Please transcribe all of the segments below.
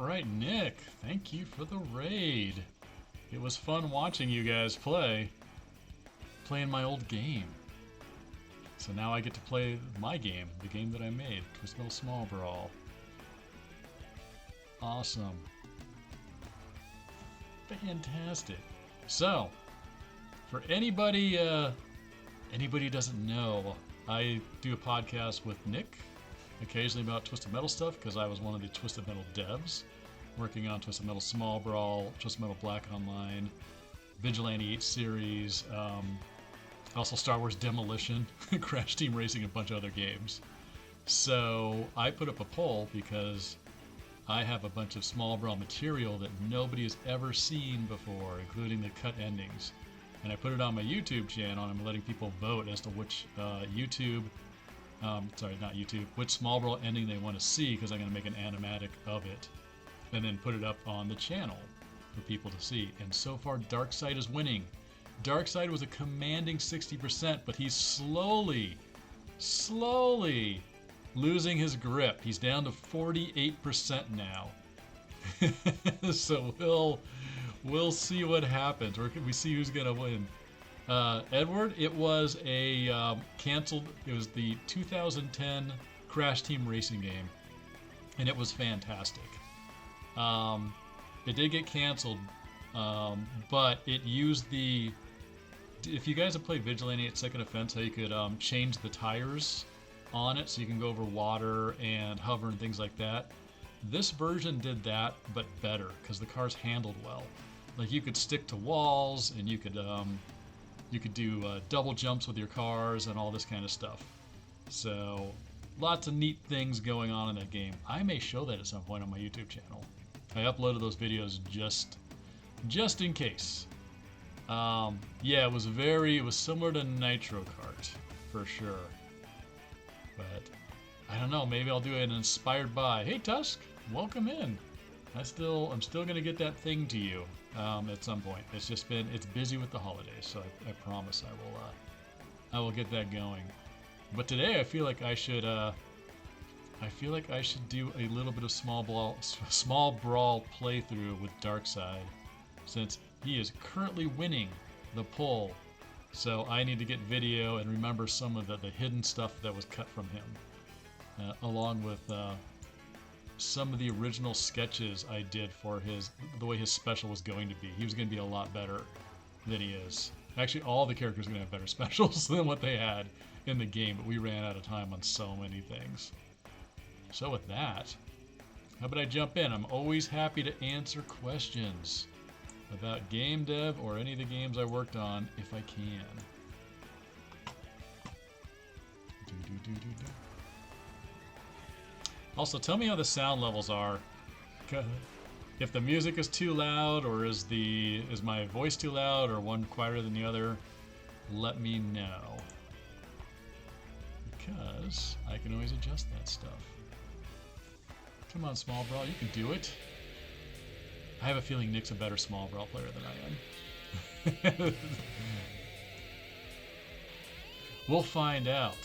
Alright, Nick, thank you for the raid. It was fun watching you guys playing my old game. So now I get to play my game, the game that I made, TwistedMetal Small Brawl. Awesome. Fantastic. So, for anybody who doesn't know, I do a podcast with Nick, occasionally about Twisted Metal stuff, because I was one of the Twisted Metal devs, working on Twisted Metal Small Brawl, Twisted Metal Black Online, Vigilante 8 series, also Star Wars Demolition, Crash Team Racing, and a bunch of other games. So I put up a poll because I have a bunch of Small Brawl material that nobody has ever seen before, including the cut endings. And I put it on my YouTube channel, and I'm letting people vote as to which which Small Brawl ending they want to see, because I'm going to make an animatic of it, and then put it up on the channel for people to see. And so far, Darkside is winning. Darkside was a commanding 60%, but he's slowly losing his grip. He's down to 48% now. So we'll see what happens. We see who's gonna win. Edward, it was a canceled. It was the 2010 Crash Team Racing game, and it was fantastic. It did get canceled, but it used the. If you guys have played Vigilante at Second Offense, how you could change the tires on it so you can go over water and hover and things like that. This version did that, but better, because the cars handled well. Like, you could stick to walls, and you could do double jumps with your cars and all this kind of stuff. So lots of neat things going on in that game. I may show that at some point on my YouTube channel. I uploaded those videos just in case. Yeah, it was similar to Nitro Kart, for sure. But I don't know, maybe I'll do an inspired by. Hey Tusk, welcome in. I'm still gonna get that thing to you at some point. It's busy with the holidays, so I promise I will get that going. But today I feel like I should do a little bit of small brawl playthrough with Darkside, since he is currently winning the poll. So I need to get video and remember some of the hidden stuff that was cut from him, along with some of the original sketches I did for the way his special was going to be. He was going to be a lot better than he is. Actually, all the characters are going to have better specials than what they had in the game, but we ran out of time on so many things. So with that, how about I jump in? I'm always happy to answer questions about game dev or any of the games I worked on if I can. Also, tell me how the sound levels are. If the music is too loud, or is my voice too loud, or one quieter than the other, let me know. Because I can always adjust that stuff. Come on, Small Brawl, you can do it. I have a feeling Nick's a better Small Brawl player than I am. We'll find out.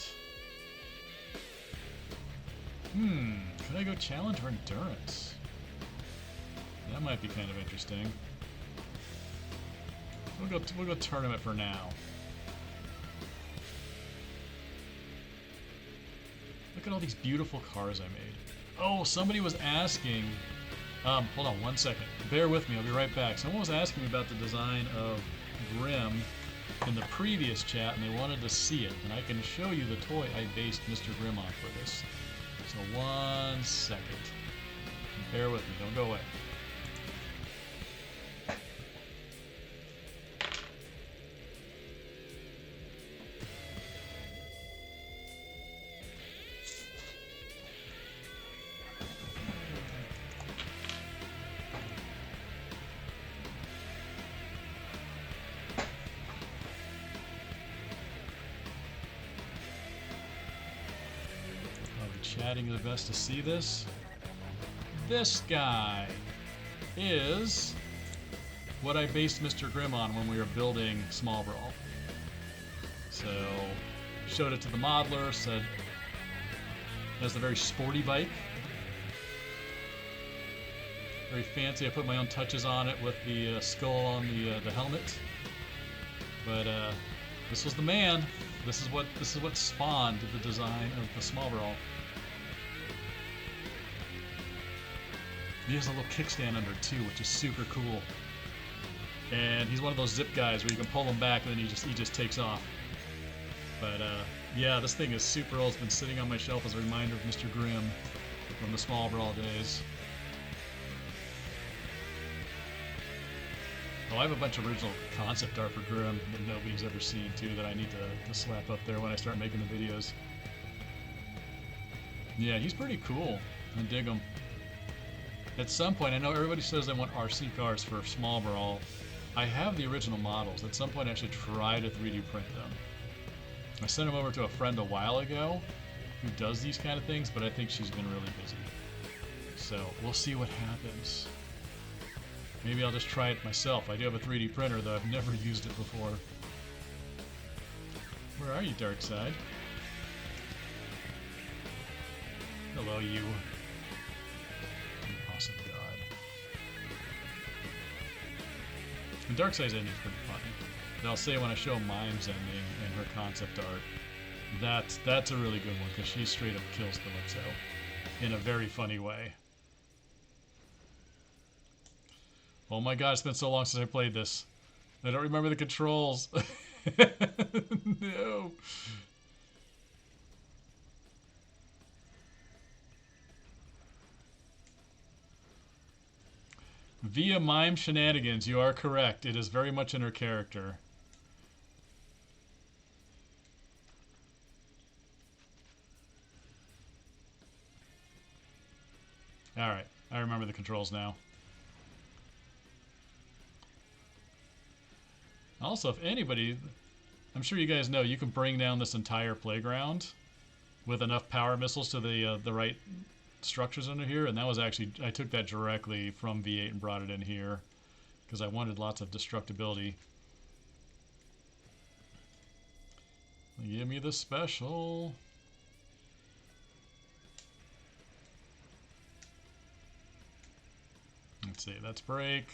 Could I go challenge or endurance? That might be kind of interesting. We'll go tournament for now. Look at all these beautiful cars I made. Oh, somebody was asking. Hold on 1 second. Bear with me, I'll be right back. Someone was asking me about the design of Grim in the previous chat, and they wanted to see it. And I can show you the toy I based Mr. Grim on for this. So 1 second. Bear with me, don't go away. Chatting the best to see this. This guy is what I based Mr. Grimm on when we were building Small Brawl. So, showed it to the modeler, said it has a very sporty bike. Very fancy. I put my own touches on it with the skull on the helmet. But this was the man. This is what spawned the design of the small brawl. He has a little kickstand under it too, which is super cool. And he's one of those zip guys where you can pull him back and then he just takes off. But yeah, this thing is super old. It's been sitting on my shelf as a reminder of Mr. Grimm from the small brawl days. Oh, I have a bunch of original concept art for Grimm that nobody's ever seen too that I need to slap up there when I start making the videos. Yeah, he's pretty cool. I dig him. At some point, I know everybody says they want RC cars for small brawl. I have the original models. At some point, I should try to 3D print them. I sent them over to a friend a while ago who does these kind of things, but I think she's been really busy. So we'll see what happens. Maybe I'll just try it myself. I do have a 3D printer, though I've never used it before. Where are you, Darkside? Hello, you. Awesome god. And Darkside's ending is pretty funny. And I'll say when I show Mime's ending and her concept art, that's a really good one because she straight up kills Calypso in a very funny way. Oh my god, it's been so long since I played this. I don't remember the controls. No. Via Mime shenanigans, you are correct. It is very much in her character. Alright, I remember the controls now. Also, if anybody, I'm sure you guys know, you can bring down this entire playground with enough power missiles to the right structures under here, and that was actually, I took that directly from V8 and brought it in here because I wanted lots of destructibility. Give me the special. Let's see, that's break.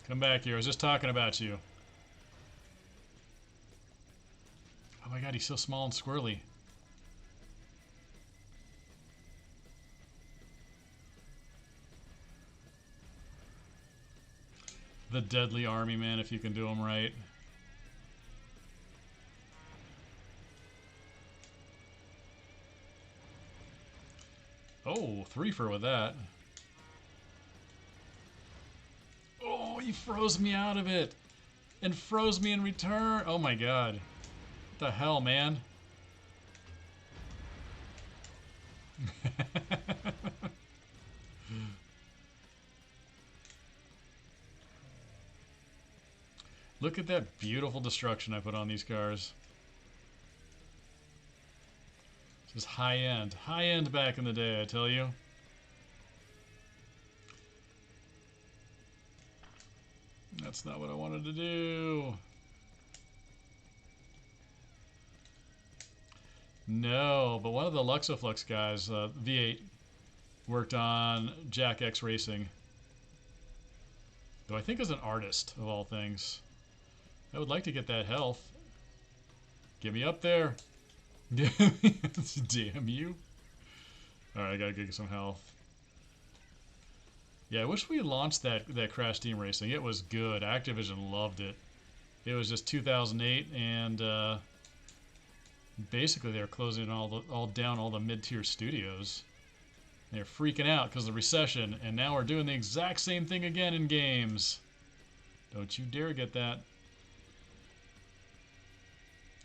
Come back here, I was just talking about you. Oh my god, he's so small and squirrely. The deadly army, man, if you can do them right. Oh, 3-fer with that. Oh, he froze me out of it. And froze me in return. Oh my god. What the hell, man? Look at that beautiful destruction I put on these cars. This is high end. High end back in the day, I tell you. That's not what I wanted to do. No, but one of the Luxoflux guys, V8, worked on Jack X Racing. Though I think as an artist, of all things. I would like to get that health. Get me up there. Damn you. Alright, I gotta get some health. Yeah, I wish we launched that Crash Team Racing. It was good. Activision loved it. It was just 2008, and basically they were closing all down all the mid-tier studios. They're freaking out because of the recession, and now we're doing the exact same thing again in games. Don't you dare get that.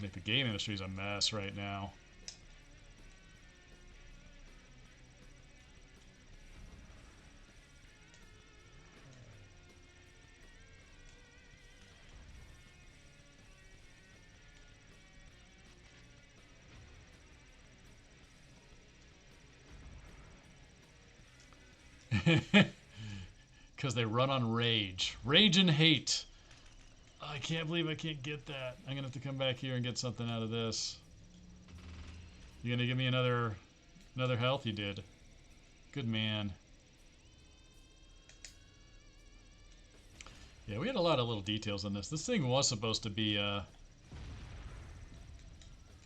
Like, the game industry is a mess right now. Because they run on rage. Rage and hate. Oh, I can't believe I can't get that. I'm going to have to come back here and get something out of this. You going to give me another Another health you did. Good man. Yeah, we had a lot of little details on this. This thing was supposed to be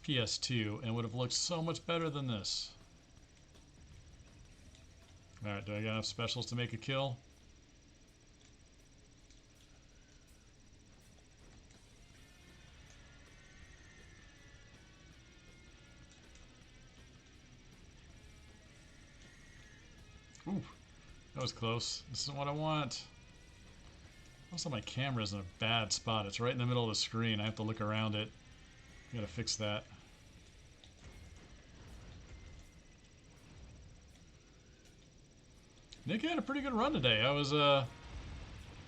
PS2 and would have looked so much better than this. Alright, do I got enough specials to make a kill? Ooh, that was close. This isn't what I want. Also, my camera's in a bad spot. It's right in the middle of the screen. I have to look around it. I gotta fix that. Nick had a pretty good run today.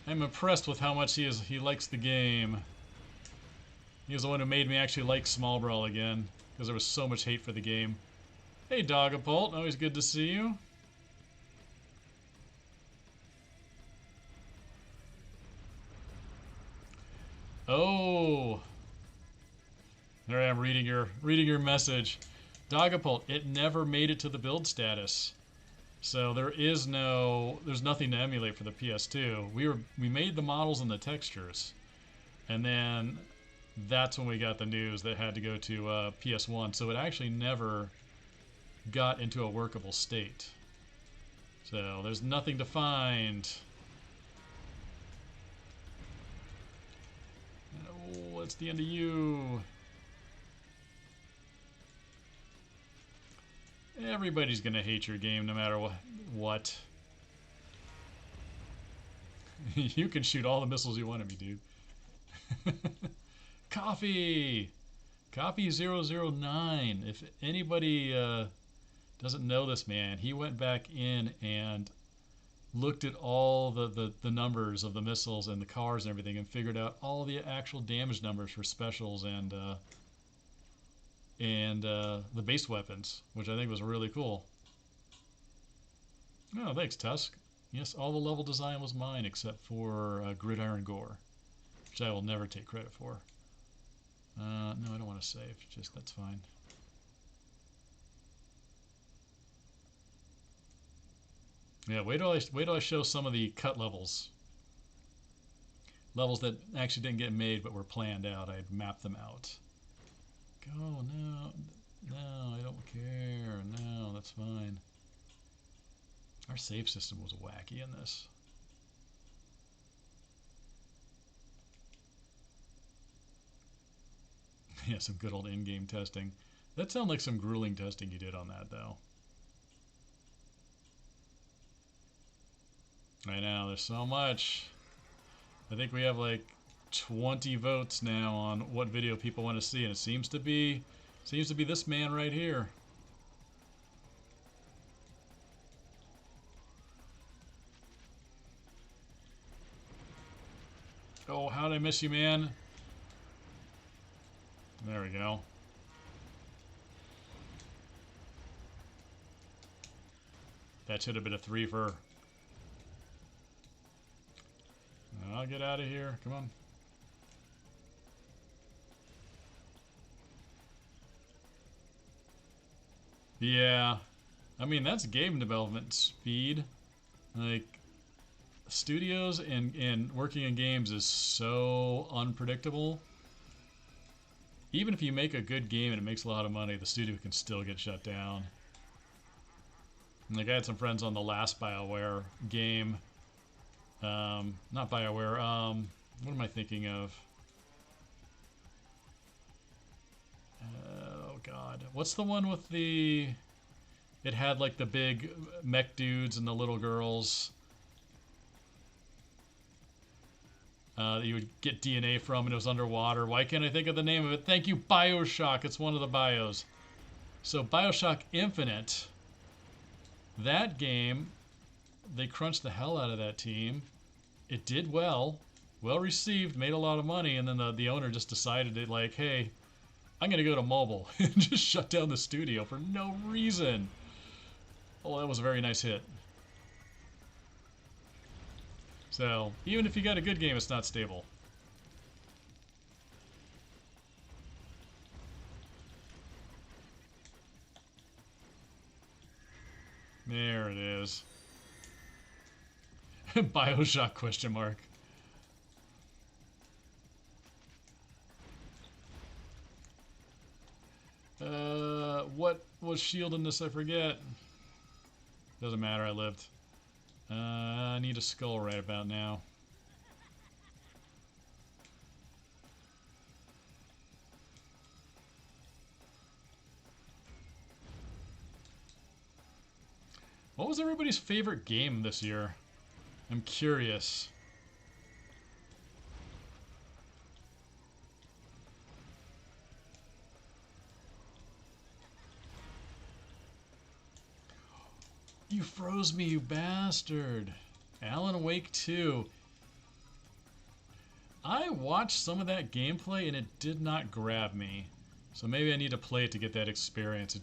I'm impressed with how much he likes the game. He was the one who made me actually like Small Brawl again, because there was so much hate for the game. Hey, Dogapult, always good to see you. Oh, there I am reading your message. Dogapult, it never made it to the build status. So there's nothing to emulate for the PS2. We made the models and the textures, and then that's when we got the news that it had to go to PS1. So it actually never got into a workable state. So there's nothing to find. Oh, it's the end of you. Everybody's gonna hate your game no matter what. You can shoot all the missiles you want to me, dude. Coffee! Coffee009. If anybody doesn't know this man, he went back in and looked at all the numbers of the missiles and the cars and everything and figured out all the actual damage numbers for specials and the base weapons, which I think was really cool. Oh, thanks, Tusk. Yes, all the level design was mine except for Gridiron Gore, which I will never take credit for. No, I don't want to save. Just that's fine. Yeah, wait till I show some of the cut levels. Levels that actually didn't get made but were planned out. I mapped them out. Go, no, I don't care. No, that's fine. Our save system was wacky in this. Yeah, some good old in-game testing. That sounds like some grueling testing you did on that, though. I know, there's so much. I think we have like 20 votes now on what video people want to see, and it seems to be this man right here. Oh, how did I miss you, man? There we go. That should have been a 3 for. I'll get out of here. Come on. Yeah. I mean, that's game development speed. Like, studios and working in games is so unpredictable. Even if you make a good game and it makes a lot of money, the studio can still get shut down. Like, I had some friends on the last BioWare game. Not BioWare, what am I thinking of? Oh god. What's the one with the... It had like the big mech dudes and the little girls. That you would get DNA from and it was underwater. Why can't I think of the name of it? Thank you, BioShock. It's one of the bios. So BioShock Infinite, that game, they crunched the hell out of that team. It did well received, made a lot of money, and then the owner just decided it like, hey, I'm gonna go to mobile and just shut down the studio for no reason. Oh, that was a very nice hit. So, even if you got a good game, it's not stable. There it is. Bioshock question mark. What was shielding this? I forget. Doesn't matter, I lived. I need a skull right about now. What was everybody's favorite game this year? I'm curious. You froze me, you bastard. Alan Wake 2. I watched some of that gameplay and it did not grab me. So maybe I need to play it to get that experience.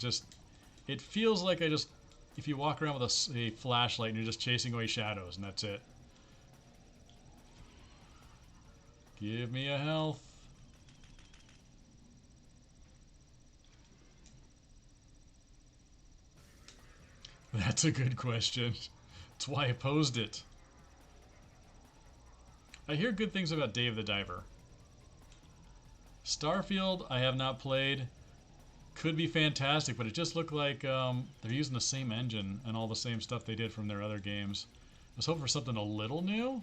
It feels like if you walk around with a flashlight and you're just chasing away shadows and that's it. Give me a health. That's a good question. That's why I posed it. I hear good things about Dave the Diver. Starfield, I have not played. Could be fantastic, but it just looked like they're using the same engine and all the same stuff they did from their other games. I was hoping for something a little new.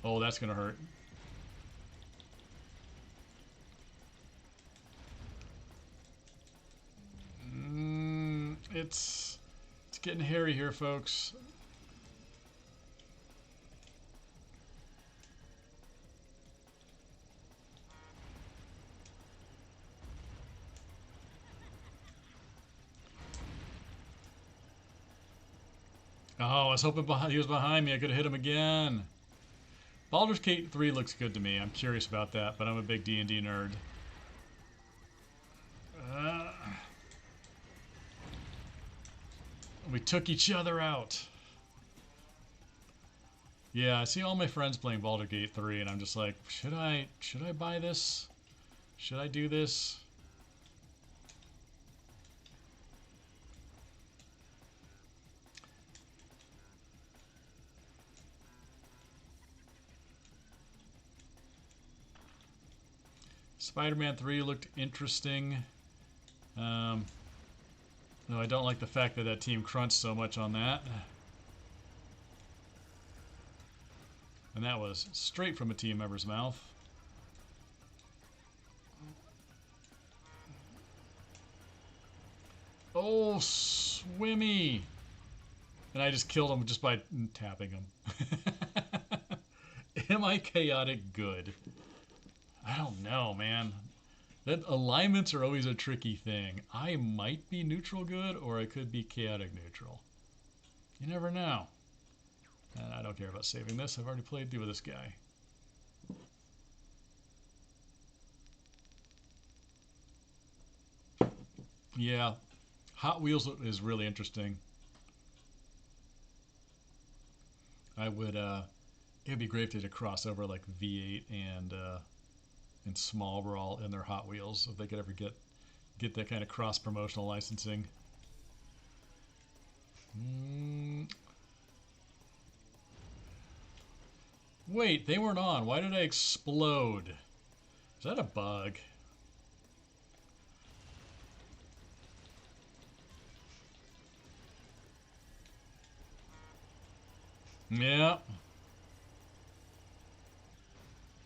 Oh, that's gonna hurt. It's getting hairy here, folks. Oh, I was hoping he was behind me. I could have hit him again. Baldur's Gate 3 looks good to me. I'm curious about that, but I'm a big D&D nerd. We took each other out. Yeah, I see all my friends playing Baldur's Gate 3, and I'm just like, should I buy this? Should I do this? Spider-Man 3 looked interesting. No, I don't like the fact that team crunched so much on that. And that was straight from a team member's mouth. Oh, swimmy! And I just killed him just by tapping him. Am I chaotic good? I don't know, man. That alignments are always a tricky thing. I might be neutral good, or I could be chaotic neutral. You never know. And I don't care about saving this. I've already played through with this guy. Yeah, Hot Wheels is really interesting. I would, it'd be great to cross over like V8 and Small Brawl in their Hot Wheels if they could ever get that kind of cross promotional licensing. Wait, they weren't on. Why did I explode? Is that a bug? Yeah.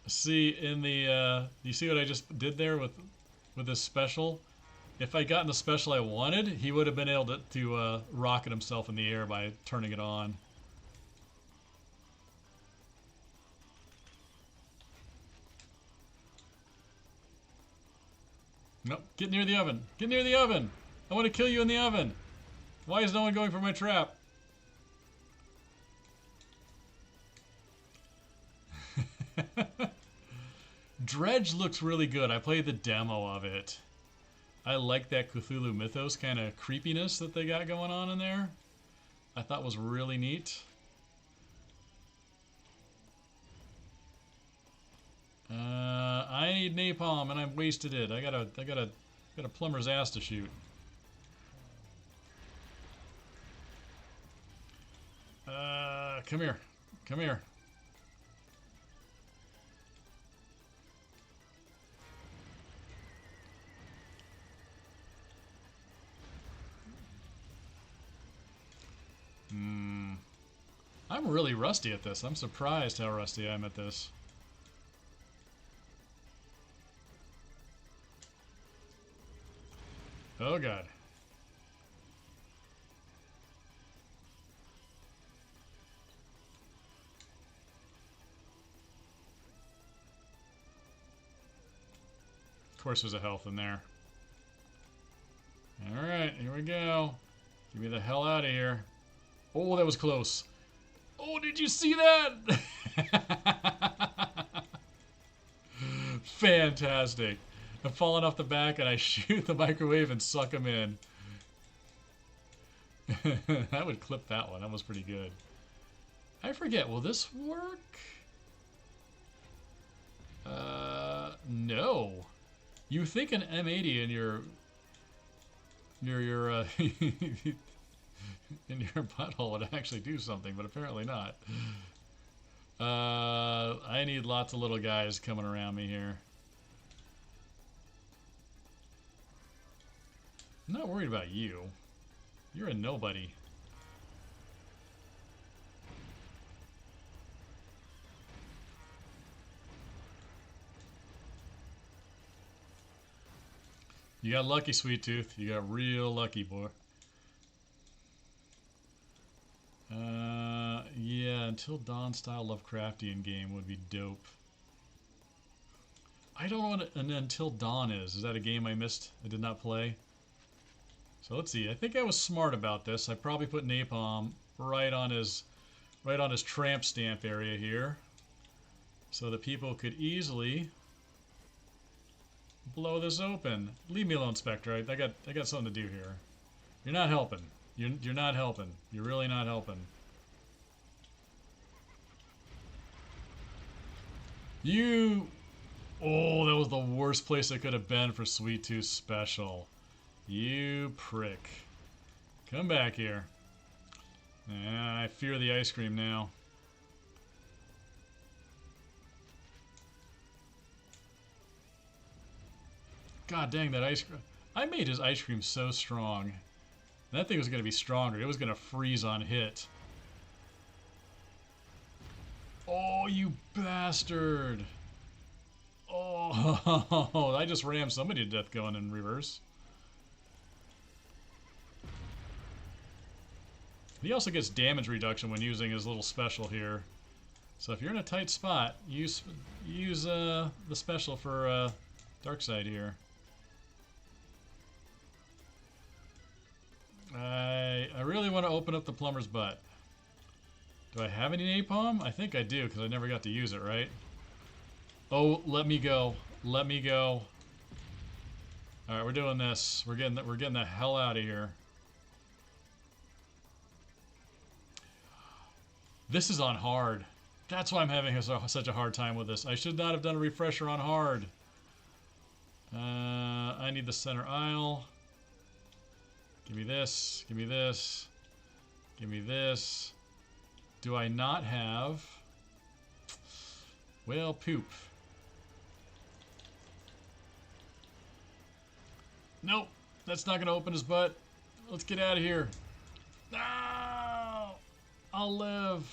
See, in the, you see what I just did there with this special? If I gotten the special I wanted, he would have been able to rocket himself in the air by turning it on. Nope, get near the oven. Get near the oven! I want to kill you in the oven! Why is no one going for my trap? Dredge looks really good. I played the demo of it. I like that Cthulhu Mythos kind of creepiness that they got going on in there. I thought was really neat. I need napalm and I've wasted it. I got a plumber's ass to shoot. come here. Come here. I'm really rusty at this. I'm surprised how rusty I'm at this. Oh god. Of course there's a health in there. Alright, here we go. Get me the hell out of here. Oh, that was close. Oh, did you see that? Fantastic. I'm falling off the back and I shoot the microwave and suck him in. I would clip that one. That was pretty good. I forget. Will this work? No. You think an M80 in your in your butthole would actually do something, but apparently not. I need lots of little guys coming around me here. I'm not worried about you. You're a nobody. You got lucky, Sweet Tooth. You got real lucky, boy. Yeah, Until Dawn style Lovecraftian game would be dope. I don't know what an Until Dawn is. Is that a game I missed? I did not play? So let's see. I think I was smart about this. I probably put napalm right on his tramp stamp area here, so that people could easily blow this open. Leave me alone, Spectre. I got something to do here. You're not helping. You're not helping. You're really not helping. You... Oh, that was the worst place it could have been for Sweet Tooth Special. You prick. Come back here. I fear the ice cream now. God dang, that ice cream. I made his ice cream so strong. That thing was going to be stronger. It was going to freeze on hit. Oh, you bastard. Oh, I just rammed somebody to death going in reverse. He also gets damage reduction when using his little special here. So if you're in a tight spot, use the special for Darkside here. I really want to open up the plumber's butt. Do I have any napalm? I think I do, because I never got to use it, right? Oh, let me go. Let me go. Alright, we're doing this. We're getting the hell out of here. This is on hard. That's why I'm having such a hard time with this. I should not have done a refresher on hard. I need the center aisle. Give me this. Give me this. Give me this. Do I not have... Well, poop. Nope. That's not going to open his butt. Let's get out of here. No! I'll live.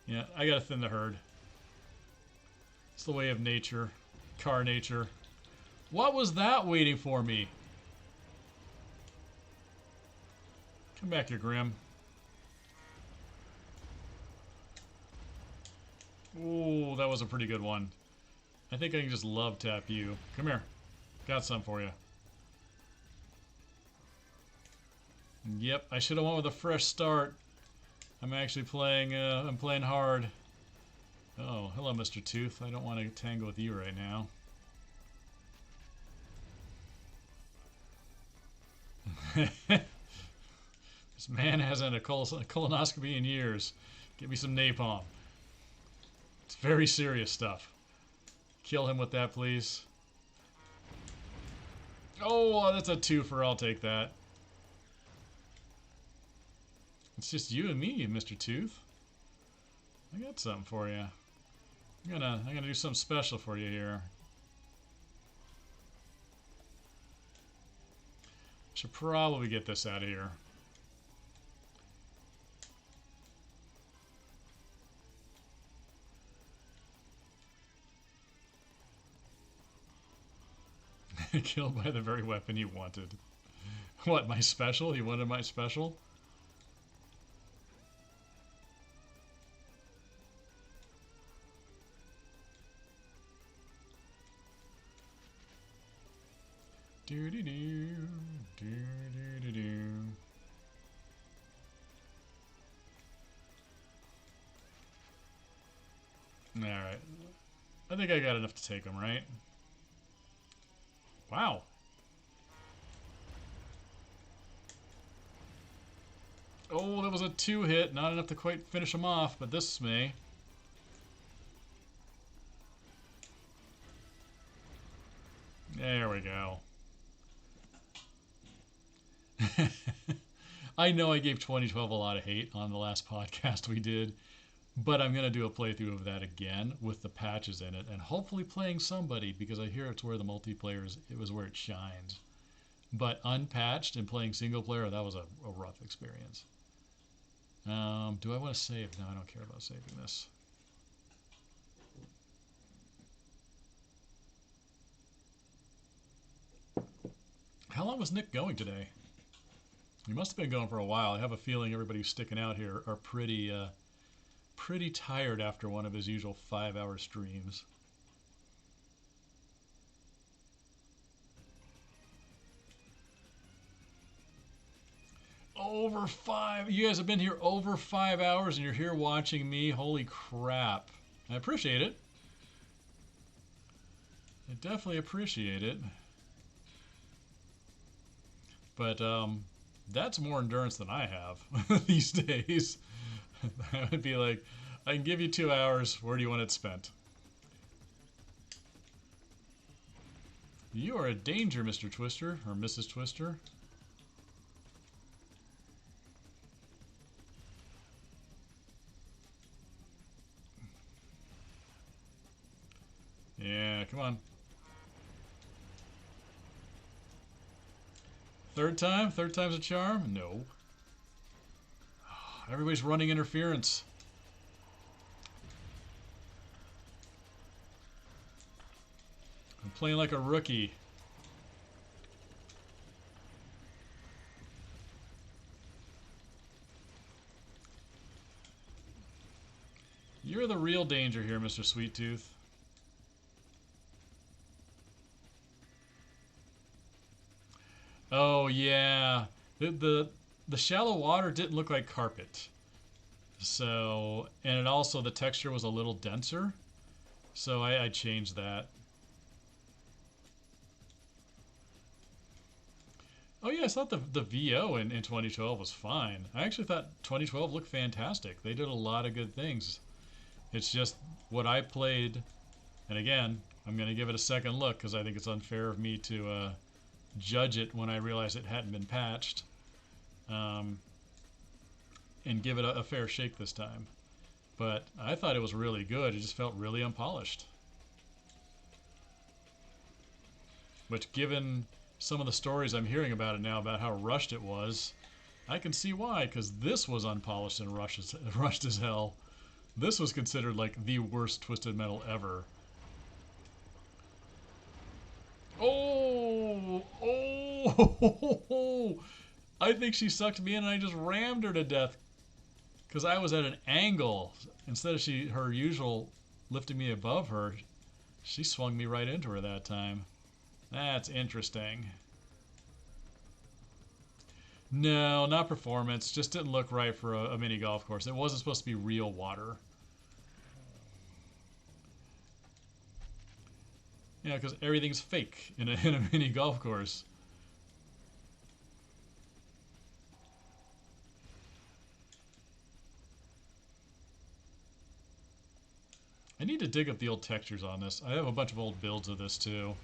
Yeah, I got to thin the herd. It's the way of nature. Car nature. What was that waiting for me? Come back here, Grim. Ooh, that was a pretty good one. I think I can just love tap you. Come here. Got some for you. Yep, I should have went with a fresh start. I'm actually playing, I'm playing hard. Oh, hello, Mr. Tooth. I don't want to tangle with you right now. This man hasn't had a colonoscopy in years. Give me some napalm. It's very serious stuff. Kill him with that, please. Oh, that's a twofer. I'll take that. It's just you and me, Mr. Tooth. I got something for you. I'm gonna do something special for you here. Should probably get this out of here. Killed by the very weapon he wanted. What, my special? He wanted my special? Do do do do do do do. All right, I think I got enough to take him, right? Wow. Oh, that was a 2-hit, not enough to quite finish him off, but this may. There we go. I know I gave 2012 a lot of hate on the last podcast we did, but I'm going to do a playthrough of that again with the patches in it and hopefully playing somebody because I hear it's where the multiplayer it was where it shines. But unpatched and playing single player, that was a rough experience. Do I want to save? No, I don't care about saving this. How long was Nick going today? He must have been going for a while. I have a feeling everybody who's sticking out here are pretty tired after one of his usual 5-hour streams. Over 5. You guys have been here over 5 hours and you're here watching me. Holy crap. I appreciate it. I definitely appreciate it. But that's more endurance than I have these days. I would be like, I can give you 2 hours. Where do you want it spent? You are a danger, Mr. Twister, or Mrs. Twister. Yeah, come on. Third time? Third time's a charm? No. Everybody's running interference. I'm playing like a rookie. You're the real danger here, Mr. Sweet Tooth. Oh yeah, the shallow water didn't look like carpet. So, and it also, the texture was a little denser. So I changed that. Oh yeah, I thought the VO in 2012 was fine. I actually thought 2012 looked fantastic. They did a lot of good things. It's just what I played, and again, I'm going to give it a second look because I think it's unfair of me to judge it when I realized it hadn't been patched, and give it a fair shake this time. But I thought it was really good. It just felt really unpolished. Which, given some of the stories I'm hearing about it now, about how rushed it was, I can see why, because this was unpolished and rushed as hell. This was considered like the worst Twisted Metal ever. Oh! Oh! I think she sucked me in and I just rammed her to death. Because I was at an angle. Instead of her usual lifting me above her, she swung me right into her that time. That's interesting. No, not performance. Just didn't look right for a mini golf course. It wasn't supposed to be real water. Yeah, because everything's fake in a mini golf course. I need to dig up the old textures on this. I have a bunch of old builds of this too.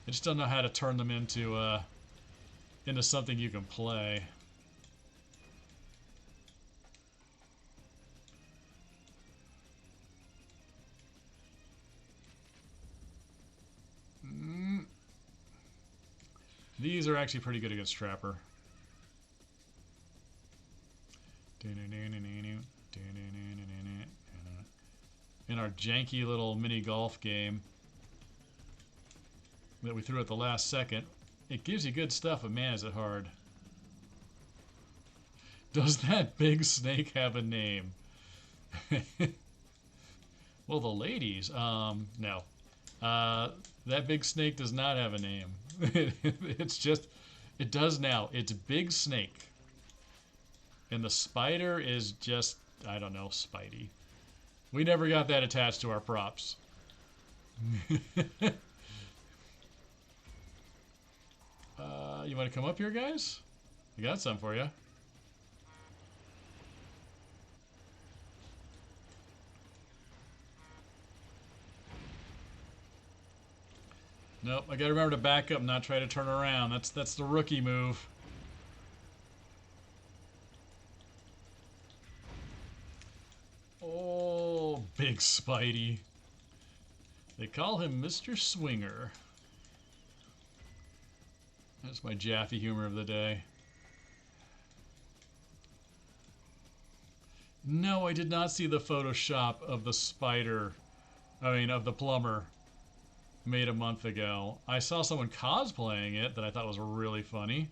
I just don't know how to turn them into something you can play. These are actually pretty good against Trapper. In our janky little mini golf game that we threw at the last second, it gives you good stuff, but man, is it hard. Does that big snake have a name? Well, the ladies, no. That big snake does not have a name. It's just, it does now. It's Big Snake. And the spider is just, I don't know, Spidey. We never got that attached to our props. You want to come up here, guys? I got some for you. Nope, I gotta remember to back up and not try to turn around. That's the rookie move. Oh, big Spidey. They call him Mr. Swinger. That's my Jaffe humor of the day. No, I did not see the Photoshop of the spider. Of the plumber made a month ago. I saw someone cosplaying it that I thought was really funny.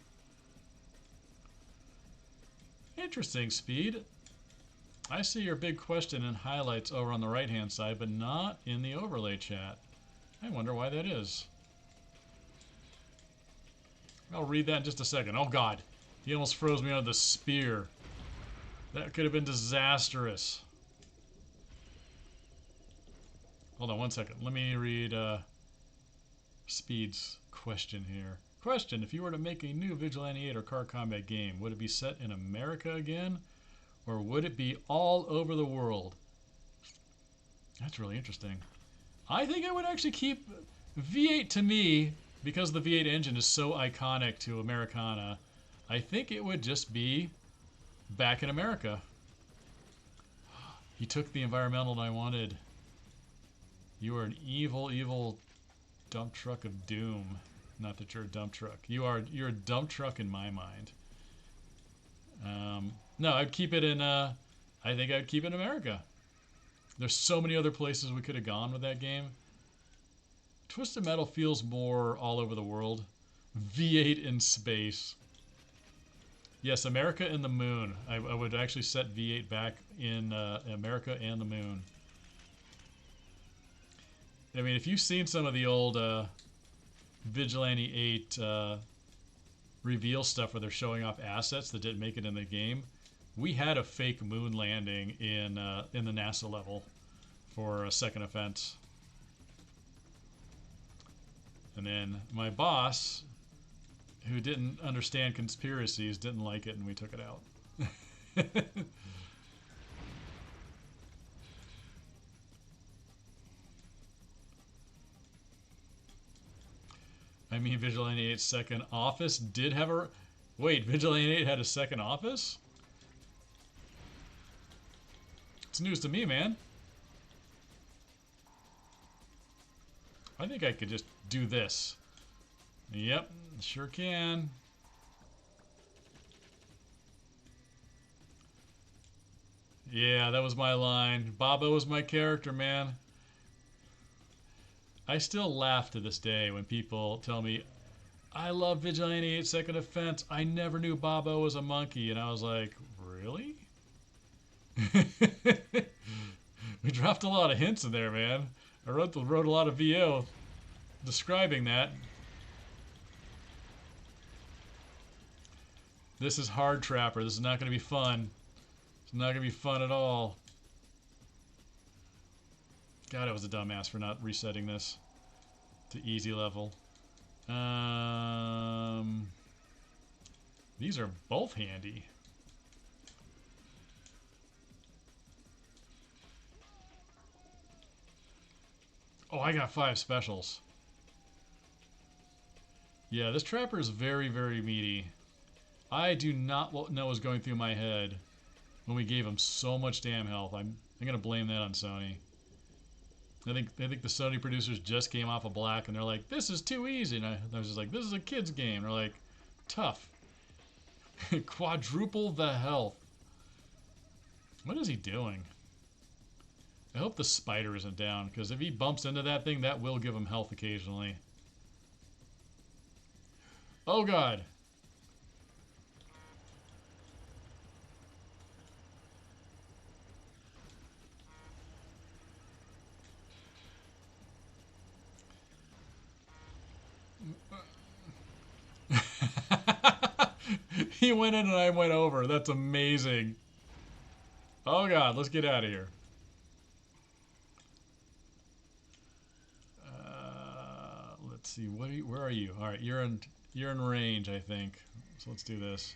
Interesting, Speed. I see your big question and highlights over on the right-hand side, but not in the overlay chat. I wonder why that is. I'll read that in just a second. Oh god, he almost froze me under the spear. That could have been disastrous. Hold on one second. Let me read Speed's question here. Question, if you were to make a new Vigilante 8 or car combat game, would it be set in America again? Or would it be all over the world? That's really interesting. I think I would actually keep V8 to me, because the V8 engine is so iconic to Americana. I think it would just be back in America. He took the environmental I wanted. You are an evil, evil dump truck of doom. Not that you're a dump truck. You're a dump truck in my mind. No, I'd keep it in, I think I'd keep it in America. There's so many other places we could have gone with that game. Twisted Metal feels more all over the world. V8 in space. Yes, America and the moon. I would actually set V8 back in America and the moon. I mean, if you've seen some of the old Vigilante 8 reveal stuff where they're showing off assets that didn't make it in the game, we had a fake moon landing in the NASA level for a second offense. And then my boss, who didn't understand conspiracies, didn't like it, and we took it out. I mean, Vigilante 8's second office did have a... Wait, Vigilante 8 had a second office? It's news to me, man. I think I could just do this. Yep, sure can. Yeah, that was my line. Bobo was my character, man. I still laugh to this day when people tell me, I love Vigilante 8 Second Offense. I never knew Bobo was a monkey. And I was like, really? We dropped a lot of hints in there, man. I wrote a lot of VO describing that. This is hard, Trapper. This is not going to be fun. It's not going to be fun at all. God, I was a dumbass for not resetting this to easy level. These are both handy. Oh, I got 5 specials. Yeah, this Trapper is very, very meaty. I do not know what was going through my head when we gave him so much damn health. I'm going to blame that on Sony. I think the Sony producers just came off of Black and they're like, this is too easy. And I was just like, this is a kid's game. They're like, tough. Quadruple the health. What is he doing? I hope the spider isn't down, because if he bumps into that thing, that will give him health occasionally. Oh god. He went in and I went over. That's amazing. Oh god, let's get out of here. Let's see. Where are you? All right, you're in range, I think. So let's do this.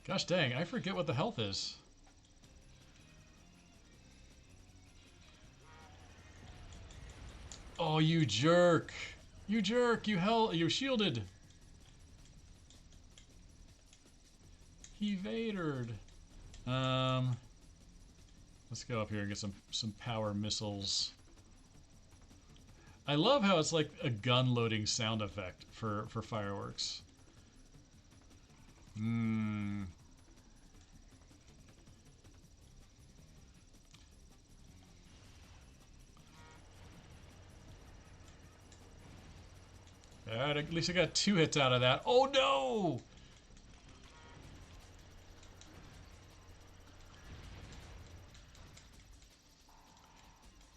Gosh dang, I forget what the health is. Oh, you jerk. You jerk. You shielded. He Vadered. Let's go up here and get some power missiles. I love how it's like a gun loading sound effect for fireworks. Alright, at least I got 2 hits out of that. Oh no!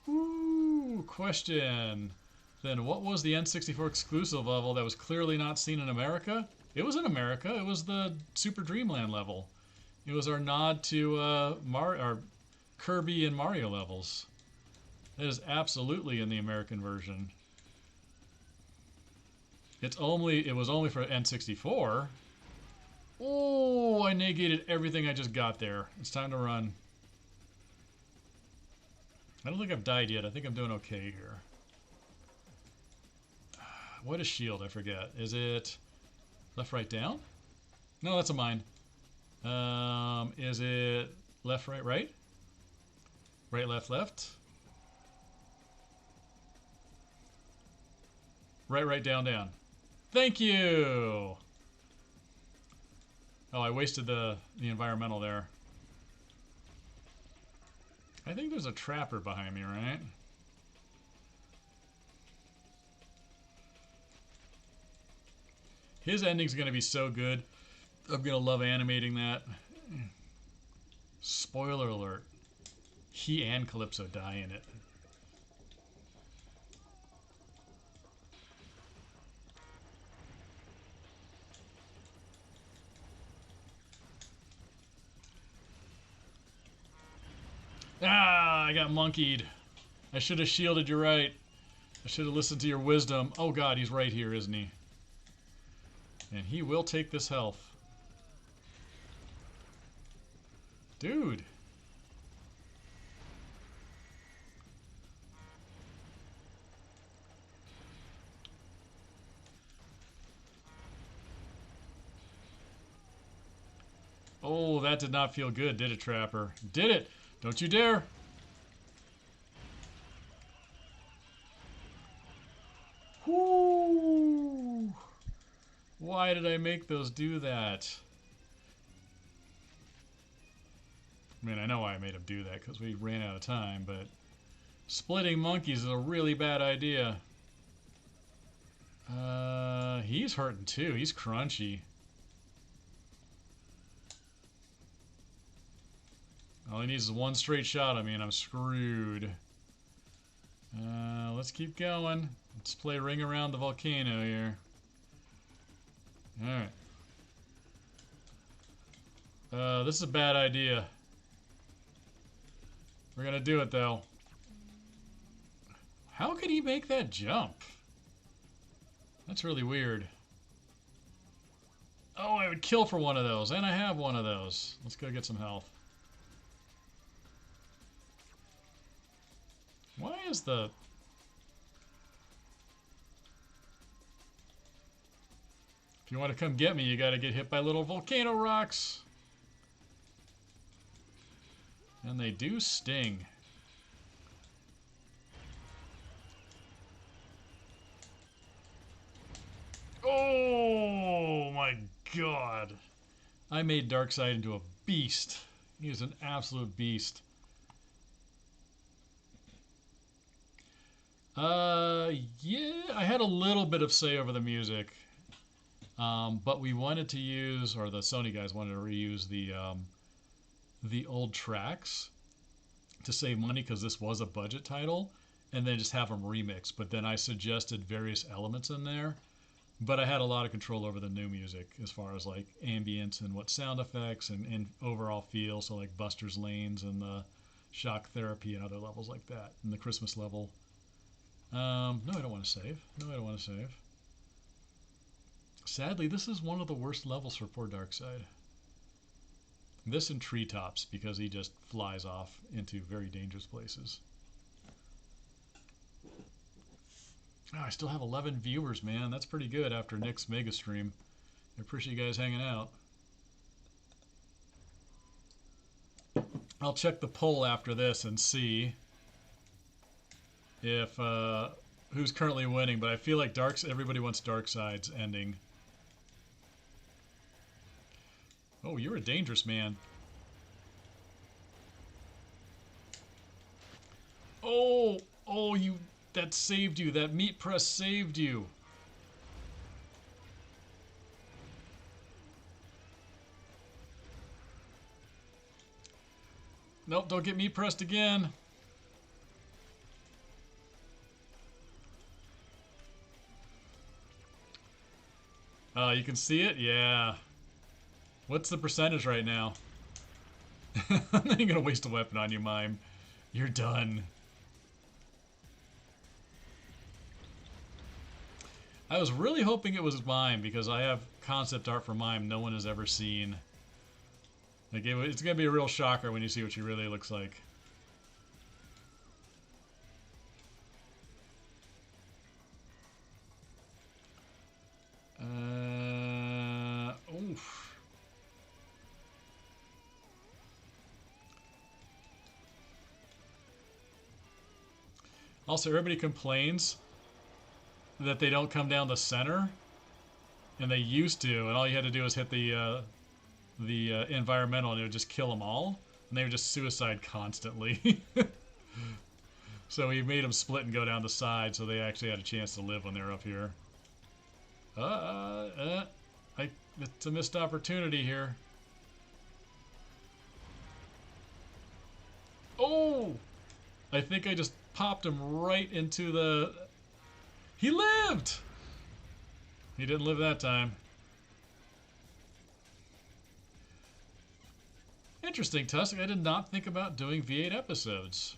Ooh, question. Then what was the N64 exclusive level that was clearly not seen in America? It was in America. It was the Super Dreamland level. It was our nod to our Kirby and Mario levels. That is absolutely in the American version. It was only for N64. Oh, I negated everything I just got there. It's time to run. I don't think I've died yet. I think I'm doing okay here. What is shield? I forget. Is it left, right, down? No, that's a mine. Is it left, right, right? Right, left, left? Right, right, down, down. Thank you! Oh, I wasted the environmental there. I think there's a trapper behind me, right? His ending's going to be so good. I'm going to love animating that. Spoiler alert. He and Calypso die in it. Ah, I got monkeyed. I should have shielded, you're right. I should have listened to your wisdom. Oh god, he's right here, isn't he? And he will take this health. Dude. Oh, that did not feel good, did it, Trapper? Did it! Don't you dare! Whoo! Why did I make those do that? I mean, I know why I made him do that, because we ran out of time, but splitting monkeys is a really bad idea. He's hurting too. He's crunchy. All he needs is one straight shot at me and I'm screwed. Let's keep going. Let's play Ring Around the Volcano here. Alright. This is a bad idea. We're gonna do it though. How could he make that jump? That's really weird. Oh, I would kill for one of those, and I have one of those. Let's go get some health. Why is the... If you want to come get me, you gotta get hit by little volcano rocks. And they do sting. Oh my god. I made Darkside into a beast. He is an absolute beast. Yeah, I had a little bit of say over the music. But we wanted to use, or the Sony guys wanted to reuse the old tracks to save money because this was a budget title, and then just have them remixed. But then I suggested various elements in there. But I had a lot of control over the new music as far as like ambience and what sound effects and overall feel. So like Buster's Lanes and the Shock Therapy and other levels like that. And the Christmas level. No, I don't want to save. No, I don't want to save. Sadly, this is one of the worst levels for poor Darkside. This and Treetops, because he just flies off into very dangerous places. Oh, I still have 11 viewers, man. That's pretty good after Nick's mega stream. I appreciate you guys hanging out. I'll check the poll after this and see if who's currently winning, but I feel like everybody wants Darkside's ending. Oh, you're a dangerous man. Oh, that saved you. That meat press saved you. Nope, don't get meat pressed again. You can see it? Yeah. What's the percentage right now? I'm not even gonna waste a weapon on you, Mime. You're done. I was really hoping it was Mime because I have concept art for Mime no one has ever seen. Like it's gonna be a real shocker when you see what she really looks like. Oof. Also, everybody complains that they don't come down the center, and they used to, and all you had to do was hit the environmental, and it would just kill them all, and they would just suicide constantly. So we made them split and go down the side, so they actually had a chance to live when they were up here. It's a missed opportunity here. Oh! I think I just popped him right into the... He lived! He didn't live that time. Interesting, Tusk. I did not think about doing V8 episodes.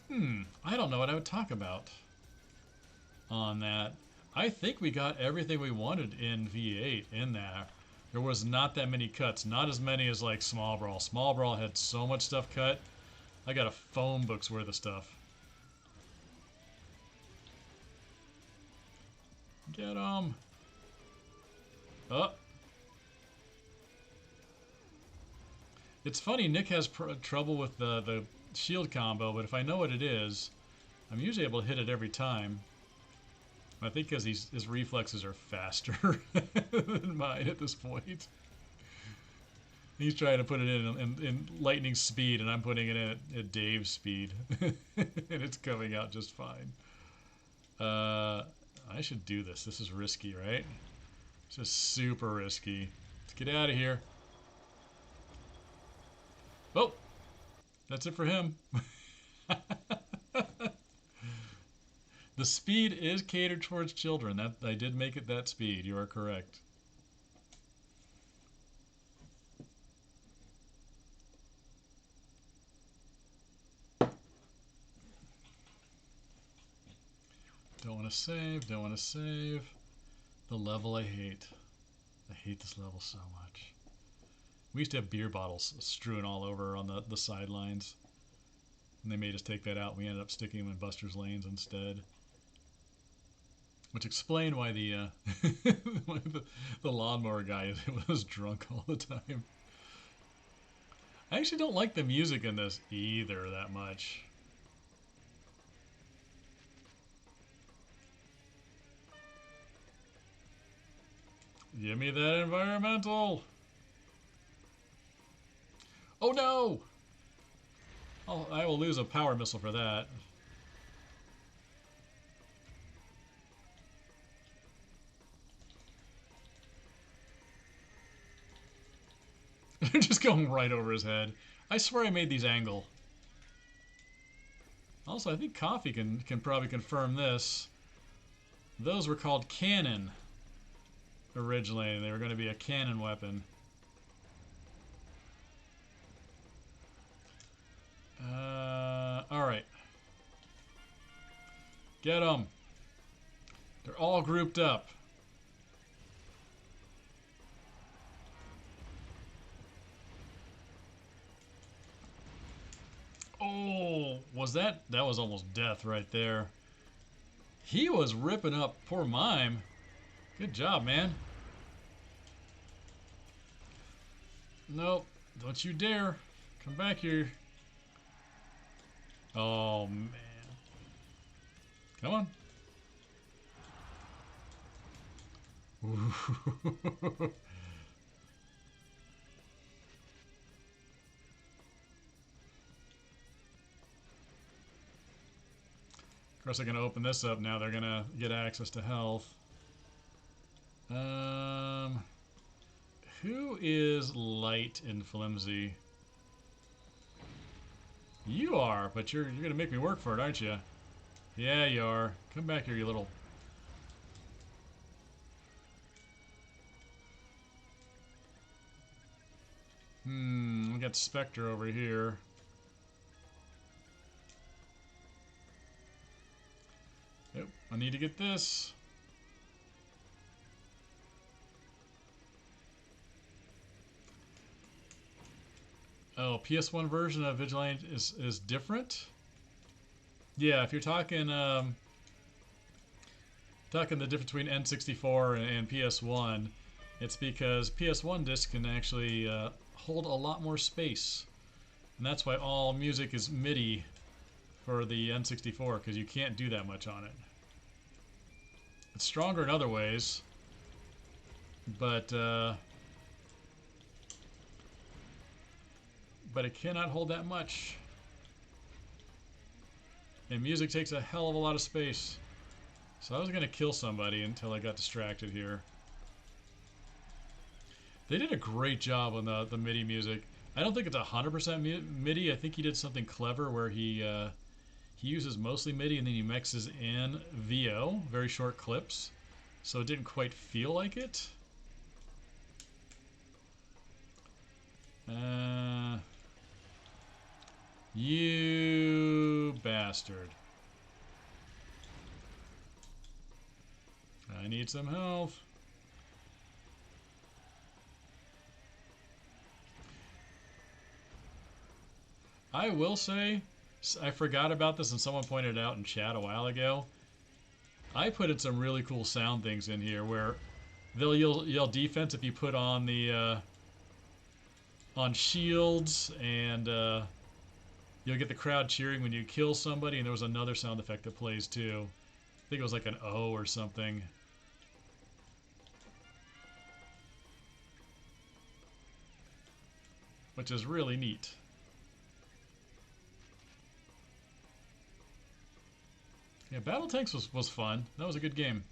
I don't know what I would talk about on that. I think we got everything we wanted in V8 in there. There was not that many cuts. Not as many as like Small Brawl. Small Brawl had so much stuff cut. I got a phone book's worth of stuff. Get him. Oh. It's funny, Nick has trouble with the shield combo, but if I know what it is, I'm usually able to hit it every time. I think because his reflexes are faster than mine at this point. He's trying to put it in lightning speed, and I'm putting it in at Dave's speed. And it's coming out just fine. I should do this. This is risky, right? It's just super risky. Let's get out of here. Oh! That's it for him. The speed is catered towards children. That I did make it that speed. You are correct. Don't want to save. Don't want to save. The level I hate. I hate this level so much. We used to have beer bottles strewn all over on the sidelines. And they made us take that out. We ended up sticking them in Buster's Lanes instead. Which explained why why the lawnmower guy was drunk all the time. I actually don't like the music in this either that much. Give me that environmental. Oh no! Oh, I will lose a power missile for that. They're just going right over his head. I swear I made these angle. Also, I think Coffee can probably confirm this. Those were called cannon originally. They were going to be a cannon weapon. Alright. Get them. They're all grouped up. Oh, that was almost death right there. He was ripping up poor Mime. Good job, man. Nope, don't you dare. Come back here. Oh, man. Come on. Of course, they're going to open this up now. They're going to get access to health. Who is light and flimsy? You are, but you're going to make me work for it, aren't you? Yeah, you are. Come back here, you little... We got Spectre over here. Yep, I need to get this. Oh, PS1 version of Vigilante is different? Yeah, if you're talking talking the difference between N64 and PS1, it's because PS1 disc can actually hold a lot more space. And that's why all music is MIDI for the N64, because you can't do that much on it. It's stronger in other ways, but it cannot hold that much. And music takes a hell of a lot of space. So I was going to kill somebody until I got distracted here. They did a great job on the MIDI music. I don't think it's 100% MIDI. I think he did something clever where he uses mostly MIDI and then he mixes in VO, very short clips. So it didn't quite feel like it. You bastard. I need some health. I will say, I forgot about this and someone pointed it out in chat a while ago. I put in some really cool sound things in here where they'll yell defense if you put on the on shields, and you'll get the crowd cheering when you kill somebody, and there was another sound effect that plays too. I think it was like an O or something. Which is really neat. Yeah, Battle Tanks was fun. That was a good game.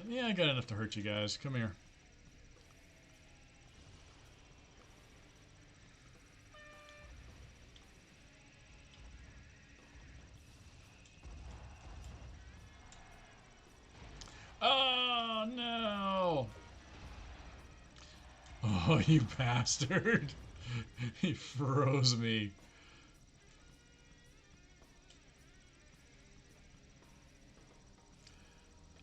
Yeah, I got enough to hurt you guys. Come here. Oh, no! Oh, you bastard. He froze me.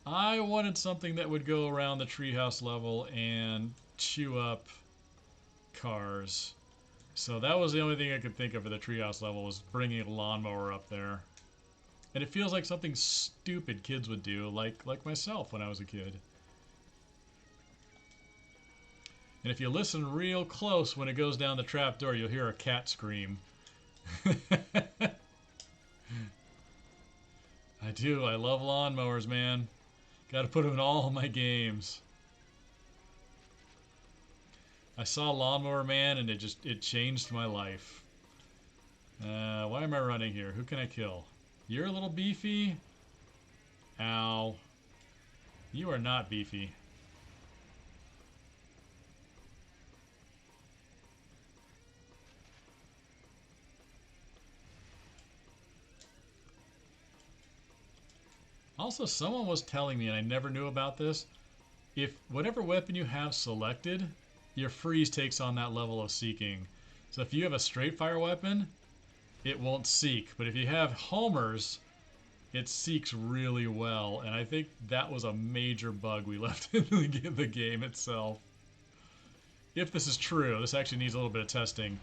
I wanted something that would go around the treehouse level and chew up cars. So that was the only thing I could think of for the treehouse level, was bringing a lawnmower up there. And it feels like something stupid kids would do, like myself when I was a kid. And if you listen real close when it goes down the trap door, you'll hear a cat scream. I do. I love lawnmowers, man. Gotta put them in all my games. I saw Lawnmower Man and it changed my life. Why am I running here? Who can I kill? You're a little beefy. Ow. You are not beefy. Also, someone was telling me, and I never knew about this, if whatever weapon you have selected, your freeze takes on that level of seeking. So if you have a straight fire weapon, it won't seek. But if you have homers, it seeks really well. And I think that was a major bug we left in the game itself. If this is true, this actually needs a little bit of testing.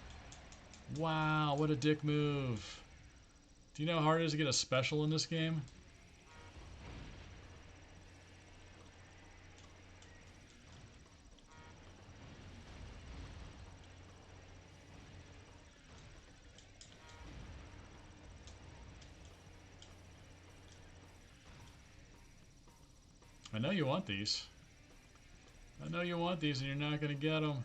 Wow, what a dick move. Do you know how hard it is to get a special in this game? I know you want these. I know you want these and you're not going to get them.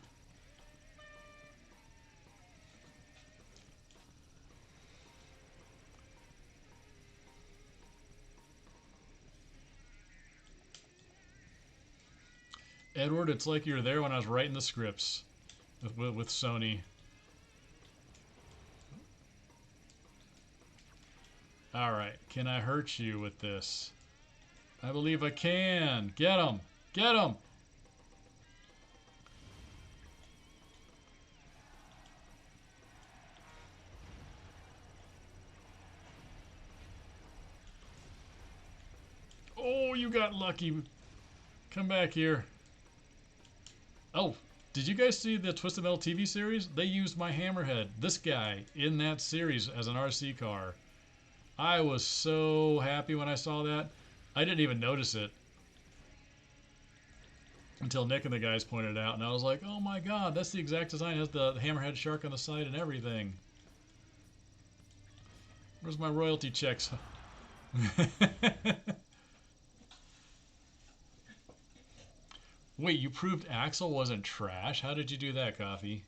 Edward, it's like you were there when I was writing the scripts with Sony. Alright, can I hurt you with this? I believe I can. Get him! Get him! Oh, you got lucky. Come back here. Oh, did you guys see the Twisted Metal TV series? They used my Hammerhead, this guy, in that series as an RC car. I was so happy when I saw that. I didn't even notice it until Nick and the guys pointed it out, and I was like, oh my god, that's the exact design. It has the hammerhead shark on the side and everything. Where's my royalty checks? Wait, you proved Axel wasn't trash? How did you do that, Coffee?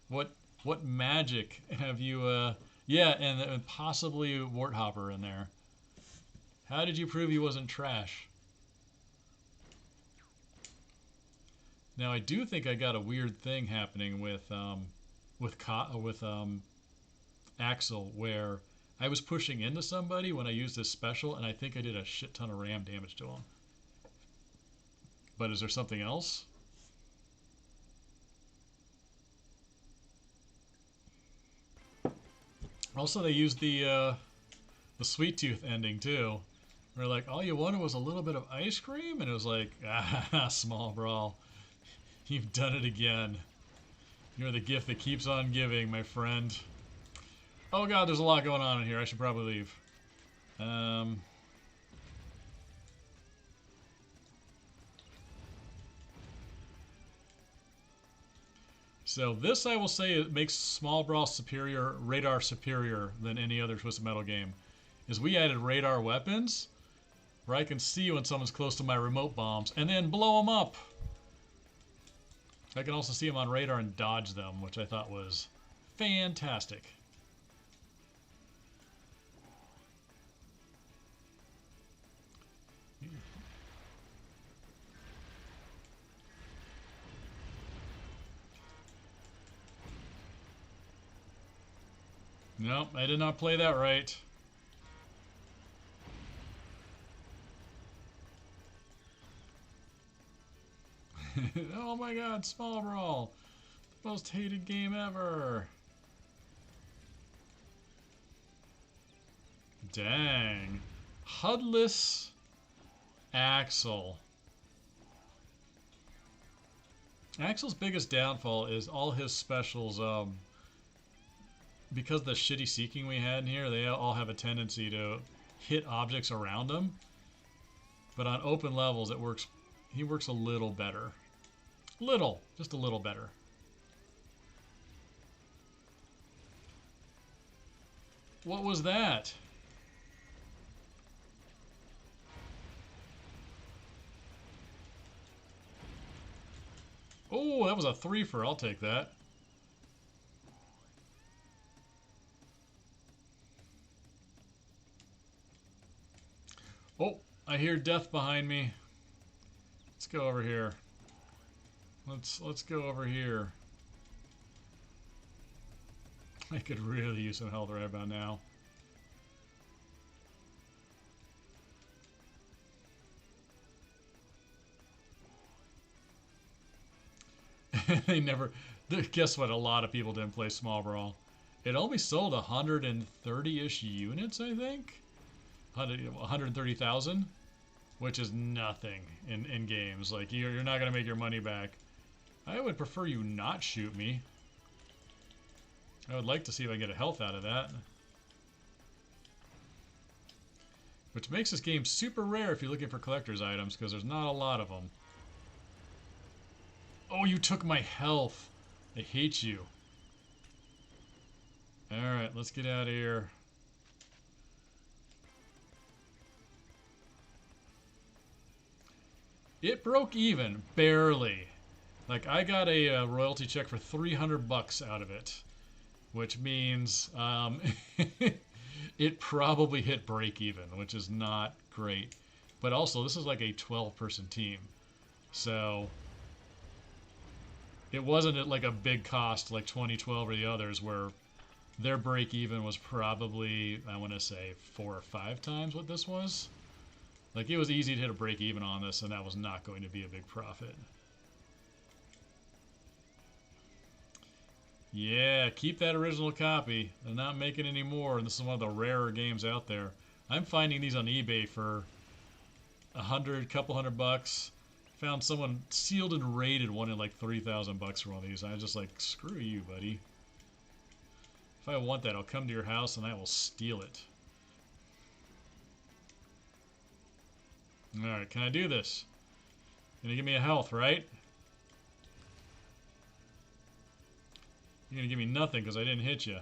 What magic have you, yeah, and possibly Warthopper in there. How did you prove he wasn't trash? Now I do think I got a weird thing happening with Axel, where I was pushing into somebody when I used this special, and I think I did a shit ton of ram damage to him. But is there something else? Also, they used the sweet tooth ending too. Where like all you wanted was a little bit of ice cream, and it was like, ah, small brawl. You've done it again. You're the gift that keeps on giving, my friend. Oh god, there's a lot going on in here. I should probably leave. So this, I will say, it makes Small Brawl superior, Radar superior than any other Twisted Metal game. Is we added radar weapons, where I can see when someone's close to my remote bombs, and then blow them up. I can also see them on radar and dodge them, which I thought was fantastic. Nope, I did not play that right. Oh my god, Small Brawl! Most hated game ever! Dang. HUDless Axel. Axel's biggest downfall is all his specials, because of the shitty seeking we had in here, they all have a tendency to hit objects around them. But on open levels, it works. He works a little better. Little. Just a little better. What was that? Oh, that was a threefer. I'll take that. Oh, I hear death behind me. Let's go over here. Let's go over here. I could really use some health right about now. They never... Guess what? A lot of people didn't play Small Brawl. It only sold 130-ish units, I think? 130,000? Which is nothing in games. Like, you're not going to make your money back. I would prefer you not shoot me. I would like to see if I get a health out of that. Which makes this game super rare if you're looking for collector's items, because there's not a lot of them. Oh, you took my health. I hate you. Alright, let's get out of here. It broke even, barely. Like, I got a royalty check for 300 bucks out of it. Which means it probably hit break even, which is not great. But also, this is like a 12-person team. So... it wasn't like a big cost like 2012 or the others where their break even was probably, I want to say, 4 or 5 times what this was. Like, it was easy to hit a break even on this, and that was not going to be a big profit. Yeah, keep that original copy. They're not making any more, and this is one of the rarer games out there. I'm finding these on eBay for couple hundred bucks. Found someone sealed and rated wanted like 3,000 bucks for one of these. I was just like, screw you, buddy. If I want that, I'll come to your house and I will steal it. Alright, can I do this? You're gonna give me a health, right? You're gonna give me nothing because I didn't hit you.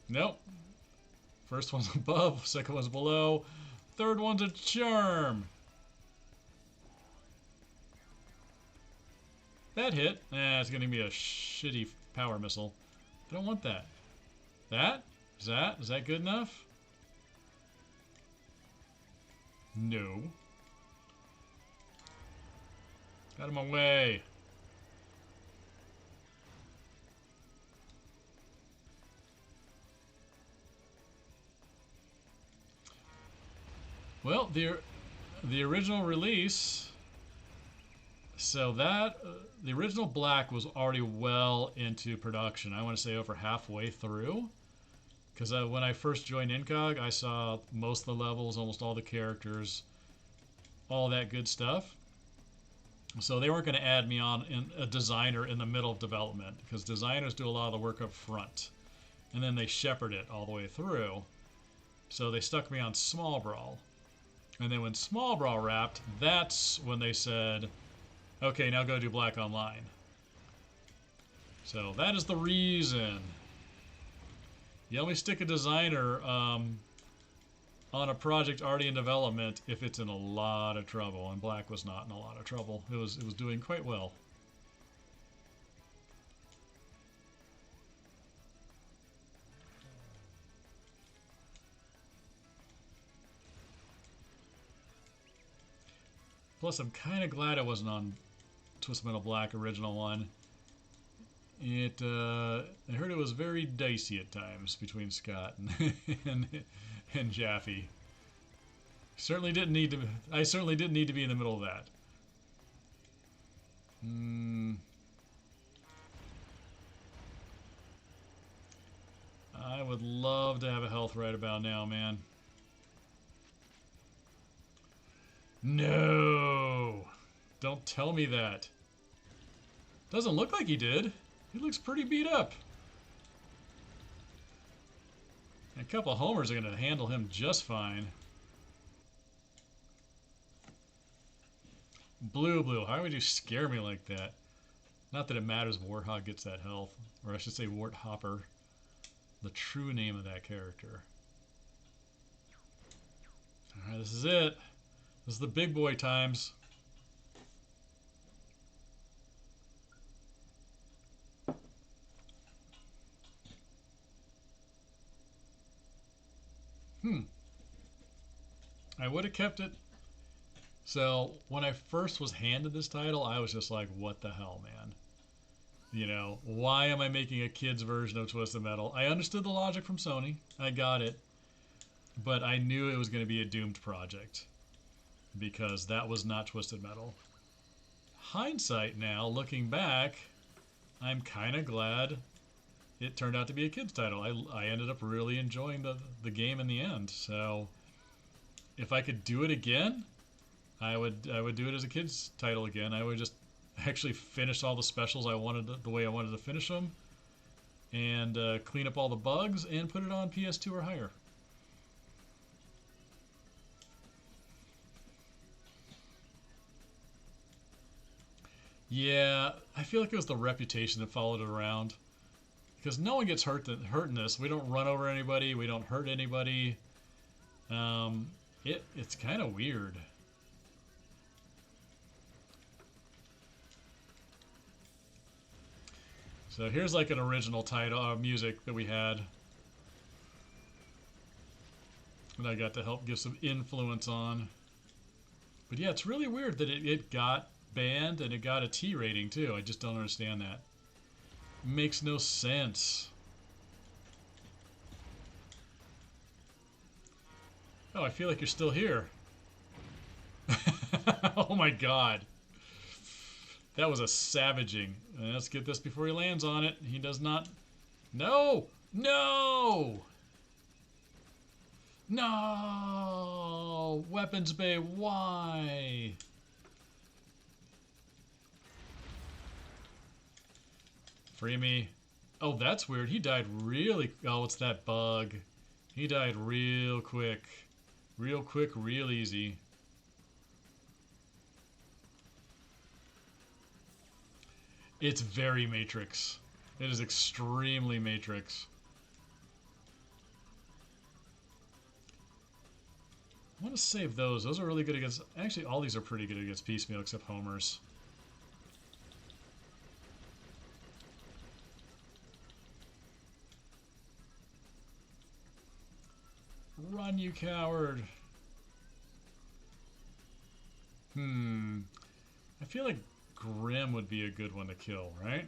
Nope. First one's above, second one's below, third one's a charm. That hit. It's gonna be a shitty power missile. I don't want that. That? Is that good enough? No. Out of my way. Well, the original release, so that the original black was already well into production. I want to say over halfway through, because when I first joined Incog, I saw most of the levels, almost all the characters, all that good stuff. So they weren't going to add me on a designer in the middle of development, because designers do a lot of the work up front, and then they shepherd it all the way through. So they stuck me on Small Brawl. And then when Small Brawl wrapped, that's when they said, okay, now go do Black Online. So that is the reason. You only stick a designer on a project already in development if it's in a lot of trouble, and Black was not in a lot of trouble. It was doing quite well. Plus, I'm kind of glad I wasn't on Twisted Metal Black original one. I heard it was very dicey at times between Scott and Jaffe. I certainly didn't need to be in the middle of that. I would love to have a health right about now, man. No! Don't tell me that. Doesn't look like he did. He looks pretty beat up. A couple of homers are going to handle him just fine. Blue, blue. How would you scare me like that? Not that it matters if Warthog gets that health. Or I should say Warthopper. The true name of that character. Alright, this is it. This is the big boy times. I would have kept it. So, when I first was handed this title, I was just like, what the hell, man? You know, why am I making a kid's version of Twisted Metal? I understood the logic from Sony. I got it. But I knew it was going to be a doomed project. Because that was not Twisted Metal. Hindsight now, looking back, I'm kind of glad it turned out to be a kid's title. I ended up really enjoying the game in the end. So, if I could do it again, I would do it as a kid's title again. I would just actually finish all the specials I wanted the way I wanted to finish them, and clean up all the bugs and put it on PS2 or higher. Yeah, I feel like it was the reputation that followed it around. Because no one gets hurt in this. We don't run over anybody. We don't hurt anybody. It's kind of weird. So here's like an original title, music that we had. And I got to help give some influence on. But yeah, it's really weird that it got banned and it got a T rating too. I just don't understand that. Makes no sense. Oh, I feel like you're still here. Oh my god. That was a savaging. Let's get this before he lands on it. He does not. No! No! No! Weapons Bay, why? Free me. Oh, that's weird. He died really... Oh, it's that bug. He died real quick. Real quick, real easy. It's very Matrix. It is extremely Matrix. I want to save those. Those are really good against... Actually, all these are pretty good against Piecemeal, except Homer's. Run, you coward! I feel like Grim would be a good one to kill, right?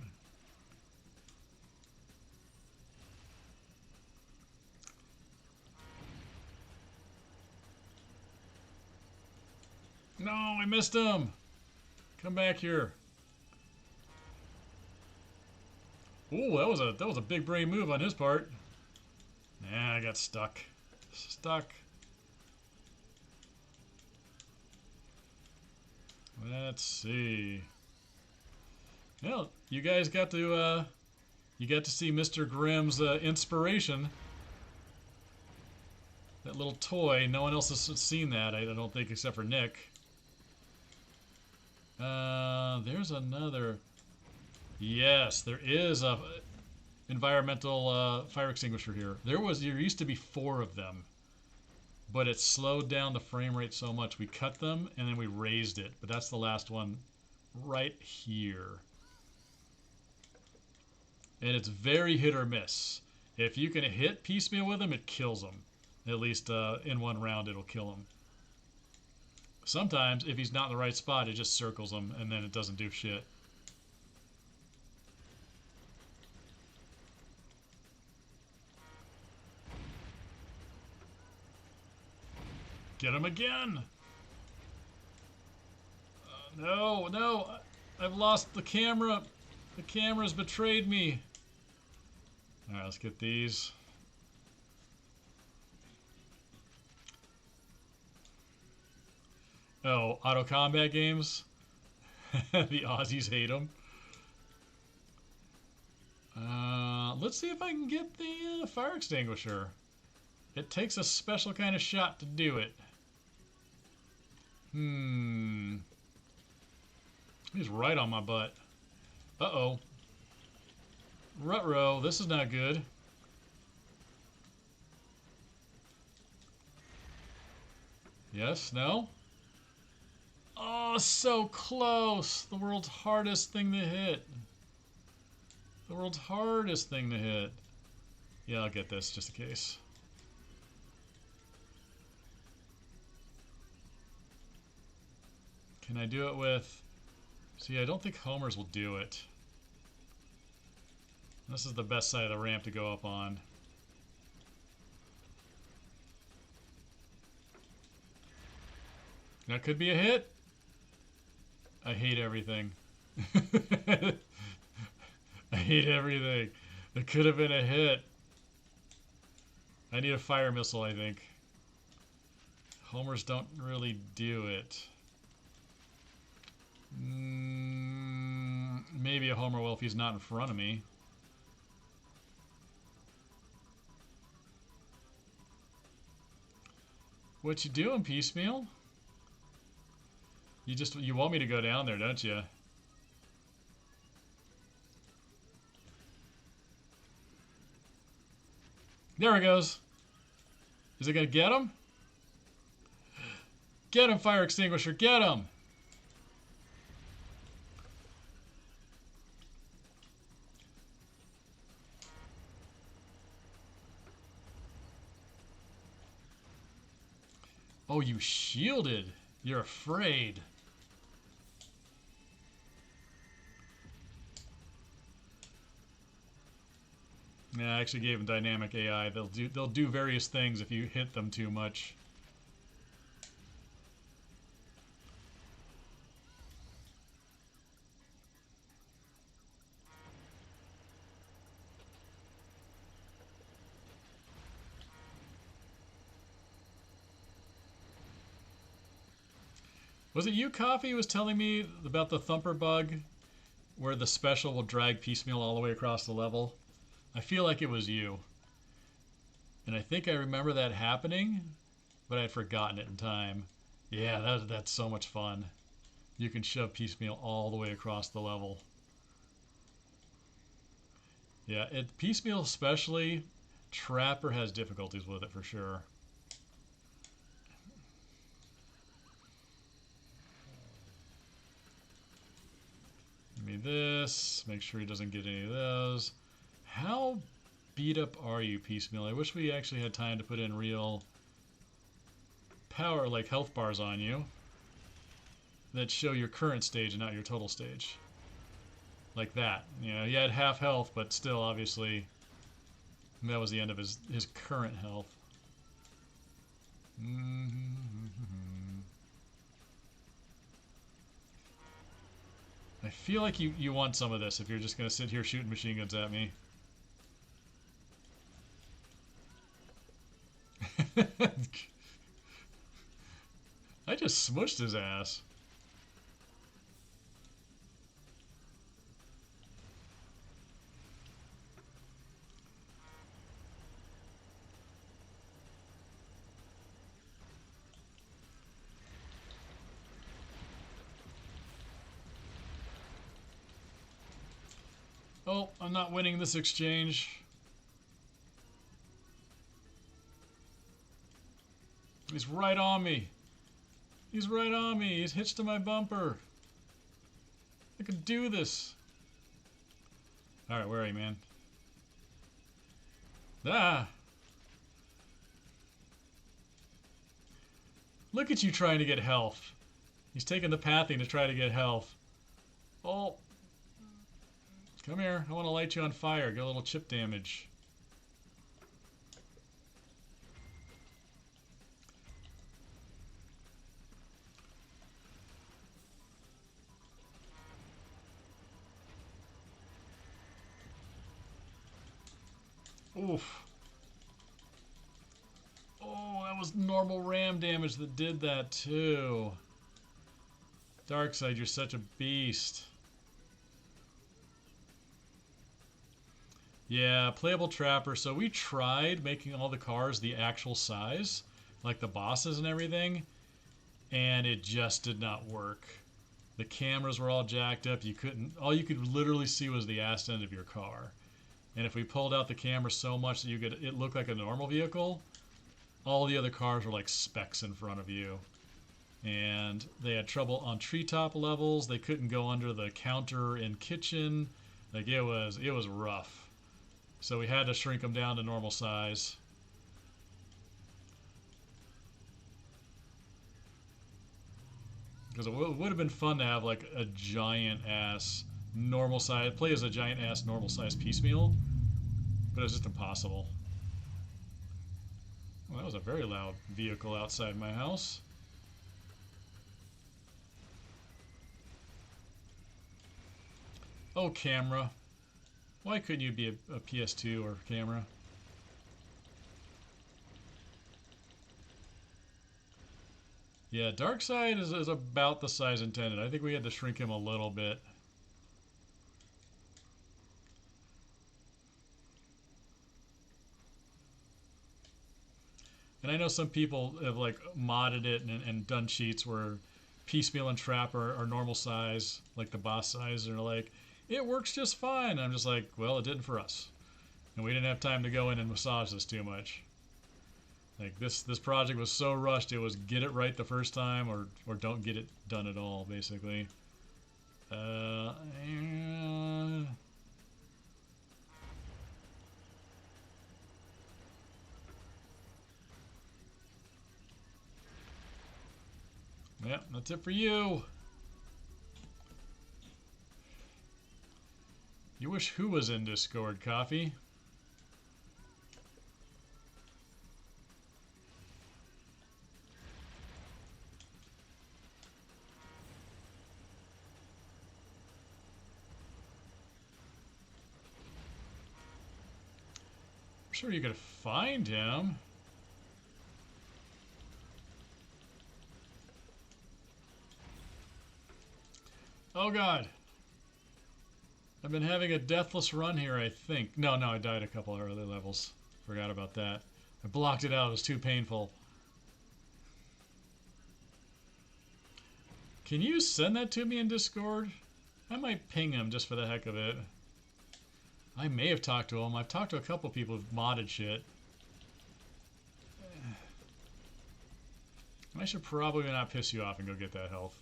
No, I missed him! Come back here. Ooh, that was a big brain move on his part. Nah, I got stuck. Stuck. Let's see. Well, you guys got to see Mr. Grimm's inspiration. That little toy. No one else has seen that, I don't think, except for Nick. There's another. Yes, there is a environmental fire extinguisher here. There used to be 4 of them, but it slowed down the frame rate so much we cut them and then we raised it. But that's the last one right here. And it's very hit or miss. If you can hit Piecemeal with him, it kills him. At least in one round it'll kill him. Sometimes, if he's not in the right spot, it just circles him and then it doesn't do shit. Get him again! No, no! I've lost the camera! The camera's betrayed me! Alright, let's get these. Oh, auto combat games? The Aussies hate them. Let's see if I can get the fire extinguisher. It takes a special kind of shot to do it. He's right on my butt. Uh-oh. Ruh-roh, this is not good. Yes, no? Oh, so close! The world's hardest thing to hit. The world's hardest thing to hit. Yeah, I'll get this just in case. Can I do it with... See, I don't think homers will do it. This is the best side of the ramp to go up on. That could be a hit. I hate everything. I hate everything. It could have been a hit. I need a fire missile, I think. Homers don't really do it. Maybe a homer will if he's not in front of me. What you doing, Piecemeal? You want me to go down there, don't you? There it goes. Is it gonna get him? Get him, fire extinguisher, get him! Oh, you shielded. You're afraid. Yeah, I actually gave them dynamic AI. They'll do various things if you hit them too much. Was it you, Coffee, who was telling me about the thumper bug where the special will drag Piecemeal all the way across the level? I feel like it was you. And I think I remember that happening, but I'd forgotten it in time. Yeah, that's so much fun. You can shove Piecemeal all the way across the level. Yeah, Piecemeal especially, Trapper has difficulties with it for sure. Give me this. Make sure he doesn't get any of those. How beat up are you, Piecemeal? I wish we actually had time to put in real power, like health bars on you, that show your current stage and not your total stage. Like that. You know, he had half health, but still, obviously, that was the end of his current health. I feel like you want some of this if you're just going to sit here shooting machine guns at me. I just smushed his ass. Oh, I'm not winning this exchange. He's right on me. He's right on me. He's hitched to my bumper. I can do this. Alright, where are you, man? Ah! Look at you trying to get health. He's taking the pathing to try to get health. Oh. Come here. I want to light you on fire. Get a little chip damage. Oof. Oh, that was normal ram damage that did that too. Darkside, you're such a beast. Yeah, playable Trapper. So we tried making all the cars the actual size, like the bosses and everything, and it just did not work. The cameras were all jacked up. You couldn't. All you could literally see was the ass end of your car. And if we pulled out the camera so much that it looked like a normal vehicle, all the other cars were like specks in front of you. And they had trouble on treetop levels. They couldn't go under the counter in kitchen. Like it was rough. So we had to shrink them down to normal size. Because it would have been fun to have like a giant ass normal size, play as a giant ass normal size piecemeal, but it was just impossible. Well, that was a very loud vehicle outside my house. Oh, camera. Why couldn't you be a PS2 or camera? Yeah, Darkside is about the size intended. I think we had to shrink him a little bit. And I know some people have like modded it and done cheats where Piecemeal and Trap are normal size, like the boss size, and they're like, it works just fine. I'm just like, well, it didn't for us. And we didn't have time to go in and massage this too much. Like this project was so rushed, it was get it right the first time or don't get it done at all, basically. Yeah, that's it for you. You wish who was in Discord, Coffee? I'm sure you could find him. Oh god. I've been having a deathless run here, I think. No, I died a couple of other levels. Forgot about that. I blocked it out. It was too painful. Can you send that to me in Discord? I might ping him just for the heck of it. I may have talked to him. I've talked to a couple people who've modded shit. I should probably not piss you off and go get that health.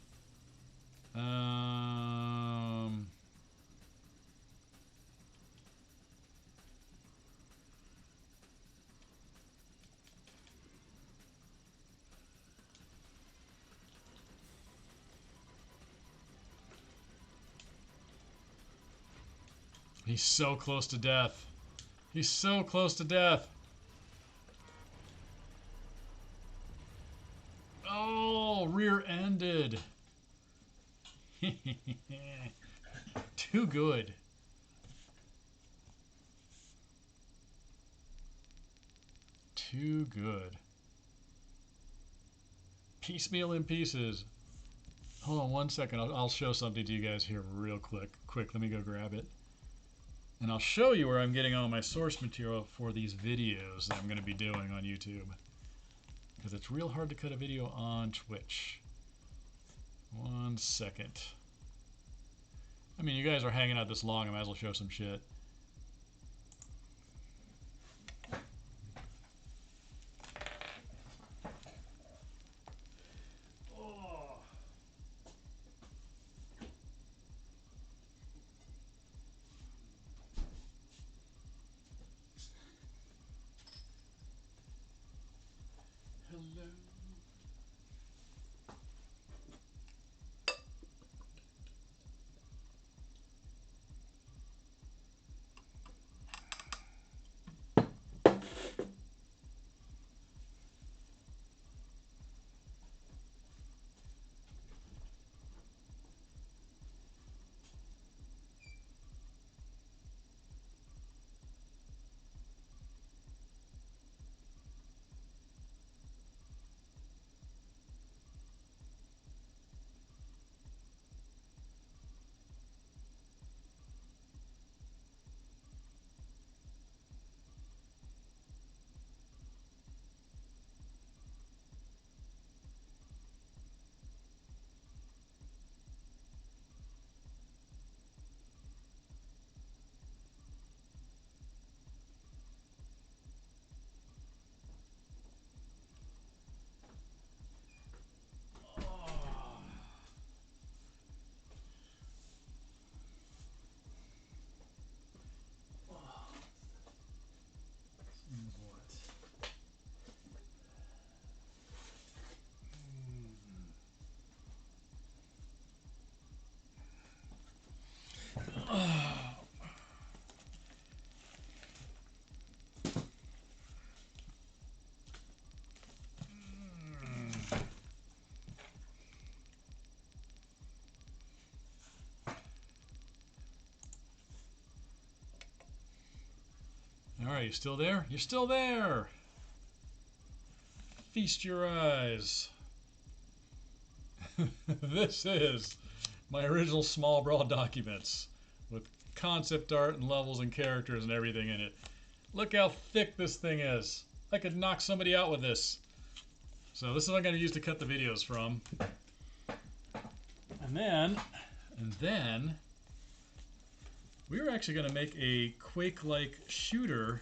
He's so close to death. He's so close to death. Oh, rear-ended. Too good. Too good. Piecemeal in pieces. Hold on one second. I'll show something to you guys here real quick. Let me go grab it. And I'll show you where I'm getting all my source material for these videos that I'm going to be doing on YouTube. Because it's real hard to cut a video on Twitch. 1 second. I mean, you guys are hanging out this long, I might as well show some shit. Alright, you still there? You're still there! Feast your eyes. This is my original Small Brawl documents with concept art and levels and characters and everything in it. Look how thick this thing is. I could knock somebody out with this. So this is what I'm going to use to cut the videos from. And then we were actually going to make a Quake-like shooter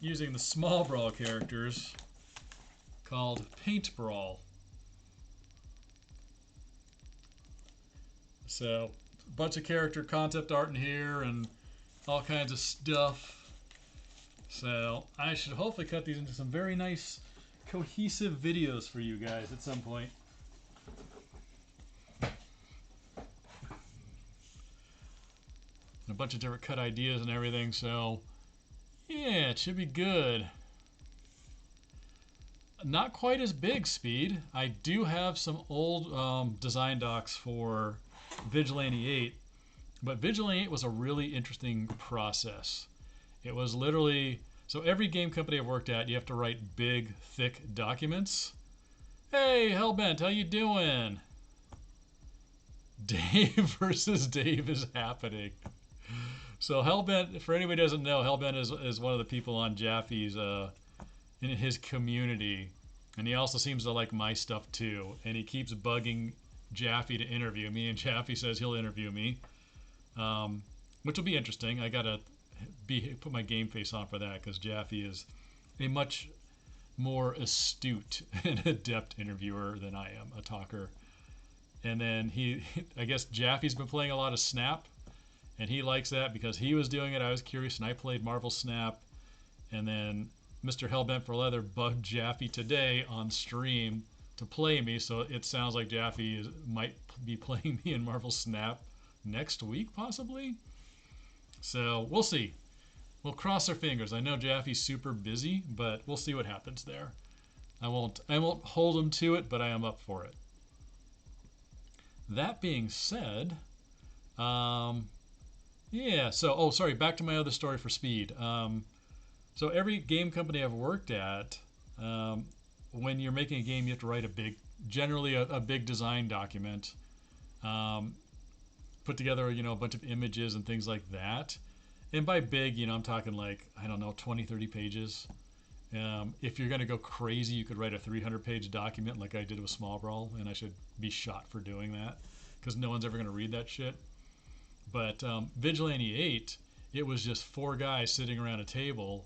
using the Small Brawl characters called Paint Brawl. So, a bunch of character concept art in here and all kinds of stuff. So, I should hopefully cut these into some very nice, cohesive videos for you guys at some point. And a bunch of different cut ideas and everything, so yeah, it should be good. Not quite as big, Speed. I do have some old design docs for Vigilante 8, but Vigilante 8 was a really interesting process. It was literally, so every game company I've worked at, you have to write big, thick documents. Hey, Hellbent, how you doing? Dave versus Dave is happening. So Hellbent, for anybody who doesn't know, Hellbent is one of the people on Jaffe's in his community, and he also seems to like my stuff too, and he keeps bugging Jaffe to interview me, and Jaffe says he'll interview me, which will be interesting. I gotta put my game face on for that, because Jaffe is a much more astute and adept interviewer than I am, a talker. And then I guess Jaffe's been playing a lot of Snap, and he likes that because he was doing it. I was curious, and I played Marvel Snap. And then Mr. Hellbent for Leather bugged Jaffe today on stream to play me, so it sounds like Jaffe might be playing me in Marvel Snap next week, possibly. So we'll see. We'll cross our fingers. I know Jaffe's super busy, but we'll see what happens there. I won't hold him to it, but I am up for it. That being said, yeah, so, sorry, back to my other story for Speed. So every game company I've worked at, when you're making a game, you have to write generally a big design document, put together, a bunch of images and things like that. And by big, I'm talking like, I don't know, 20, 30 pages. If you're going to go crazy, you could write a 300-page document like I did with Small Brawl, and I should be shot for doing that because no one's ever going to read that shit. But Vigilante 8, it was just 4 guys sitting around a table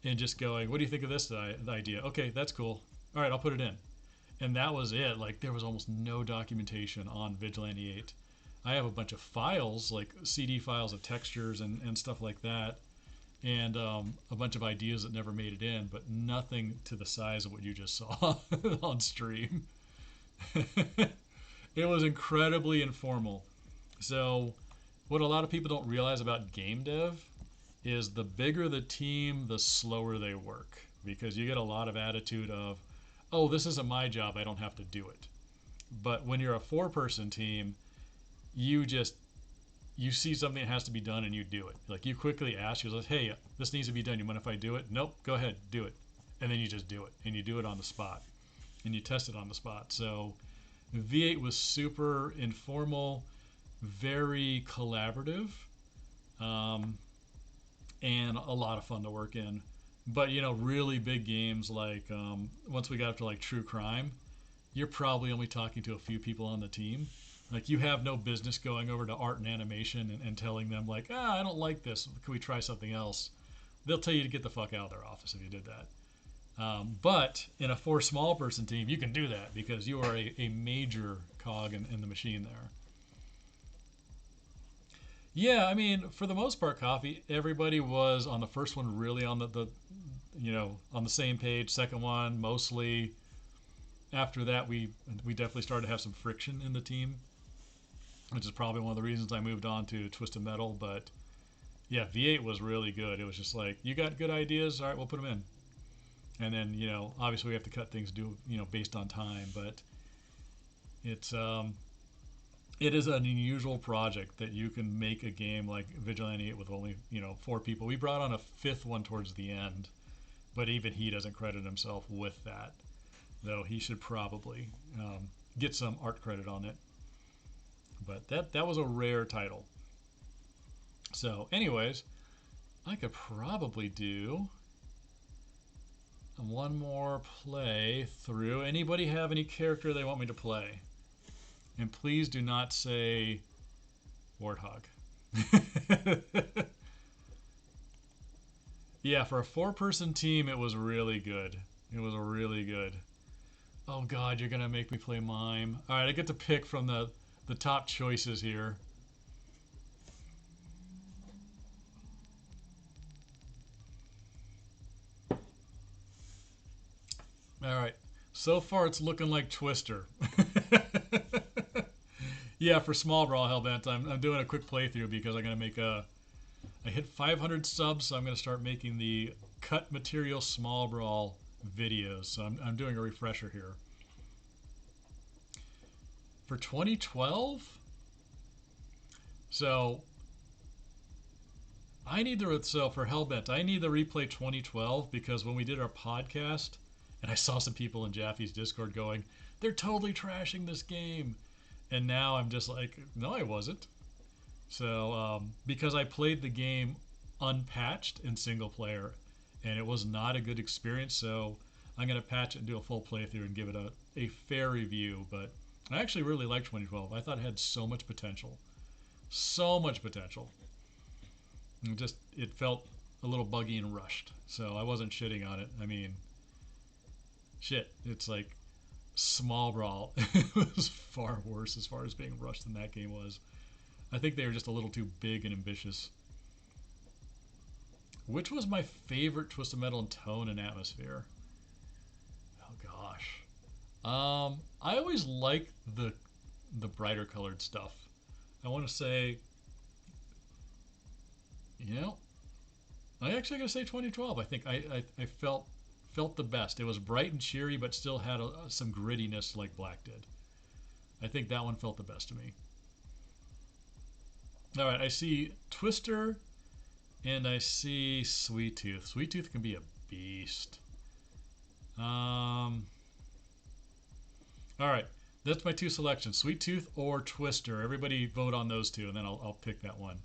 and just going, what do you think of this idea? Okay, that's cool. All right, I'll put it in. And that was it. Like, there was almost no documentation on Vigilante 8. I have a bunch of files, like CD files of textures and stuff like that, and a bunch of ideas that never made it in, but nothing to the size of what you just saw on stream. It was incredibly informal. So what a lot of people don't realize about game dev is the bigger the team, the slower they work, because you get a lot of attitude of, oh, this isn't my job, I don't have to do it. But when you're a 4-person team, you see something that has to be done and you do it. Like, you quickly ask, you like, hey, this needs to be done, you mind if I do it? Nope, go ahead, do it. And then you just do it, and you do it on the spot, and you test it on the spot. So V8 was super informal, very collaborative, and a lot of fun to work in. But really big games like once we got up to like True Crime, you're probably only talking to a few people on the team. Like, you have no business going over to art and animation and telling them like, I don't like this, can we try something else? They'll tell you to get the fuck out of their office if you did that. But in a 4 small person team, you can do that because you are a major cog in the machine there. Yeah, I mean, for the most part, Coffee, everybody was on the first one really on the on the same page. Second one, mostly. After that, we definitely started to have some friction in the team, which is probably one of the reasons I moved on to Twisted Metal. But yeah, V8 was really good. It was just like, you got good ideas, all right, we'll put them in. And then, obviously we have to cut things based on time, but it's it is an unusual project that you can make a game like Vigilante 8 with only 4 people. We brought on a fifth one towards the end, but even he doesn't credit himself with that, though he should probably get some art credit on it. But that was a rare title. So, anyways, I could probably do one more play through. Anybody have any character they want me to play? And please do not say Warthog. Yeah, for a 4-person team, it was really good. It was really good. Oh God, you're gonna make me play Mime. All right, I get to pick from the top choices here. All right, so far it's looking like Twister. Yeah, for Small Brawl Hellbent, I'm doing a quick playthrough because I'm gonna make I hit 500 subs, so I'm gonna start making the cut material Small Brawl videos. So I'm doing a refresher here. For 2012, so for Hellbent, I need to replay 2012 because when we did our podcast, and I saw some people in Jaffe's Discord going, they're totally trashing this game. And now I'm just like, no, I wasn't. So, because I played the game unpatched in single player, and it was not a good experience, so I'm going to patch it and do a full playthrough and give it a fair review. But I actually really liked 2012. I thought it had so much potential. So much potential. And it felt a little buggy and rushed. So I wasn't shitting on it. I mean, shit, it's like Small Brawl. It was far worse as far as being rushed than that game was. I think they were just a little too big and ambitious. Which was my favorite Twisted Metal in tone and atmosphere? Oh gosh. I always like the brighter colored stuff. I want to say, I actually gotta say 2012. I think I felt the best. It was bright and cheery, but still had some grittiness like Black did. I think that one felt the best to me. All right, I see Twister, and I see Sweet Tooth. Sweet Tooth can be a beast. All right, that's my 2 selections: Sweet Tooth or Twister. Everybody vote on those 2, and then I'll pick that one.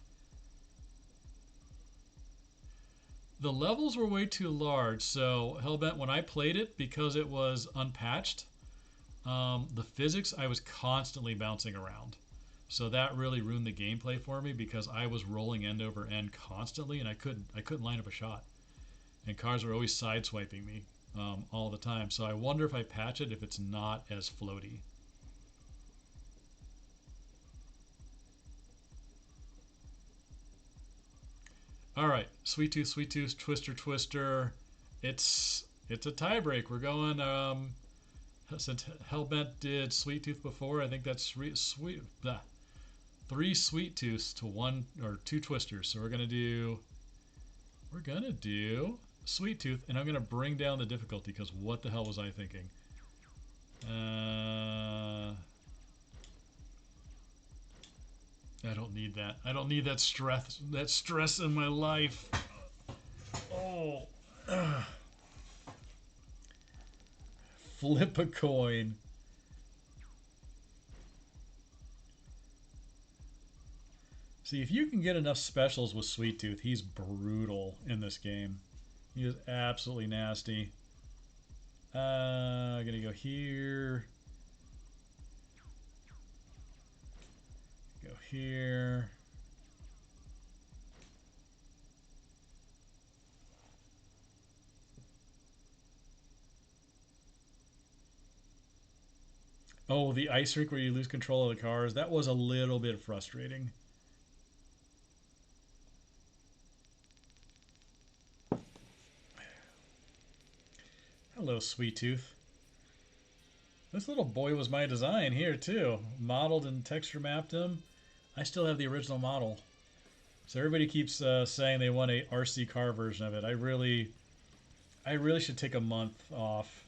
The levels were way too large, so Hellbent, when I played it, because it was unpatched, the physics, I was constantly bouncing around. So that really ruined the gameplay for me because I was rolling end over end constantly, and I couldn't line up a shot. And cars were always sideswiping me all the time. So I wonder if I patch it if it's not as floaty. All right, Sweet Tooth, Twister. It's a tiebreak. We're going. Since Hellbent did Sweet Tooth before, I think that's 3 Sweet Tooths to 1 or 2 Twisters. So we're gonna do Sweet Tooth, and I'm gonna bring down the difficulty because what the hell was I thinking? I don't need that. I don't need that stress in my life. Oh. Flip a coin. See, if you can get enough specials with Sweet Tooth, he's brutal in this game. He is absolutely nasty. I'm gonna go here. Go here. Oh, the ice rink where you lose control of the cars. That was a little bit frustrating. Hello, Sweet Tooth. This little boy was my design here, too. Modeled and texture mapped him. I still have the original model. So everybody keeps saying they want a RC car version of it. I really should take a month off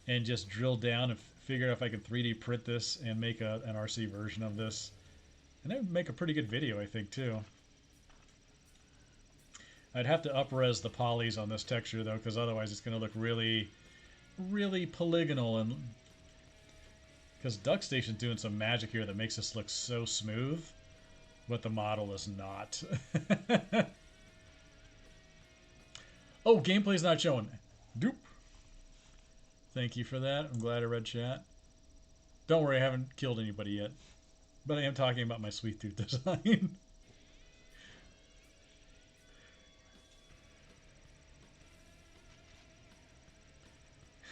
and just drill down and figure out if I could 3D print this and make an RC version of this. And that would make a pretty good video, I think, too. I'd have to up-res the polys on this texture, though, because otherwise it's going to look really, really polygonal. And because DuckStation's doing some magic here that makes this look so smooth, but the model is not. Oh, gameplay's not showing. Doop. Thank you for that. I'm glad I read chat. Don't worry, I haven't killed anybody yet. But I am talking about my sweet tooth design.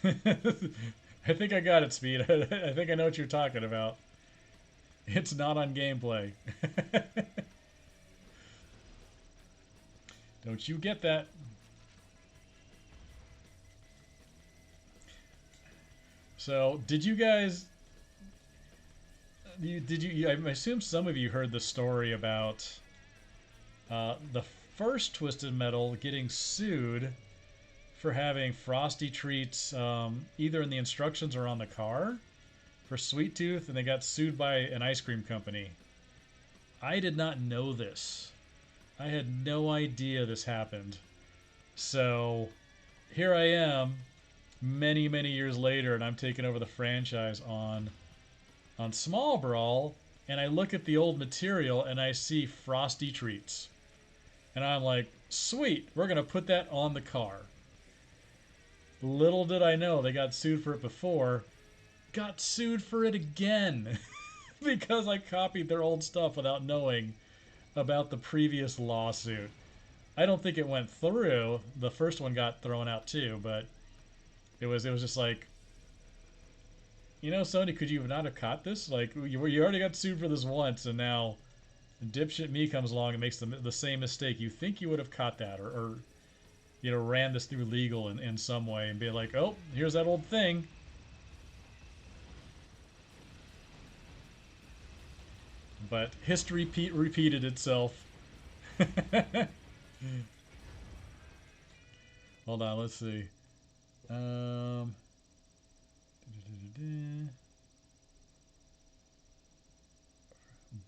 I think I got it, Speed. I think I know what you're talking about. It's not on gameplay. Don't you get that? So, did you guys... I assume some of you heard the story about the first Twisted Metal getting sued for having frosty treats either in the instructions or on the car for Sweet Tooth, and they got sued by an ice cream company. I did not know this. I had no idea this happened. So here I am many, many years later, and I'm taking over the franchise on Small Brawl, and I look at the old material and I see frosty treats. And I'm like, sweet, we're going to put that on the car. Little did I know they got sued for it before. Got sued for it again because I copied their old stuff without knowing about the previous lawsuit. I don't think it went through. The first one got thrown out too, but it was just like, you know, Sony, could you not have caught this? Like, you already got sued for this once, and now dipshit me comes along and makes the same mistake. You think you would have caught that, or you know, ran this through legal in some way and be like, oh, here's that old thing. But history repeated itself. Hold on, let's see.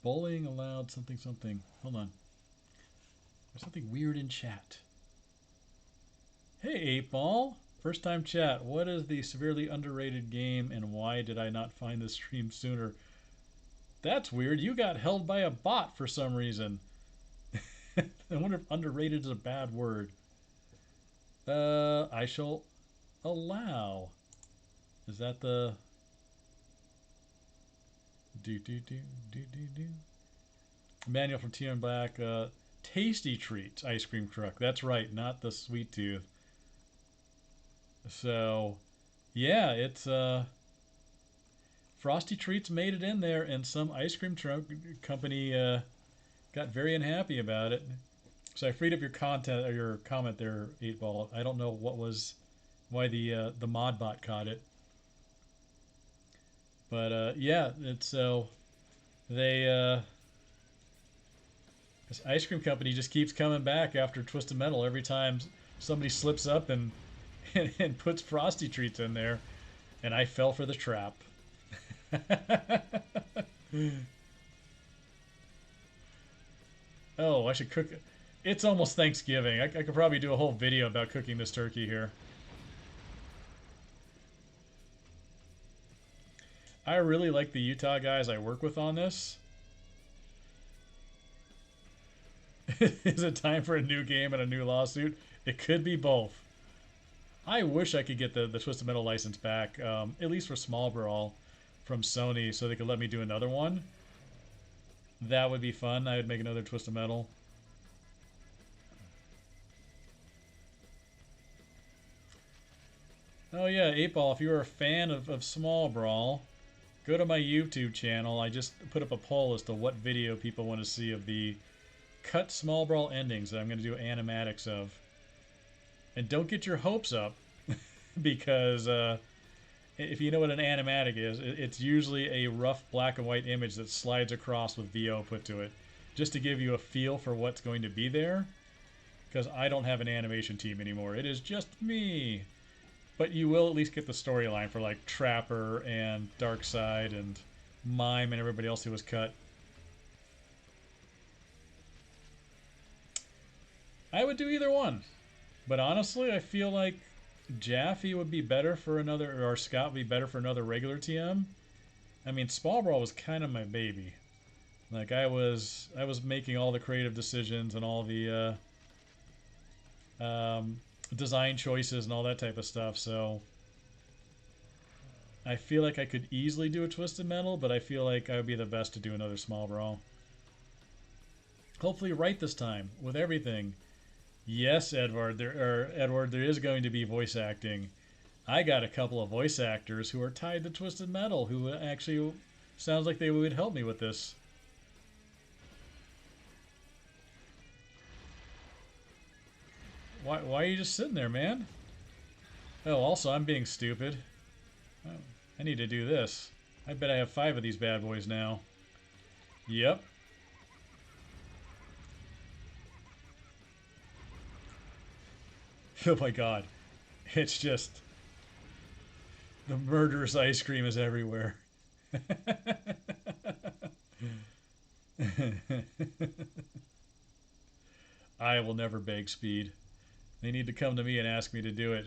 Bullying allowed something. Hold on. There's something weird in chat. Hey, 8Ball. First time chat. What is the severely underrated game and why did I not find this stream sooner? That's weird. You got held by a bot for some reason. I wonder if underrated is a bad word. I shall allow. Is that the... Do. Manual from Tea and Black. Tasty Treats ice cream truck. That's right, not the Sweet Tooth. So, yeah, it's Frosty Treats made it in there, and some ice cream truck company got very unhappy about it. So I freed up your content or your comment there, 8Ball. I don't know why the mod bot caught it. But yeah, it's so they this ice cream company just keeps coming back after Twisted Metal every time somebody slips up and puts Frosty Treats in there, and I fell for the trap. Oh, I should cook it. It's almost Thanksgiving. I could probably do a whole video about cooking this turkey here. I really like the Utah guys I work with on this. Is it time for a new game and a new lawsuit? It could be both. I wish I could get the Twisted Metal license back, at least for Small Brawl, from Sony, so they could let me do another one. That would be fun. I would make another Twisted Metal. Oh yeah, 8Ball, if you're a fan of Small Brawl, go to my YouTube channel. I just put up a poll as to what video people want to see of the cut Small Brawl endings that I'm going to do animatics of. And don't get your hopes up, because if you know what an animatic is, it's usually a rough black and white image that slides across with VO put to it, just to give you a feel for what's going to be there, because I don't have an animation team anymore. It is just me. But you will at least get the storyline for like Trapper and Darkside and Mime and everybody else who was cut. I would do either one. But honestly, I feel like Jaffe would be better for another, or Scott would be better for another regular TM. I mean, Small Brawl was kind of my baby. Like I was making all the creative decisions and all the design choices and all that type of stuff. So I feel like I could easily do a Twisted Metal, but I feel like I would be the best to do another Small Brawl. Hopefully, right this time with everything. Yes, Edward, there is going to be voice acting. I got a couple of voice actors who are tied to Twisted Metal who actually sounds like they would help me with this. Why are you just sitting there, man? Oh, also, I'm being stupid. Oh, I need to do this. I bet I have 5 of these bad boys now. Yep. Oh my god. It's just... the murderous ice cream is everywhere. I will never beg speed. They need to come to me and ask me to do it.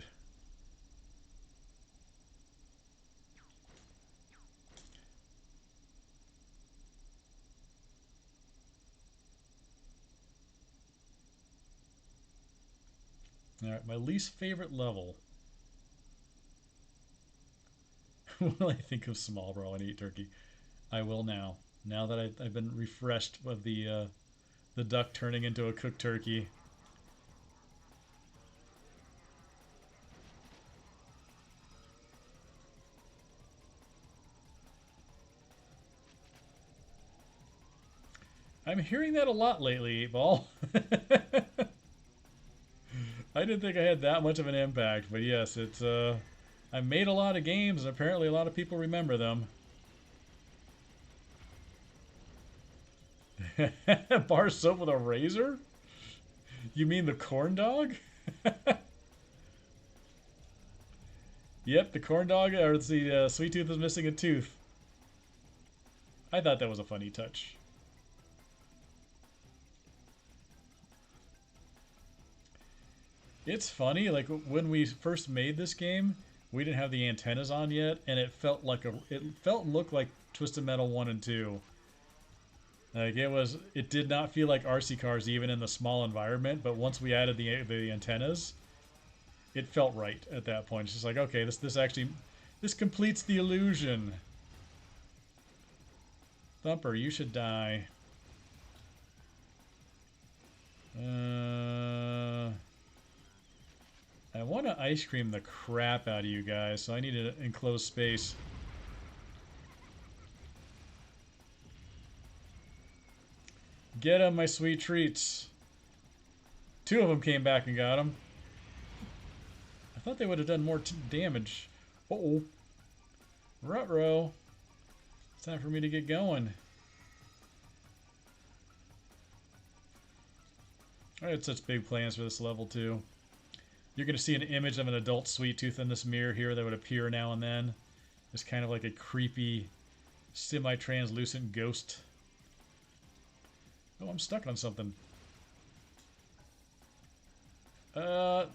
Alright, my least favorite level. Will I think of Small Brawl and Eat Turkey? I will now. Now that I've been refreshed with the duck turning into a cooked turkey. I'm hearing that a lot lately, 8-Ball. I didn't think I had that much of an impact, but yes, it's I made a lot of games and apparently a lot of people remember them. Bar soap with a razor? You mean the corn dog? Yep, the corn dog, or the Sweet Tooth is missing a tooth. I thought that was a funny touch. It's funny, like when we first made this game, we didn't have the antennas on yet, and it felt and looked like Twisted Metal 1 and 2. Like it did not feel like RC cars even in the small environment, but once we added the antennas, it felt right at that point. It's just like, okay, this completes the illusion. Thumper, you should die. I want to ice cream the crap out of you guys, so I need an enclosed space. Get them, my sweet treats. 2 of them came back and got them. I thought they would have done more damage. Uh-oh. Ruh-roh. It's time for me to get going. I had such big plans for this level, too. You're going to see an image of an adult Sweet Tooth in this mirror here that would appear now and then. It's kind of like a creepy, semi-translucent ghost. Oh, I'm stuck on something. There's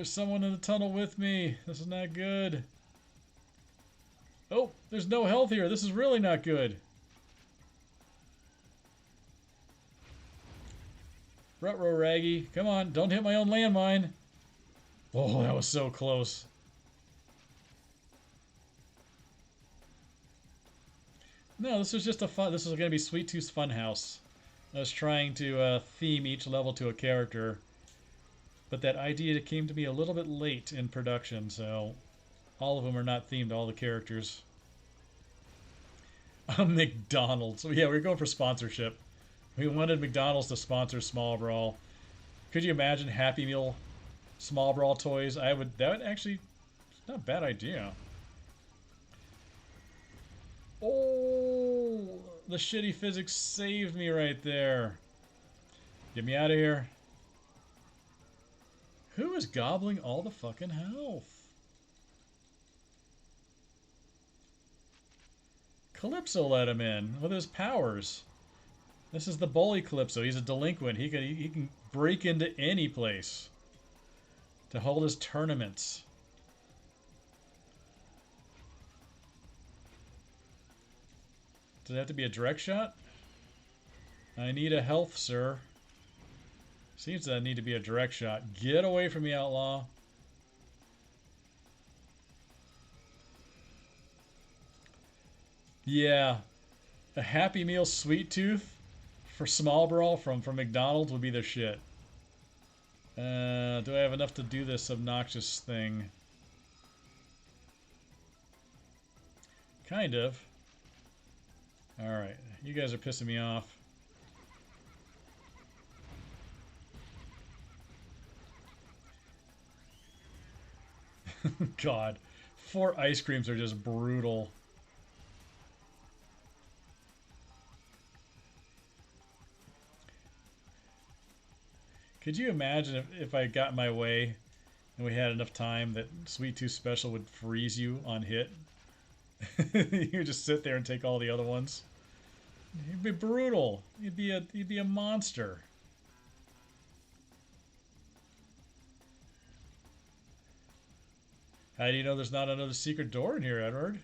someone in the tunnel with me. This is not good. Oh, there's no health here. This is really not good. Ruh-roh, Raggy. Come on, don't hit my own landmine. Oh, that was so close. No, this was just a fun... This is going to be Sweet Tooth's Funhouse. I was trying to theme each level to a character. But that idea came to me a little bit late in production, so... all of them are not themed to all the characters. McDonald's. So yeah, we're going for sponsorship. We wanted McDonald's to sponsor Small Brawl. Could you imagine Happy Meal Small Brawl toys? That would actually... It's not a bad idea. Oh, the shitty physics saved me right there. Get me out of here. Who is gobbling all the fucking health? Calypso let him in with his powers. This is the bully Calypso. He's a delinquent. He can break into any place to hold his tournaments. Does it have to be a direct shot? I need a health, sir. Seems to need to be a direct shot. Get away from me, outlaw. Yeah. A Happy Meal Sweet Tooth for small Brawl from McDonald's would be the shit. Do I have enough to do this obnoxious thing? Kind of. Alright, you guys are pissing me off. God, 4 ice creams are just brutal. Could you imagine if I got my way and we had enough time that Sweet Tooth Special would freeze you on hit? You just sit there and take all the other ones. You'd be brutal. You'd be a monster. How do you know there's not another secret door in here, Edward?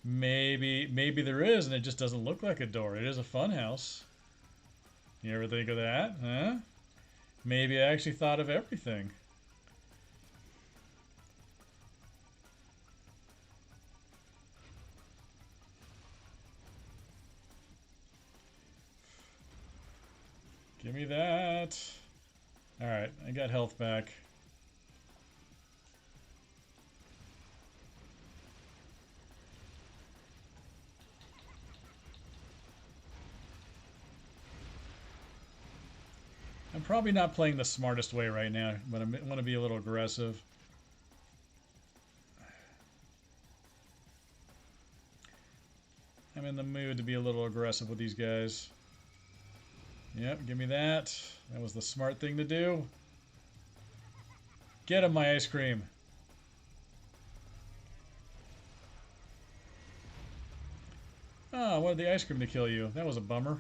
Maybe there is, and it just doesn't look like a door. It is a fun house. You ever think of that, huh? Maybe I actually thought of everything. Give me that. Alright, I got health back. I'm probably not playing the smartest way right now, but I want to be a little aggressive. I'm in the mood to be a little aggressive with these guys. Yep, give me that. That was the smart thing to do. Get him, my ice cream. Oh, I wanted the ice cream to kill you. That was a bummer.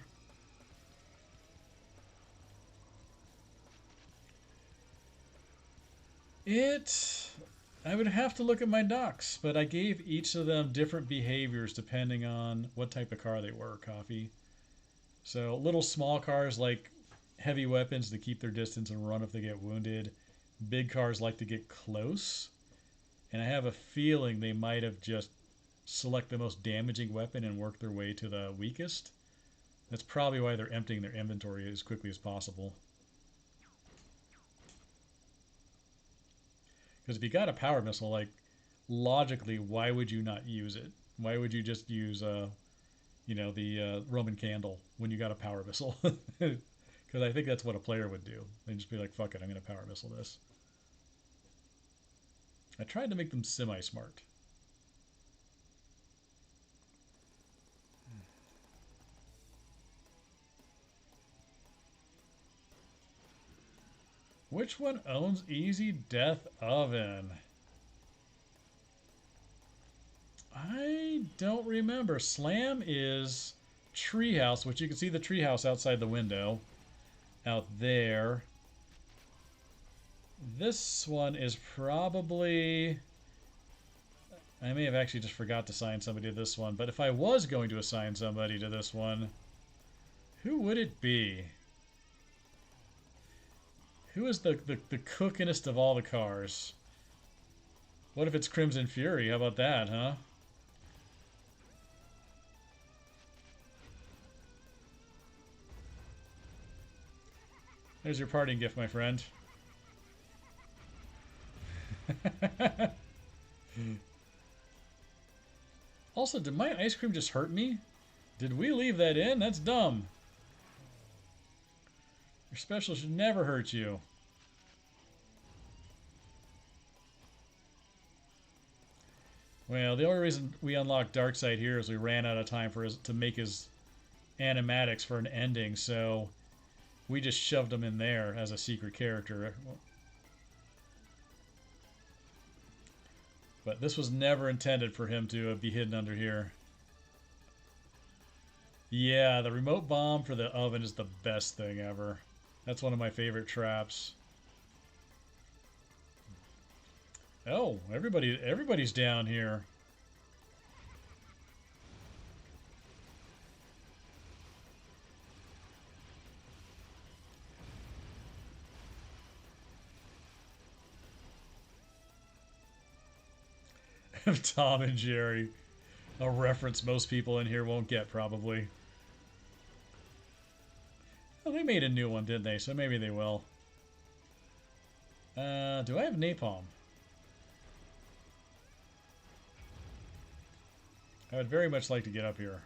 I would have to look at my ducks, but I gave each of them different behaviors depending on what type of car they were, Coffee. So little small cars like heavy weapons to keep their distance and run if they get wounded. Big cars like to get close. And I have a feeling they might have just select the most damaging weapon and work their way to the weakest. That's probably why they're emptying their inventory as quickly as possible. Because if you got a power missile, like, logically, why would you not use it? Why would you just use, the Roman candle when you got a power missile? Because I think that's what a player would do. They'd just be like, fuck it, I'm going to power missile this. I tried to make them semi-smart. Which one owns Easy Death Oven? I don't remember. Slam is Treehouse, which you can see the treehouse outside the window. Out there. This one is probably... I may have actually just forgot to assign somebody to this one, but if I was going to assign somebody to this one, who would it be? Who is the cookinest of all the cars? What if it's Crimson Fury? How about that, huh? There's your parting gift, my friend. Also, did my ice cream just hurt me? Did we leave that in? That's dumb. Your special should never hurt you. Well, the only reason we unlocked Darkside here is we ran out of time to make his animatics for an ending, so we just shoved him in there as a secret character. But this was never intended for him to be hidden under here. Yeah, the remote bomb for the oven is the best thing ever. That's one of my favorite traps. Oh, everybody's down here. Tom and Jerry. A reference most people in here won't get, probably. Well, they made a new one, didn't they? So maybe they will. Do I have napalm? I would very much like to get up here.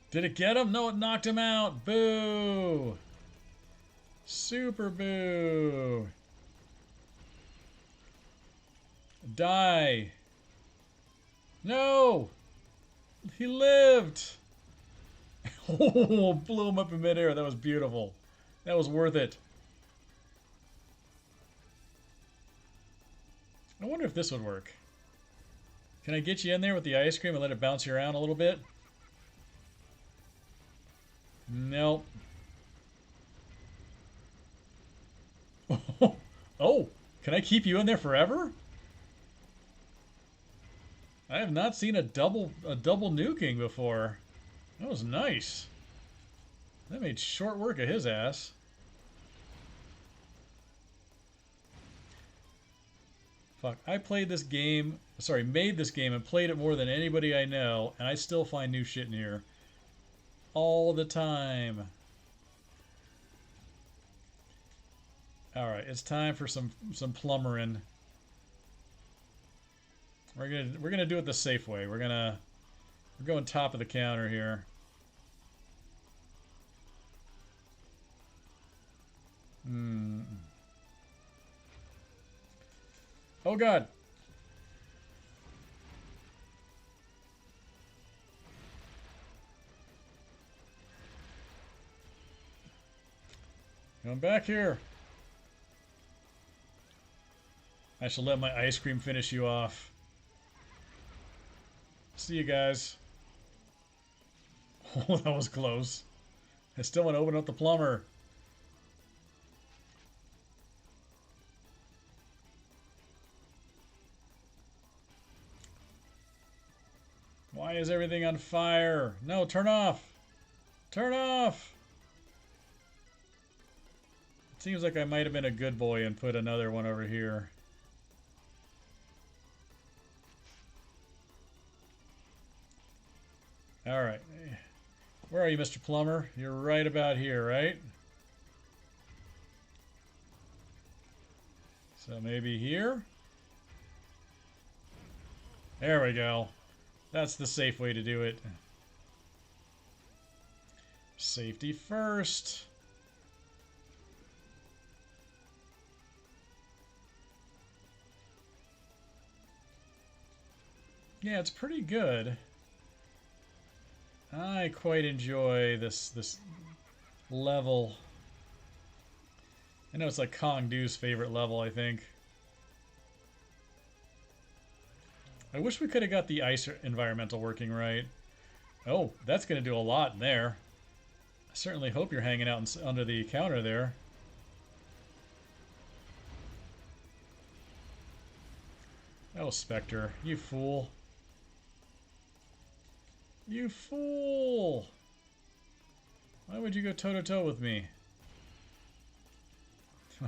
Did it get him? No, it knocked him out. Boo! Super boo! Die! No! He lived! Oh, blew him up in midair. That was beautiful. That was worth it. I wonder if this would work. Can I get you in there with the ice cream and let it bounce you around a little bit? Nope. Oh, can I keep you in there forever? I have not seen a double nuking before. That was nice. That made short work of his ass. Fuck, I played this game, sorry, made this game and played it more than anybody I know, and I still find new shit in here. All the time. Alright, it's time for some plumbering. We're gonna do it the safe way. We're going top of the counter here. Oh god. Come back here. I shall let my ice cream finish you off. See you guys. Oh, that was close. I still want to open up the plumber. Why is everything on fire? No, turn off. Turn off. It seems like I might have been a good boy and put another one over here. Alright. Where are you, Mr. Plumber? You're right about here, right? So maybe here? There we go. That's the safe way to do it. Safety first. Yeah, it's pretty good. I quite enjoy this level. I know it's like Kong Doo's favorite level, I think. I wish we could have got the ice environmental working right. Oh, that's going to do a lot in there. I certainly hope you're hanging out under the counter there. Oh, Spectre, you fool. You fool! Why would you go toe-to-toe with me?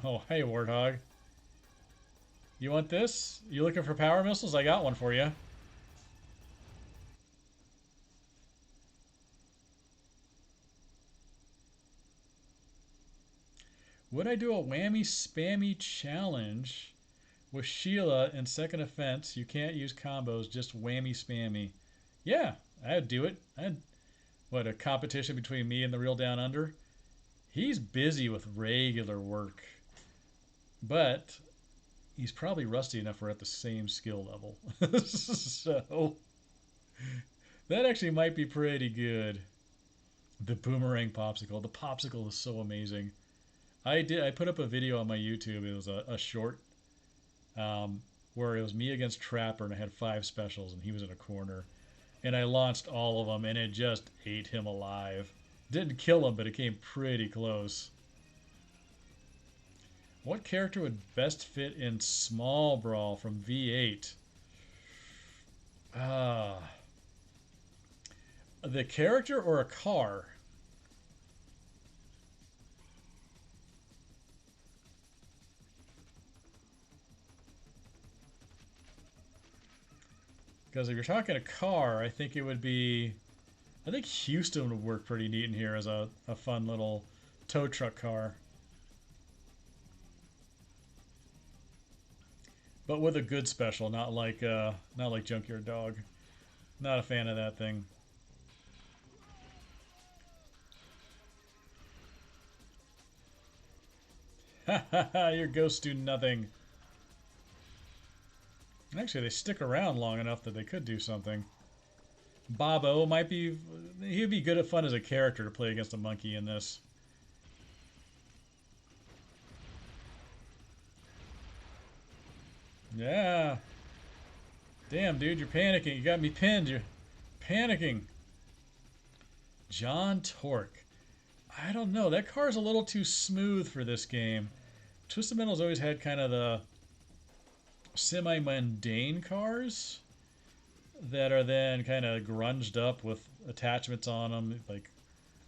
Oh, hey, Warthog. You want this? You looking for power missiles? I got one for you. Would I do a whammy spammy challenge with Sheila in second offense? You can't use combos, just whammy spammy. Yeah, I'd do it. What, a competition between me and the Real Down Under? He's busy with regular work. But he's probably rusty enough we're at the same skill level. So That actually might be pretty good. The boomerang popsicle. The popsicle is so amazing. I put up a video on my YouTube. It was a short where it was me against Trapper, and I had 5 specials, and he was in a corner, and I launched all of them, and it just ate him alive. Didn't kill him, but it came pretty close. What character would best fit in Small Brawl from V8? Ah, the character or a car? Because if you're talking a car, I think it would be... I think Houston would work pretty neat in here as a fun little tow truck car. But with a good special, not like Junkyard Dog. Not a fan of that thing. Ha ha ha, your ghosts do nothing. Actually, they stick around long enough that they could do something. Bobo might be... He'd be good at fun as a character to play against a monkey in this. Yeah. Damn, dude, you're panicking. You got me pinned. You're panicking. John Torque. I don't know. That car's a little too smooth for this game. Twisted Metal's always had kind of the semi-mundane cars that are then kind of grunged up with attachments on them, like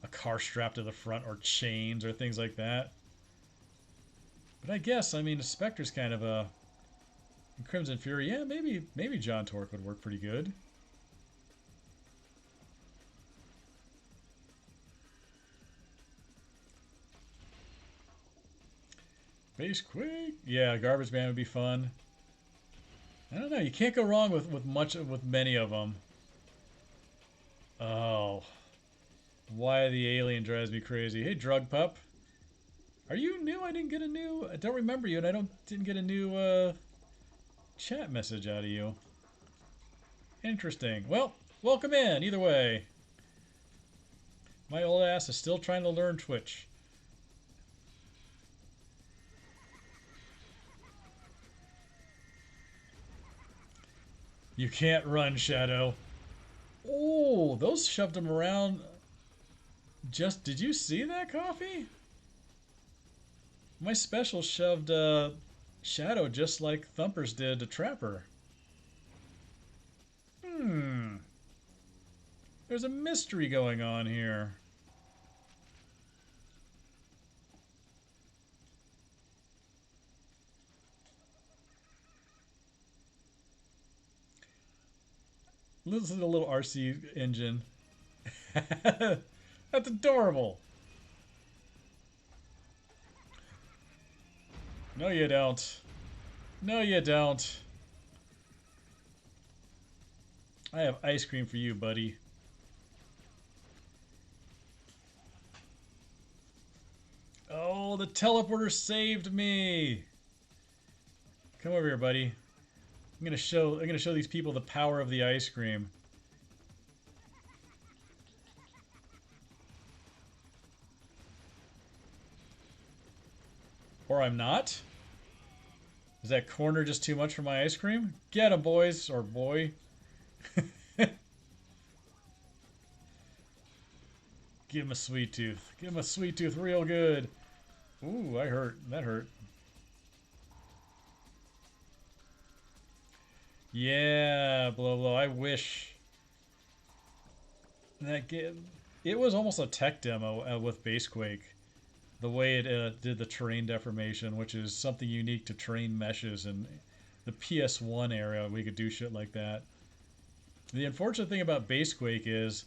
a car strapped to the front or chains or things like that. But I guess, I mean, Spectre's kind of a... Crimson Fury, yeah, maybe John Torque would work pretty good. Base Quake, yeah, Garbage Man would be fun. I don't know, you can't go wrong with many of them. Oh, why the alien drives me crazy. Hey, Drug Pup, are you new? I don't remember you, and I didn't get a new chat message out of you. Interesting. Well, welcome in, either way. My old ass is still trying to learn Twitch. You can't run, Shadow. Oh, those shoved him around. Did you see that, Coffee? My special shoved Shadow just like Thumpers did to Trapper. There's a mystery going on here. Listen to the little RC engine. That's adorable. No, you don't. No, you don't. I have ice cream for you, buddy. Oh, the teleporter saved me. Come over here, buddy. I'm gonna show these people the power of the ice cream. Or I'm not? Is that corner just too much for my ice cream? Get him, boys, or boy. Give him a sweet tooth. Give him a sweet tooth real good. Ooh, I hurt. That hurt. Yeah, blow blow. I wish that game. It was almost a tech demo with Basequake. The way it did the terrain deformation, which is something unique to terrain meshes, and the PS1 era, we could do shit like that. The unfortunate thing about Basequake is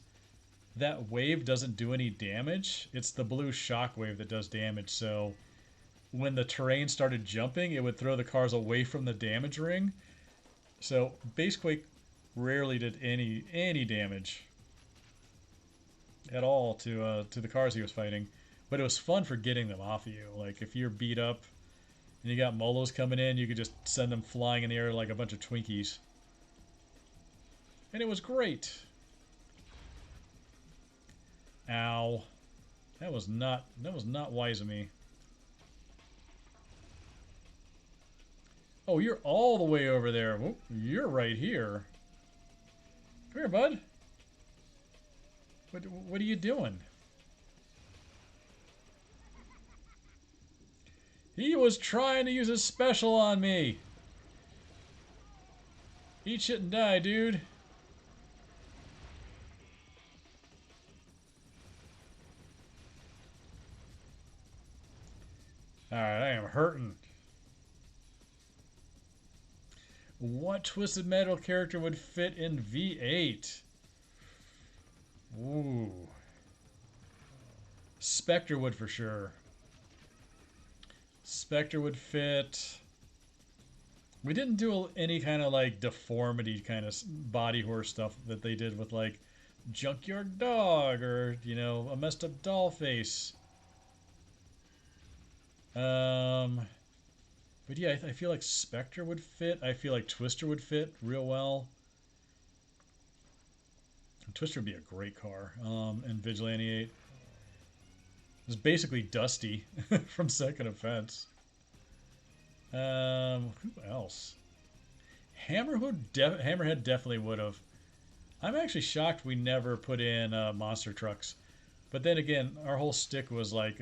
that wave doesn't do any damage. It's the blue shockwave that does damage. So when the terrain started jumping, it would throw the cars away from the damage ring. So Basequake rarely did any damage at all to the cars he was fighting. But it was fun for getting them off of you. Like if you're beat up and you got molos coming in, you could just send them flying in the air like a bunch of Twinkies. And it was great. Ow. That was not wise of me. Oh, you're all the way over there. Whoop, you're right here. Come here, bud. What are you doing? He was trying to use his special on me. Eat shit and die, dude. Alright, I am hurting. What Twisted Metal character would fit in V8? Ooh. Spectre would for sure. Spectre would fit. We didn't do any kind of like deformity kind of body horror stuff that they did with like Junkyard Dog or, you know, a messed up doll face. But yeah, I feel like Spectre would fit. I feel like Twister would fit real well. Twister would be a great car. And Vigilante 8. It's basically Dusty from Second Offense. Who else? Hammerhead definitely would have. I'm actually shocked we never put in monster trucks. But then again, our whole stick was like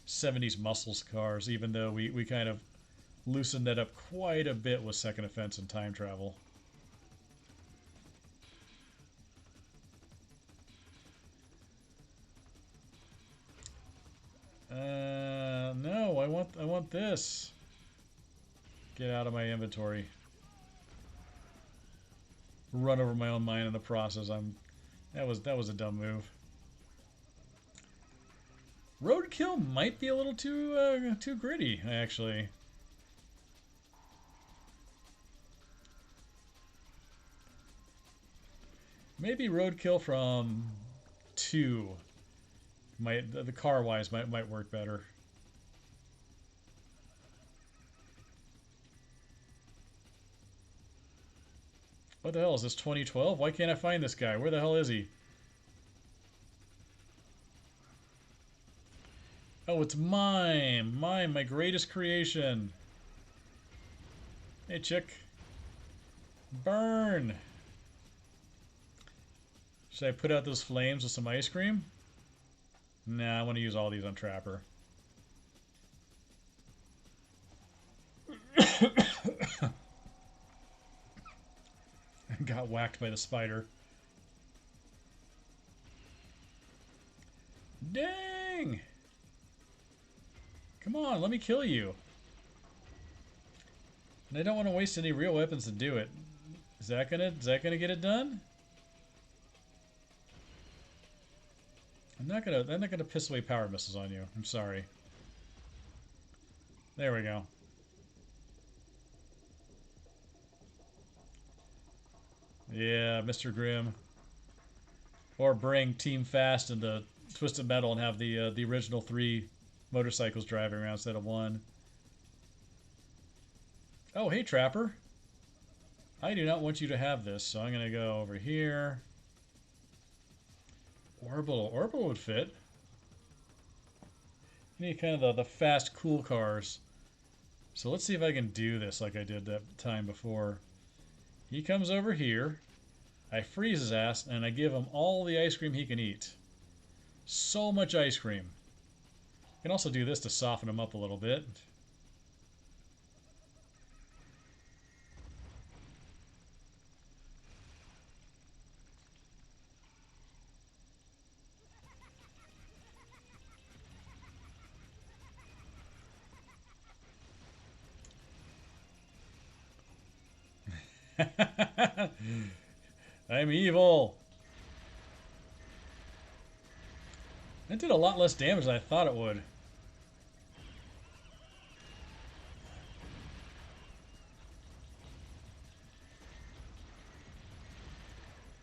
70s muscles cars, even though we kind of loosened that up quite a bit with Second Offense and time travel. No, I want this. Get out of my inventory. Run over my own mine in the process. That was a dumb move. Roadkill might be a little too gritty, actually. Maybe Roadkill from 2 might, the car wise might work better. What the hell is this, 2012? Why can't I find this guy? Where the hell is he? Oh, it's Mime. Mime, my greatest creation. Hey, chick. Burn. Should I put out those flames with some ice cream? Nah, I want to use all these on Trapper. Got whacked by the spider. Dang! Come on, let me kill you. And I don't want to waste any real weapons to do it. Is that gonna get it done? I'm not gonna piss away power missiles on you. I'm sorry. There we go. Yeah, Mr. Grimm. Or bring Team Fast into Twisted Metal and have the original 3 motorcycles driving around instead of 1. Oh, hey, Trapper. I do not want you to have this, so I'm going to go over here. Orbital. Orbital would fit. You need kind of the fast, cool cars. So let's see if I can do this like I did that time before. He comes over here. I freeze his ass, and I give him all the ice cream he can eat. So much ice cream. I can also do this to soften him up a little bit. I'm evil. That did a lot less damage than I thought it would.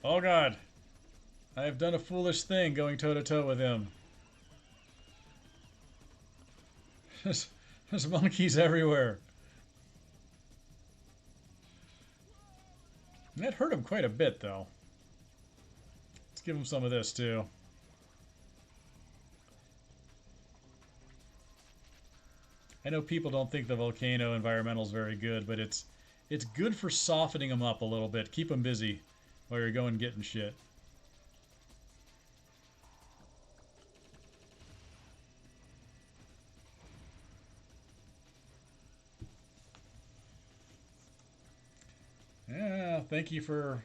Oh god. I have done a foolish thing going toe-to-toe with him. There's monkeys everywhere. That hurt him quite a bit, though. Let's give him some of this, too. I know people don't think the volcano environmental is very good, but it's good for softening them up a little bit. Keep them busy while you're going getting shit. Yeah, thank you for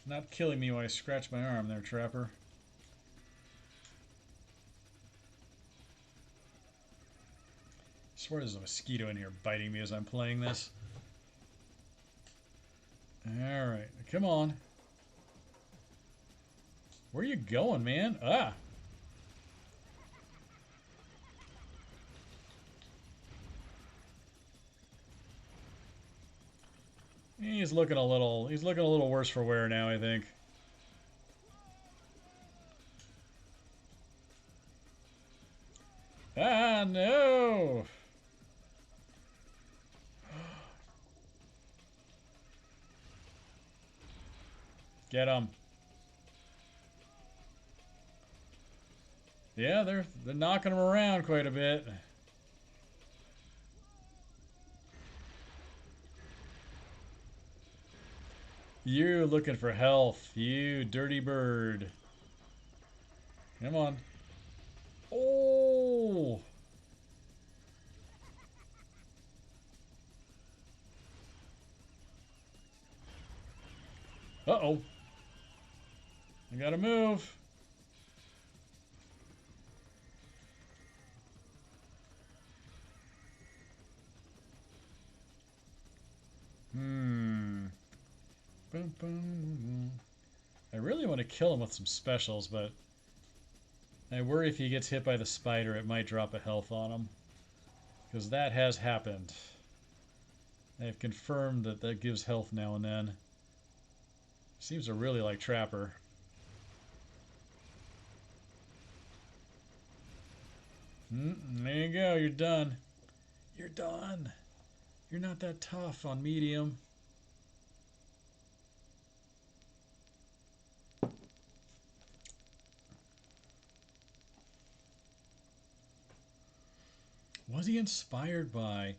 not killing me while I scratch my arm there, Trapper. I swear there's a mosquito in here biting me as I'm playing this. Alright, come on. Where are you going, man? Ah! He's looking a little worse for wear now, I think. Ah, no! Get him. Yeah, they're knocking him around quite a bit. You looking for health, you dirty bird. Come on. Oh! Uh-oh. I gotta move. Boom, boom. I really want to kill him with some specials, but I worry if he gets hit by the spider, it might drop a health on him. Because that has happened. I have confirmed that that gives health now and then. Seems to really like Trapper. There you go, you're done. You're done. You're not that tough on medium. Was he inspired by?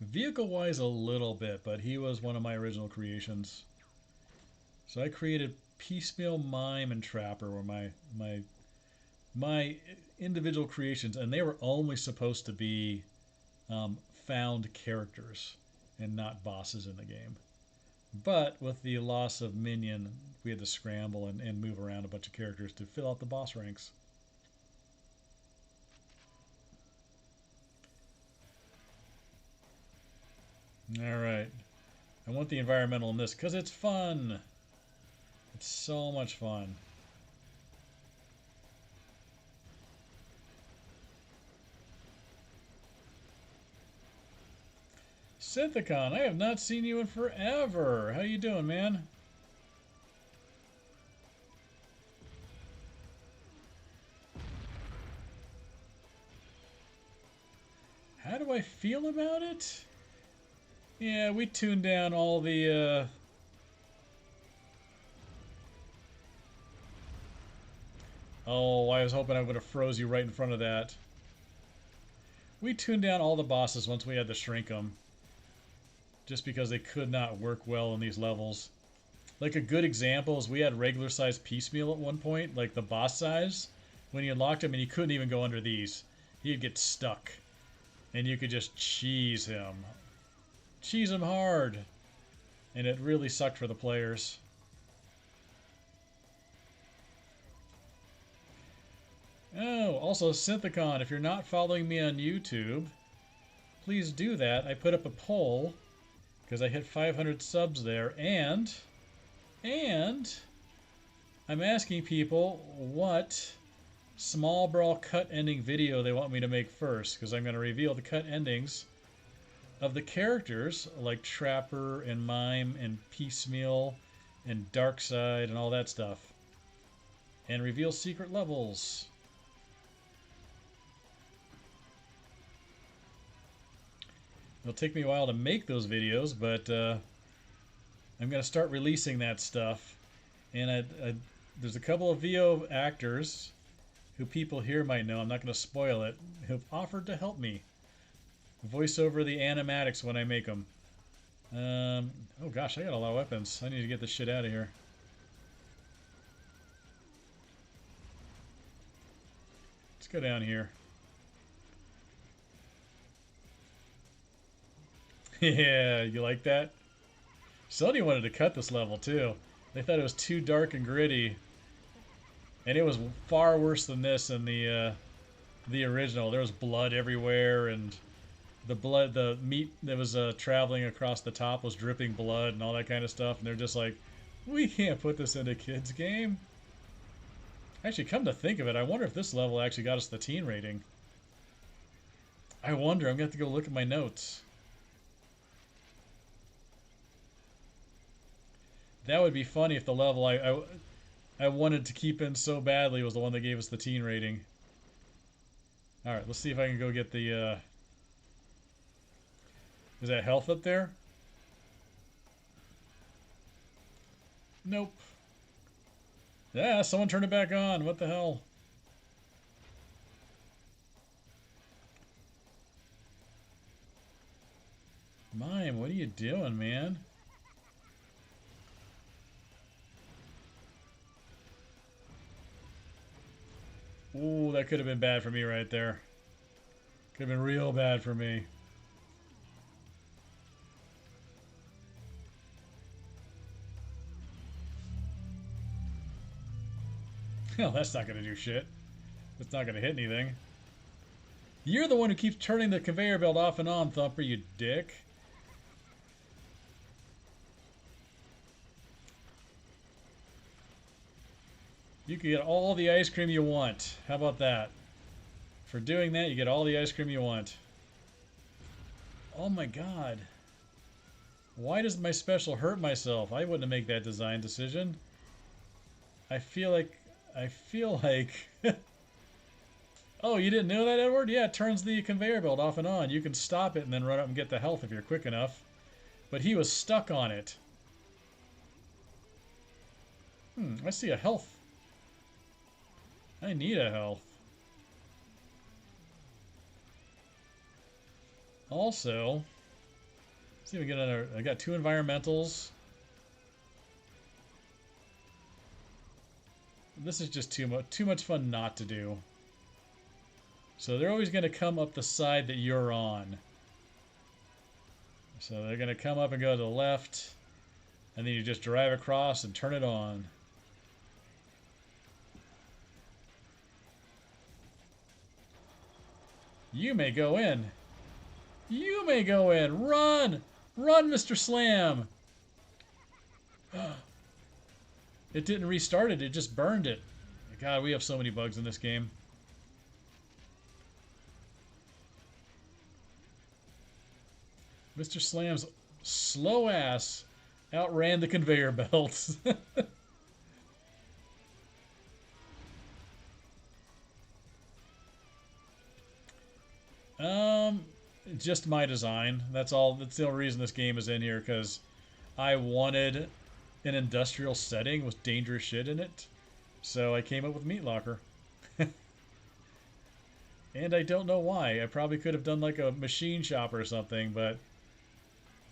Vehicle-wise, a little bit, but he was one of my original creations. So I created Piecemeal, Mime, and Trapper were my individual creations, and they were only supposed to be found characters and not bosses in the game. But with the loss of Minion, we had to scramble and move around a bunch of characters to fill out the boss ranks. Alright. I want the environmental in this because it's fun. It's so much fun. Synthicon, I have not seen you in forever. How you doing, man? How do I feel about it? Yeah, we tuned down all the Oh, I was hoping I would have froze you right in front of that. We tuned down all the bosses once we had to shrink them. Just because they could not work well in these levels. Like a good example is we had regular size Piecemeal at one point, like the boss size. When you unlocked him and you couldn't even go under these. He'd get stuck. And you could just cheese him. Cheese him hard. And it really sucked for the players. Oh, also Synthicon, if you're not following me on YouTube, please do that. I put up a poll because I hit 500 subs there, and I'm asking people what small Brawl cut ending video they want me to make first, because I'm going to reveal the cut endings of the characters like Trapper and Mime and Piecemeal and Darkside and all that stuff, and reveal secret levels. It'll take me a while to make those videos, but I'm going to start releasing that stuff. And there's a couple of VO actors who people here might know, I'm not going to spoil it, who've offered to help me. Voice over the animatics when I make them. Oh gosh, I got a lot of weapons. I need to get this shit out of here. Let's go down here. Yeah, you like that? Sony wanted to cut this level too. They thought it was too dark and gritty. And it was far worse than this in the original. There was blood everywhere, and the meat that was traveling across the top was dripping blood and all that kind of stuff. And they're just like, we can't put this in a kid's game. Actually, come to think of it, I wonder if this level actually got us the teen rating. I wonder. I'm going to have to go look at my notes. That would be funny if the level I wanted to keep in so badly was the one that gave us the teen rating. Alright, let's see if I can go get the... Is that health up there? Nope. Yeah, someone turned it back on. What the hell? Mime, what are you doing, man? Ooh, that could have been bad for me right there. Could have been real bad for me. Well, that's not going to do shit. It's not going to hit anything. You're the one who keeps turning the conveyor belt off and on, Thumper, you dick. You can get all the ice cream you want. How about that? For doing that, you get all the ice cream you want. Oh my god. Why does my special hurt myself? I wouldn't make that design decision. I feel like... Oh, you didn't know that, Edward? Yeah, it turns the conveyor belt off and on. You can stop it and then run up and get the health if you're quick enough. But he was stuck on it. I see a health. I need a health. Also, let's see if we get another. I got 2 environmentals. This is just too much fun not to do. So they're always going to come up the side that you're on. So they're going to come up and go to the left, and then you just drive across and turn it on. You may go in. You may go in. Run! Run, Mr. Slam! It didn't restart it. It just burned it. God, we have so many bugs in this game. Mr. Slam's slow ass outran the conveyor belts. Just my design. That's all. That's the only reason this game is in here, because I wanted an industrial setting with dangerous shit in it. So I came up with Meat Locker. And I don't know why. I probably could have done like a machine shop or something, but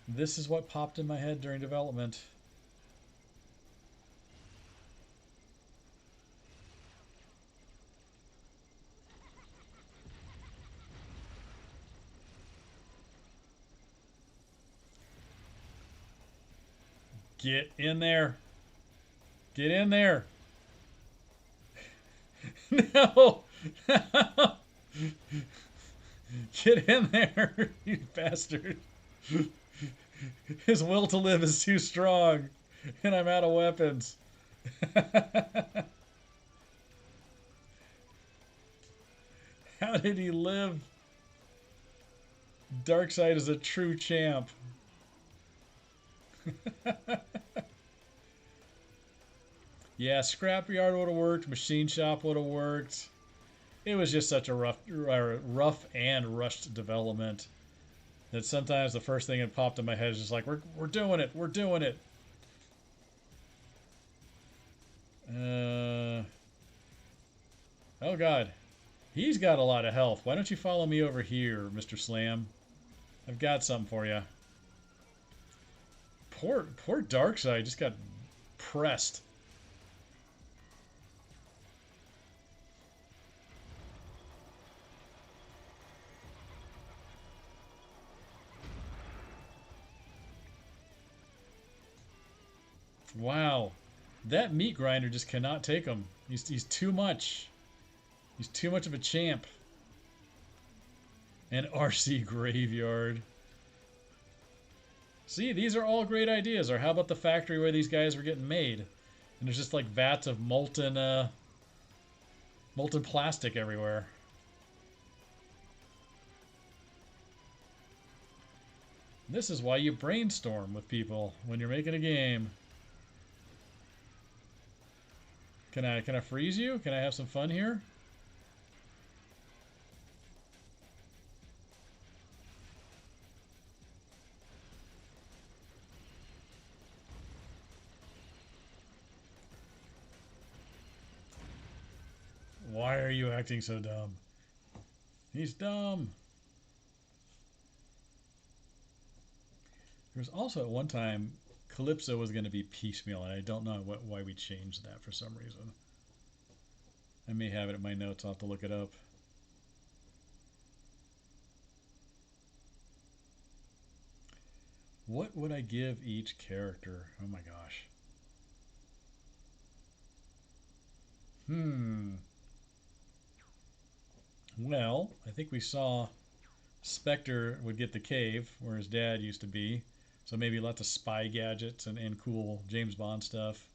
this is what popped in my head during development. Get in there. Get in there. No. Get in there, you bastard. His will to live is too strong, and I'm out of weapons. How did he live? Darkside is a true champ. Yeah, scrapyard would have worked. Machine shop would have worked. It was just such a rough and rushed development that sometimes the first thing that popped in my head is just like, we're doing it. We're doing it. Oh God, he's got a lot of health. Why don't you follow me over here, Mr. Slam? I've got something for you. Poor Darkside just got pressed. Wow. That meat grinder just cannot take him. He's too much. He's too much of a champ. An RC graveyard. See, these are all great ideas. Or how about the factory where these guys were getting made? And there's just like vats of molten plastic everywhere. This is why you brainstorm with people when you're making a game. Can I freeze you? Can I have some fun here? Why are you acting so dumb? He's dumb. There was also at one time Calypso was going to be piecemeal, and I don't know why we changed that for some reason. I may have it in my notes. I'll have to look it up. What would I give each character? Oh my gosh. Well, I think we saw Spectre would get the cave where his dad used to be. So maybe lots of spy gadgets and cool James Bond stuff.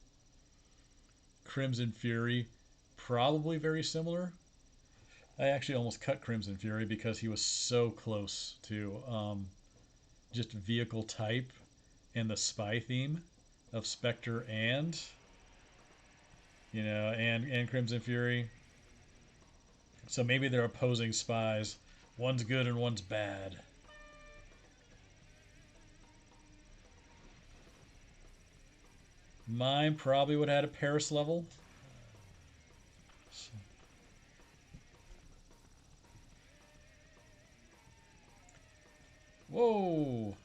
Crimson Fury, probably very similar. I actually almost cut Crimson Fury because he was so close to just vehicle type and the spy theme of Spectre and and Crimson Fury. So maybe they're opposing spies. One's good and one's bad. Mine probably would have had a Paris level. Whoa!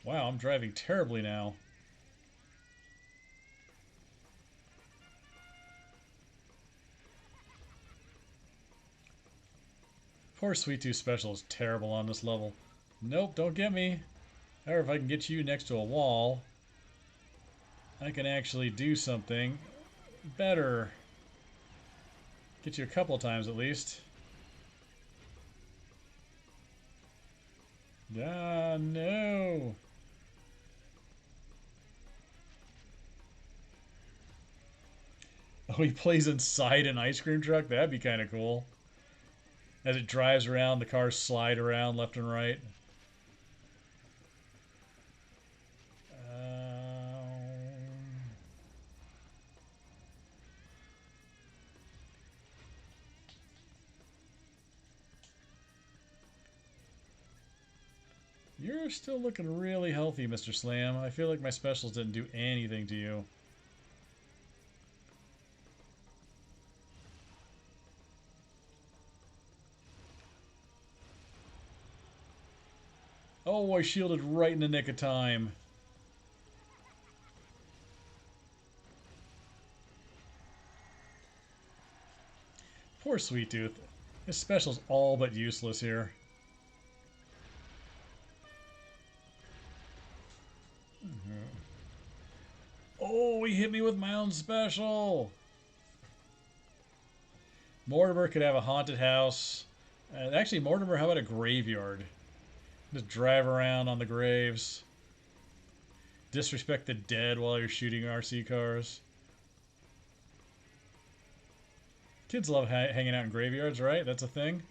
Wow, I'm driving terribly now. Poor Sweet Tooth Special is terrible on this level. Nope, don't get me. However, if I can get you next to a wall, I can actually do something better. Get you a couple of times at least. Ah, no. Oh, he plays inside an ice cream truck? That'd be kind of cool. As it drives around, the cars slide around left and right. You're still looking really healthy, Mr. Slam. I feel like my specials didn't do anything to you. Oh, I shielded right in the nick of time. Poor Sweet Tooth. His special's all but useless here. Oh, he hit me with my own special. Mortimer could have a haunted house. Actually, Mortimer, how about a graveyard? Just drive around on the graves. Disrespect the dead while you're shooting RC cars. Kids love hanging out in graveyards, right? That's a thing.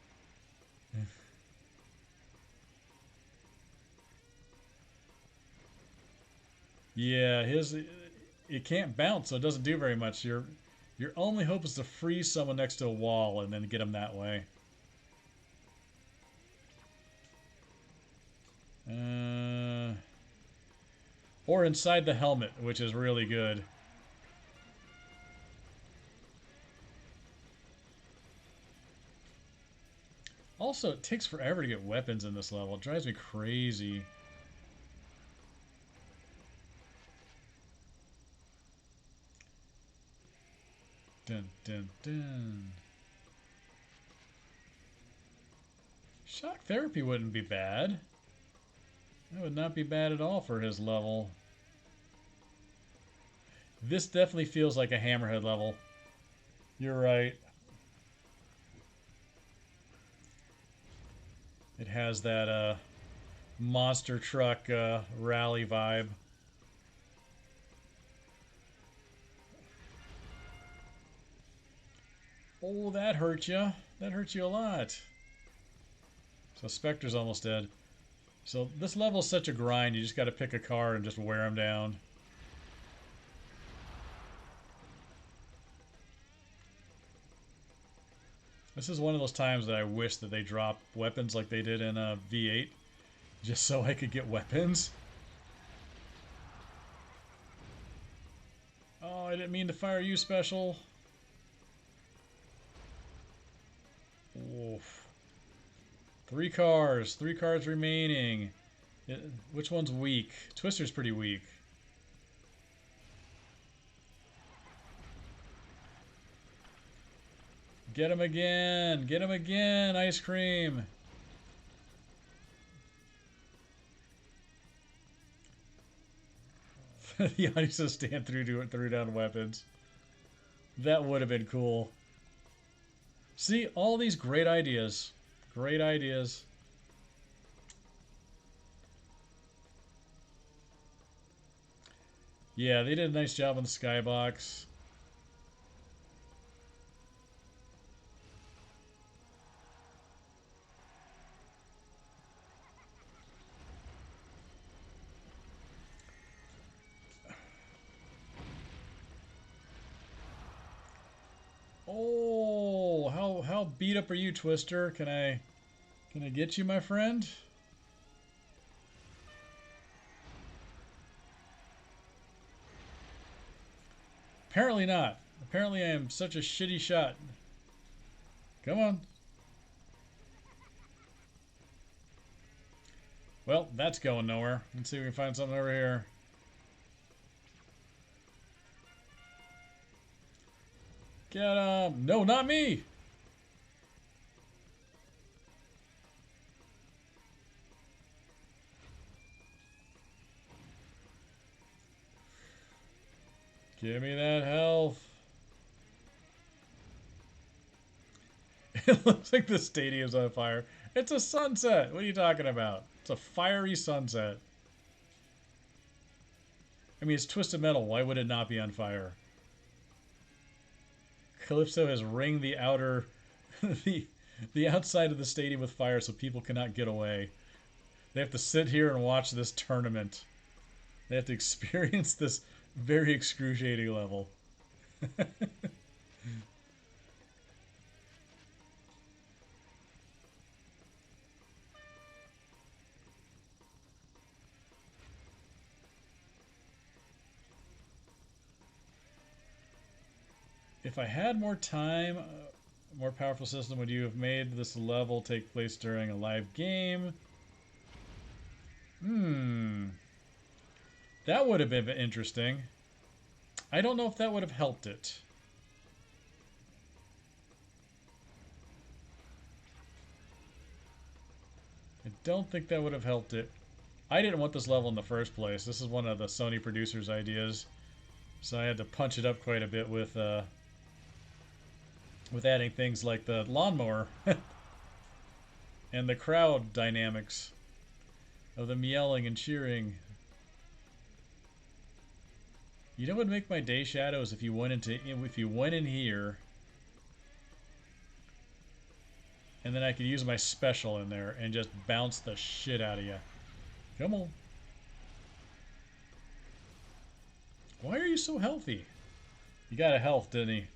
Yeah, it can't bounce, so it doesn't do very much. Your only hope is to freeze someone next to a wall and then get them that way. Or inside the helmet, which is really good. Also, it takes forever to get weapons in this level. It drives me crazy. Dun, dun, dun. Shock therapy wouldn't be bad. That would not be bad at all for his level. This definitely feels like a Hammerhead level. You're right. It has that monster truck rally vibe. Oh, that hurt you. That hurt you a lot. So Spectre's almost dead. So this level is such a grind. You just got to pick a card and just wear them down. This is one of those times that I wish that they dropped weapons like they did in V8. Just so I could get weapons. Oh, I didn't mean to fire you, Special. Oof. Three cards remaining. Which one's weak? Twister's pretty weak. Get him again! Get him again, Ice Cream! The audience just stand threw down weapons. That would have been cool. See, all these great ideas. Great ideas. Yeah, they did a nice job on the skybox. Oh, how beat up are you, Twister? Can I get you, my friend? Apparently not. Apparently I am such a shitty shot. Come on. Well, that's going nowhere. Let's see if we can find something over here. Get him! No, not me! Give me that health. It looks like the stadium's on fire. It's a sunset. What are you talking about? It's a fiery sunset. I mean, it's Twisted Metal. Why would it not be on fire? Calypso has ringed the outer, the outside of the stadium with fire, so people cannot get away. They have to sit here and watch this tournament. They have to experience this very excruciating level. If I had more time, more powerful system, would you have made this level take place during a live game? That would have been interesting. I don't know if that would have helped it. I don't think that would have helped it. I didn't want this level in the first place. This is one of the Sony producers' ideas. So I had to punch it up quite a bit with adding things like the lawnmower and the crowd dynamics of them yelling and cheering. You know what would make my day, Shadows, if you went in here and then I could use my special in there and just bounce the shit out of you. Come on. Why are you so healthy? He got a health, didn't he?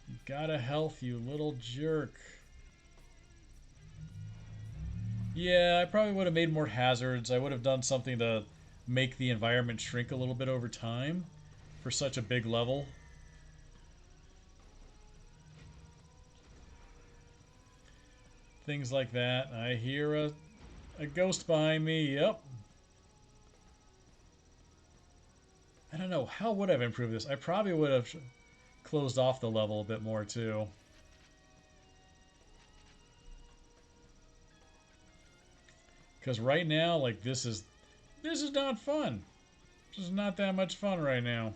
You got a health, you little jerk. Yeah, I probably would have made more hazards. I would have done something to make the environment shrink a little bit over time for such a big level. Things like that. I hear a ghost behind me. Yep. I don't know. How would I have improved this? I probably would have closed off the level a bit more too. Because right now, like, this is not fun. This is not that much fun right now.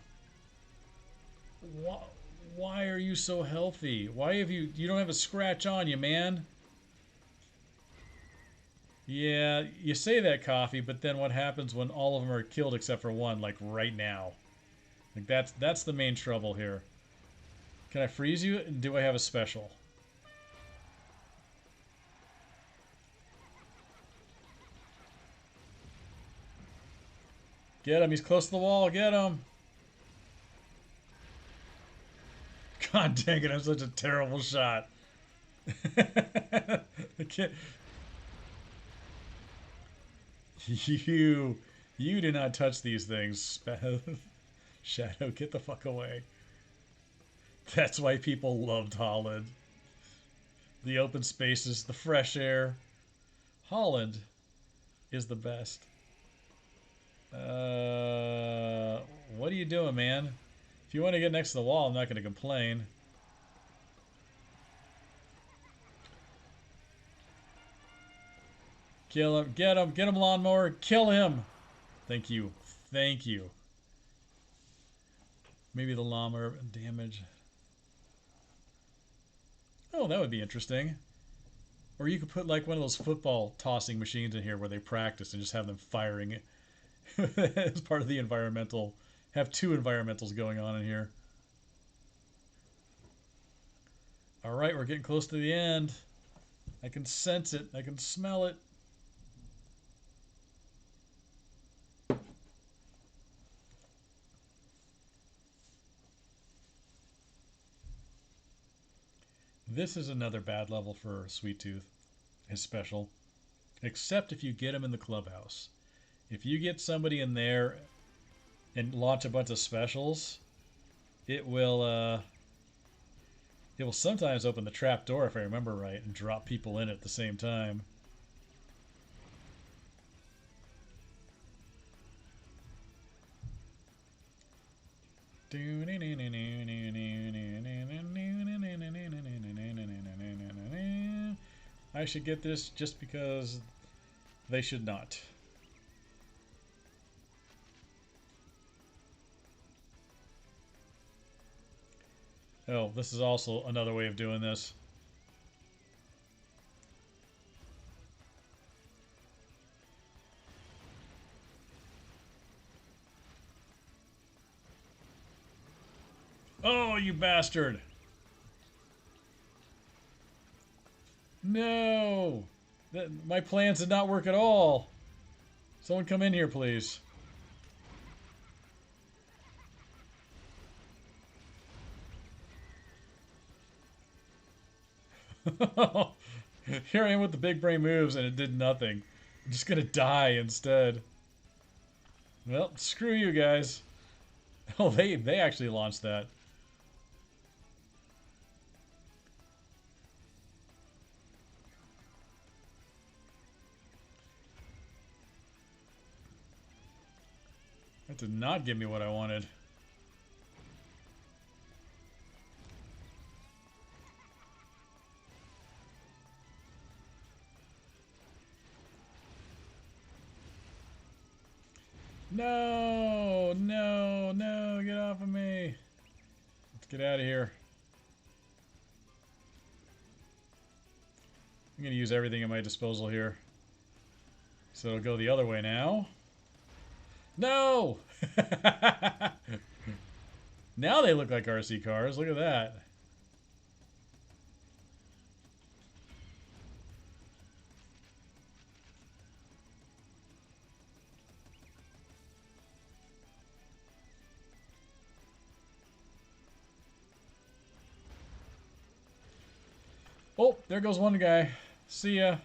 Why are you so healthy? Why have you don't have a scratch on you, man? Yeah, you say that, Coffee, but then what happens when all of them are killed except for one, like right now? Like that's the main trouble here. Can I freeze you? Do I have a special? Get him, he's close to the wall, get him! God dang it, I'm such a terrible shot. I can't. You do not touch these things. Shadow, get the fuck away. That's why people loved Holland. The open spaces, the fresh air. Holland is the best. What are you doing, man? If you want to get next to the wall, I'm not going to complain. Kill him, get him, lawnmower, kill him! Thank you, thank you. Maybe the lawnmower damage. Oh, that would be interesting. Or you could put like one of those football tossing machines in here where they practice and just have them firing it as part of the environmental. Have two environmentals going on in here. Alright, we're getting close to the end. I can sense it. I can smell it. This is another bad level for Sweet Tooth. His special. Except if you get him in the clubhouse. If you get somebody in there and launch a bunch of specials, it will sometimes open the trap door, if I remember right, and drop people in at the same time. I should get this just because they should not. Oh, this is also another way of doing this. Oh, you bastard! No! My plans did not work at all. Someone come in here, please. Here I am with the big brain moves and it did nothing. I'm just gonna die instead. Well, screw you guys. Oh, they actually launched that. That did not give me what I wanted. No, no, no, get off of me. Let's get out of here. I'm going to use everything at my disposal here. So it'll go the other way now. No! Now they look like RC cars. Look at that. Oh, there goes one guy. See ya.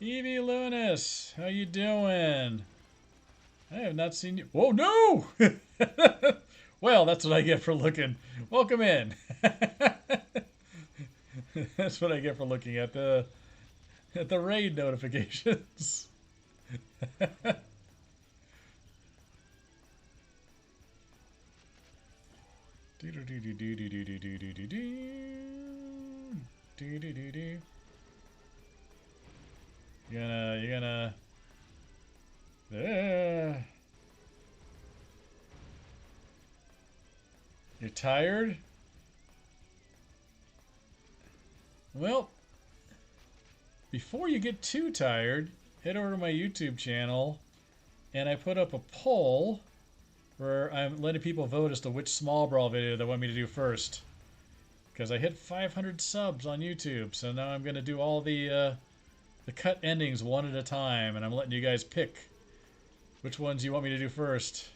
Evie Lunas, how you doing? I have not seen you. Whoa, no! Well, that's what I get for looking. Welcome in. That's what I get for looking at the raid notifications. You're gonna. You're tired? Well, before you get too tired, head over to my YouTube channel and I put up a poll where I'm letting people vote as to which small brawl video they want me to do first. Because I hit 500 subs on YouTube, so now I'm going to do all the cut endings one at a time, and I'm letting you guys pick which ones you want me to do first.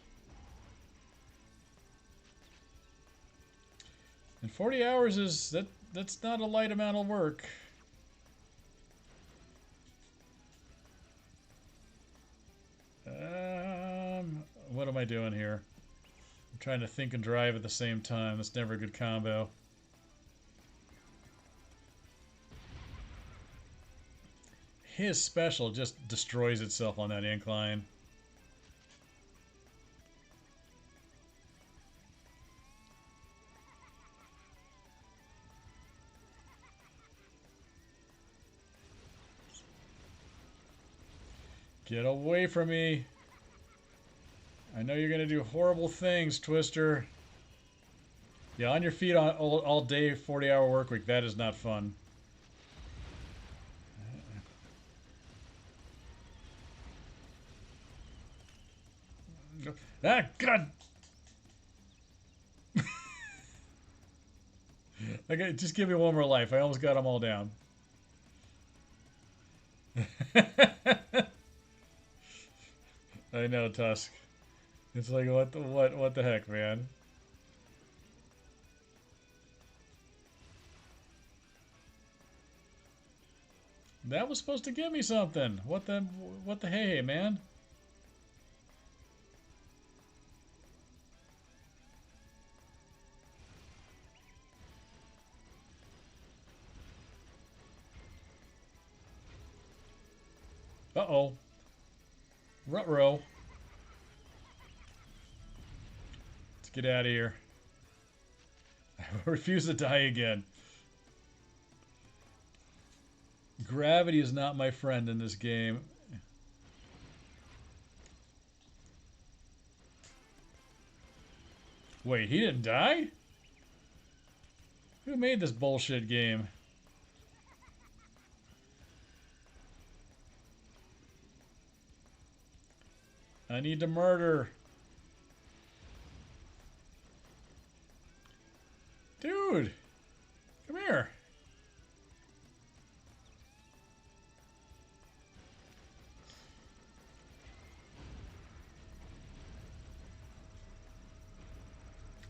And 40 hours is that's not a light amount of work. What am I doing here? I'm trying to think and drive at the same time. That's never a good combo. His special just destroys itself on that incline. Get away from me. I know you're going to do horrible things, Twister. Yeah, on your feet all day, 40-hour work week. That is not fun. Ah, God! Okay, just give me one more life. I almost got them all down. I know, Tusk. It's like what the heck, man? That was supposed to give me something. What the hey, man? Uh-oh. Ruh-roh. Let's get out of here. I refuse to die again. Gravity is not my friend in this game. Wait, he didn't die? Who made this bullshit game? I need to murder. Dude, come here.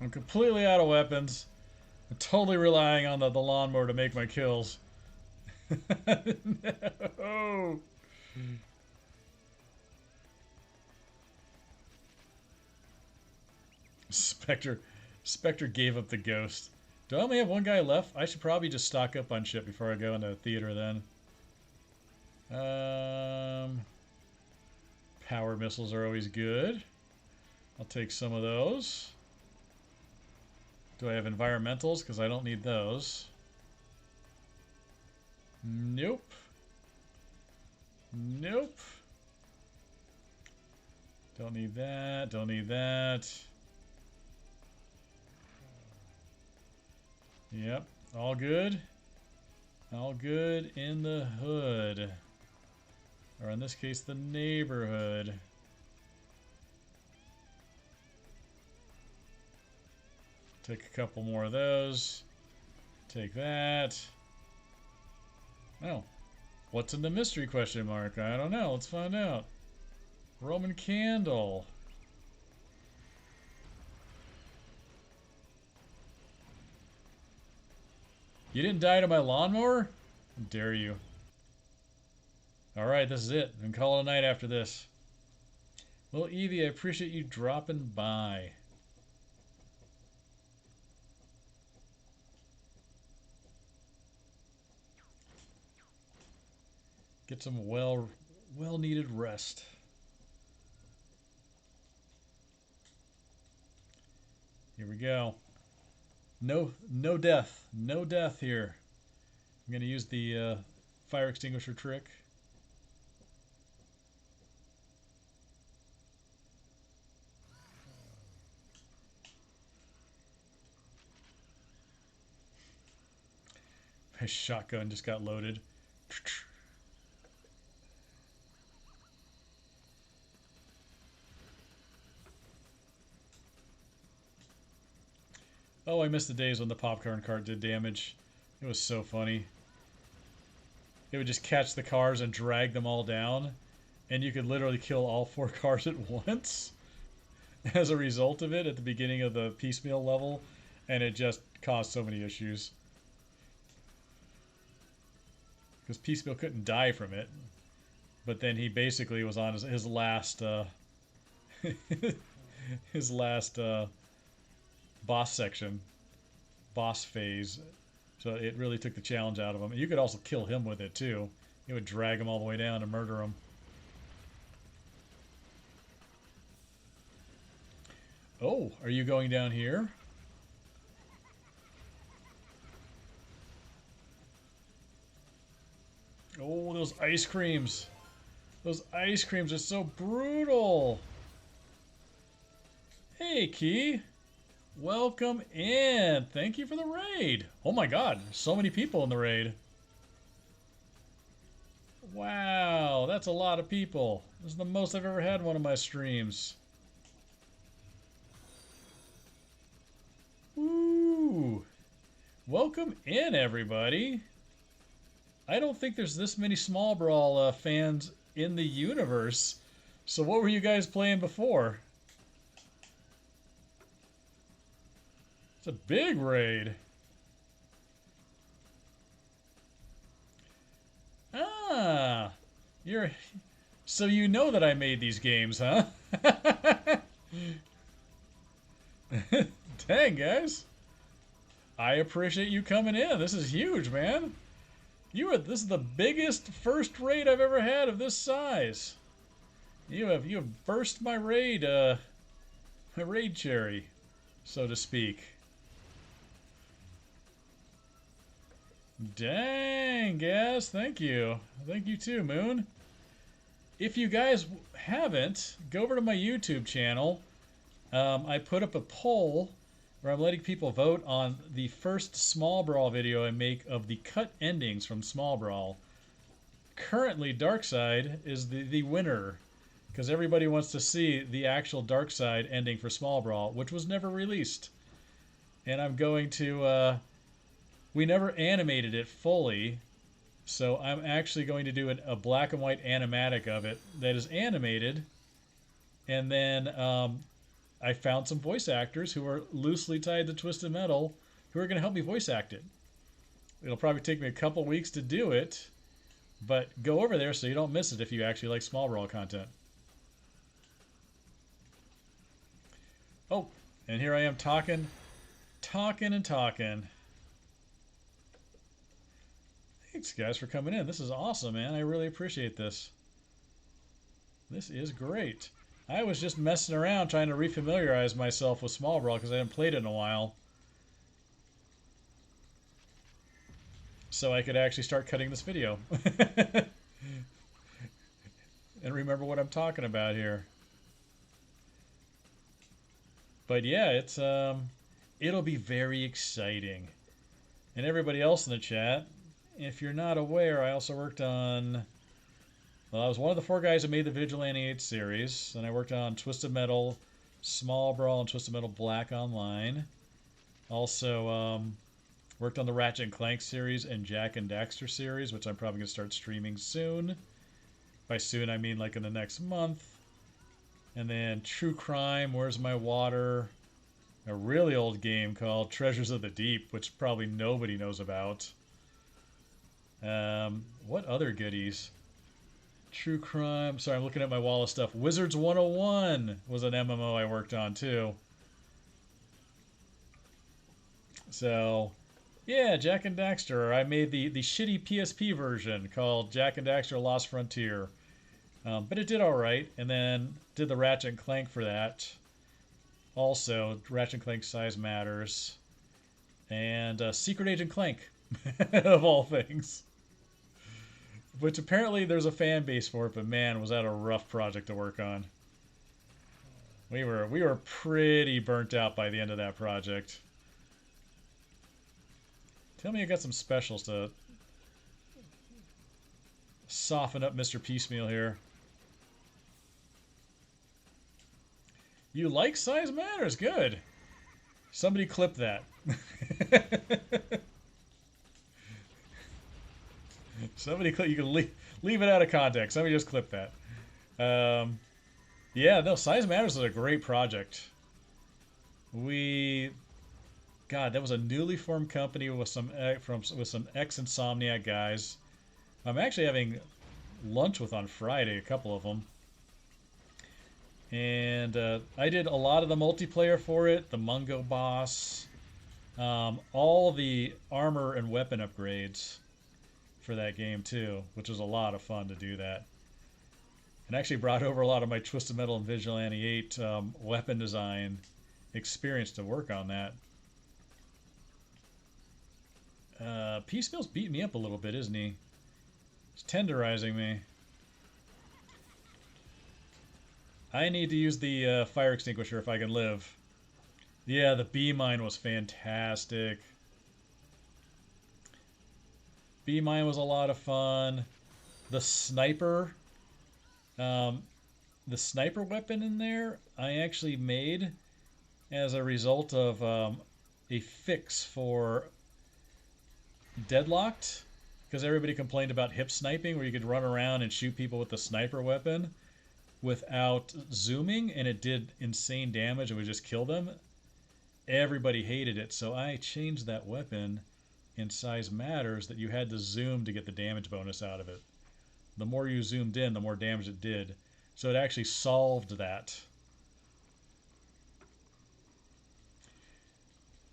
I'm completely out of weapons. I'm totally relying on the lawnmower to make my kills. No. Spectre gave up the ghost. Do I only have one guy left? I should probably just stock up on shit before I go into the theater then. Power missiles are always good. I'll take some of those. Do I have environmentals? Because I don't need those. Nope. Nope. Don't need that. Don't need that. Yep. All good. All good in the hood. Or in this case, the neighborhood. Take a couple more of those. Take that. Oh. What's in the mystery question mark? I don't know. Let's find out. Roman candle. You didn't die to my lawnmower? How dare you? Alright, this is it. I'm calling a night after this. Well, Evie, I appreciate you dropping by. Get some well-needed rest. Here we go. No death. No death here. I'm going to use the fire extinguisher trick. My shotgun just got loaded. Oh, I missed the days when the popcorn cart did damage. It was so funny. It would just catch the cars and drag them all down, and you could literally kill all 4 cars at once as a result of it at the beginning of the piecemeal level, and it just caused so many issues. Because piecemeal couldn't die from it, but then he basically was on his last his last boss phase, so it really took the challenge out of him. You could also kill him with it too. It would drag him all the way down and murder him. Oh, are you going down here? Oh, those ice creams. Those ice creams are so brutal. Hey, Key. Welcome in. Thank you for the raid. Oh my god, so many people in the raid. Wow, that's a lot of people. This is the most I've ever had in one of my streams. Woo! Welcome in, everybody. I don't think there's this many Small Brawl fans in the universe. So what were you guys playing before? It's a big raid. Ah, so you know that I made these games, huh? Dang, guys. I appreciate you coming in. This is huge, man. This is the biggest first raid I've ever had of this size. You have burst my raid cherry, so to speak. Dang, guys, thank you. Thank you too, Moon. If you guys haven't, go over to my YouTube channel. I put up a poll where I'm letting people vote on the first Small Brawl video I make of the cut endings from Small Brawl. Currently, Darkside is the winner, because everybody wants to see the actual Darkside ending for Small Brawl, which was never released. And I'm going to... we never animated it fully, so I'm actually going to do a black and white animatic of it that is animated, and then I found some voice actors who are loosely tied to Twisted Metal who are going to help me voice act it. It'll probably take me a couple weeks to do it, but go over there so you don't miss it if you actually like Small Brawl content. Oh, and here I am talking. Thanks, guys, for coming in. This is awesome, man. I really appreciate this. This is great. I was just messing around trying to refamiliarize myself with Small Brawl because I haven't played it in a while. So I could actually start cutting this video. And remember what I'm talking about here. But yeah, it'll be very exciting. And everybody else in the chat, if you're not aware, I also worked on... Well, I was one of the 4 guys who made the Vigilante 8 series. And I worked on Twisted Metal, Small Brawl, and Twisted Metal Black Online. Also, worked on the Ratchet and Clank series and Jack and Daxter series, which I'm probably going to start streaming soon. By soon, I mean like in the next month. And then True Crime, Where's My Water? A really old game called Treasures of the Deep, which probably nobody knows about. What other goodies? True crime. Sorry, I'm looking at my wall of stuff. Wizards 101 was an MMO I worked on too. So, yeah, Jak and Daxter. I made the shitty PSP version called Jak and Daxter Lost Frontier. But it did alright, and then did the Ratchet and Clank for that. Also, Ratchet and Clank Size Matters. And Secret Agent Clank, of all things. Which apparently there's a fan base for it, but man, was that a rough project to work on. We were pretty burnt out by the end of that project. Tell me I got some specials to soften up Mr. Piecemeal here. You like Size Matters? Good. Somebody clip that. Somebody clip. You can leave it out of context. Somebody just clip that. Yeah, no, Size Matters was a great project. God, that was a newly formed company with some ex-Insomniac guys. I'm actually having lunch with on Friday, a couple of them. And I did a lot of the multiplayer for it, the Mungo boss, all the armor and weapon upgrades for that game too, which was a lot of fun to do that. And actually brought over a lot of my Twisted Metal and Vigilante 8 weapon design experience to work on that. Piecemeal's beating me up a little bit, isn't he? He's tenderizing me. I need to use the fire extinguisher if I can live. Yeah, the bee mine was fantastic. Bee mine was a lot of fun. The sniper weapon in there, I actually made as a result of a fix for Deadlocked, because everybody complained about hip sniping, where you could run around and shoot people with the sniper weapon without zooming, and it did insane damage and would just kill them. Everybody hated it, so I changed that weapon in Size Matters that you had to zoom to get the damage bonus out of it. The more you zoomed in, the more damage it did. So it actually solved that.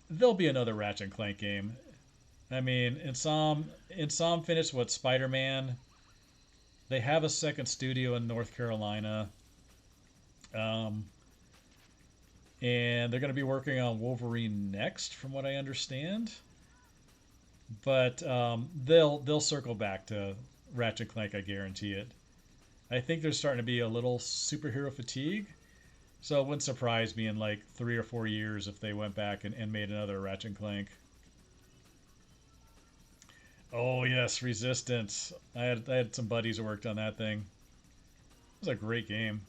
There'll be another Ratchet and Clank game. I mean, Insom finished what, Spider-Man. They have a second studio in North Carolina. And they're going to be working on Wolverine next, from what I understand. But they'll circle back to Ratchet and Clank, I guarantee it. I think there's starting to be a little superhero fatigue. So it wouldn't surprise me in like 3 or 4 years if they went back and made another Ratchet and Clank. Oh yes, Resistance. I had some buddies who worked on that thing. It was a great game.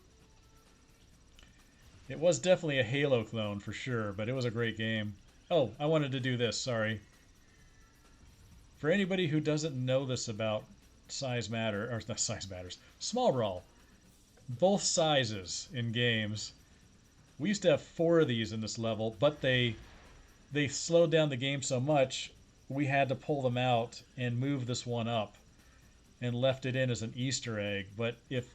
It was definitely a Halo clone for sure, but it was a great game. Oh, I wanted to do this, sorry. For anybody who doesn't know this about Size Matter, or not Size Matters, Small Brawl, both sizes in games. We used to have 4 of these in this level, but they slowed down the game so much we had to pull them out and move this one up and left it in as an Easter egg. But if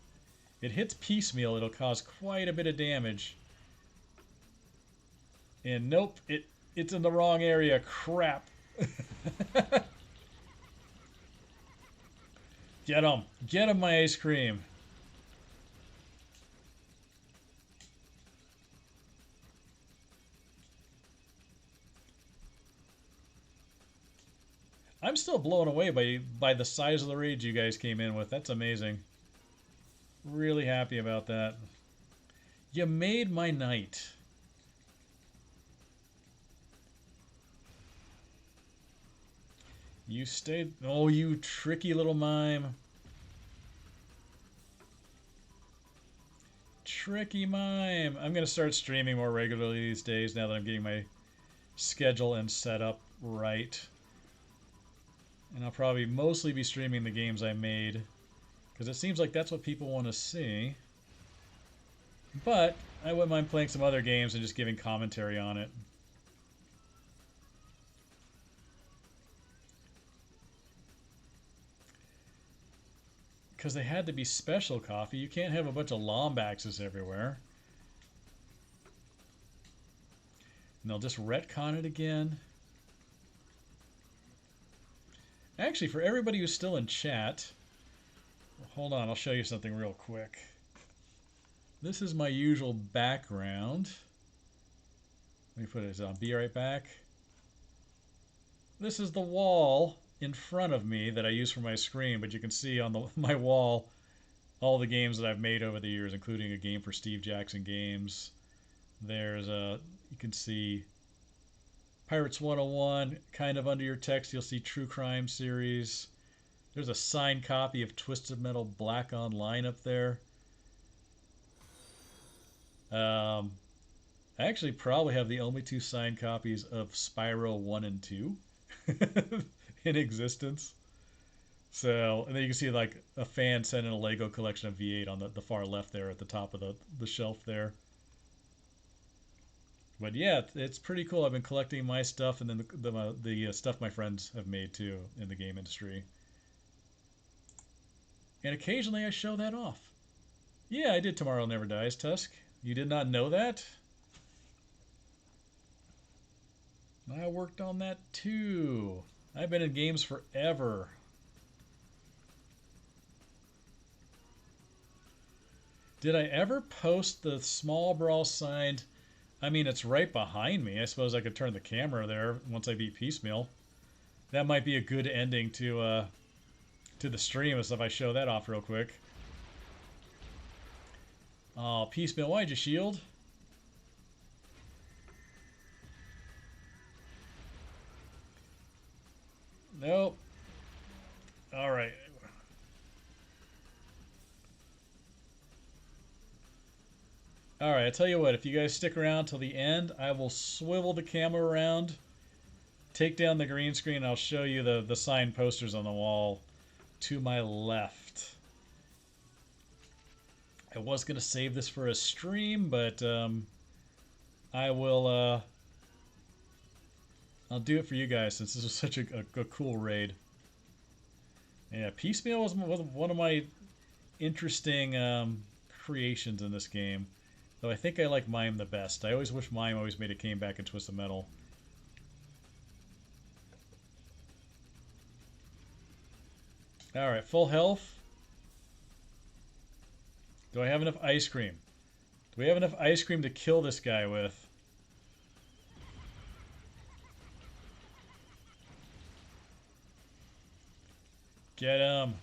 it hits piecemeal, it'll cause quite a bit of damage. And nope, it's in the wrong area. Crap. Get him. Get him, my ice cream. I'm still blown away by the size of the raid you guys came in with. That's amazing. Really happy about that. You made my night. You stayed... Oh, you tricky little mime. Tricky mime. I'm going to start streaming more regularly these days now that I'm getting my schedule and set up right. And I'll probably mostly be streaming the games I made, because it seems like that's what people want to see. But I wouldn't mind playing some other games and just giving commentary on it. Because they had to be special coffee. You can't have a bunch of Lombaxes everywhere. And they'll just retcon it again. Actually, for everybody who's still in chat, hold on, I'll show you something real quick. This is my usual background. Let me put it on. Be right back. This is the wall in front of me that I use for my screen, but you can see on my wall all the games that I've made over the years, including a game for Steve Jackson Games. There's you can see Pirates 101, kind of under your text, you'll see True Crime series. There's a signed copy of Twisted Metal Black Online up there. I actually probably have the only 2 signed copies of Spyro 1 and 2 in existence. So, and then you can see like a fan sent in a Lego collection of V8 on the far left there at the top of the shelf there. But yeah, it's pretty cool. I've been collecting my stuff and then the stuff my friends have made too in the game industry. And occasionally I show that off. Yeah, I did Tomorrow Never Dies, Tusk. You did not know that? I worked on that too. I've been in games forever. Did I ever post the small Brawl signed? I mean, it's right behind me. I suppose I could turn the camera there once I beat Piecemeal. That might be a good ending to the stream if I show that off real quick. Oh, Piecemeal, why'd you shield? Nope. Alright. Alright, I tell you what, if you guys stick around till the end, I will swivel the camera around, take down the green screen, and I'll show you the signed posters on the wall to my left. I was going to save this for a stream, but I will... I'll do it for you guys since this was such a cool raid. Yeah, Piecemeal was one of my interesting creations in this game. Though I think I like Mime the best. I always wish Mime always made a comeback in Twisted Metal. Alright, full health. Do I have enough ice cream? Do we have enough ice cream to kill this guy with? Get him.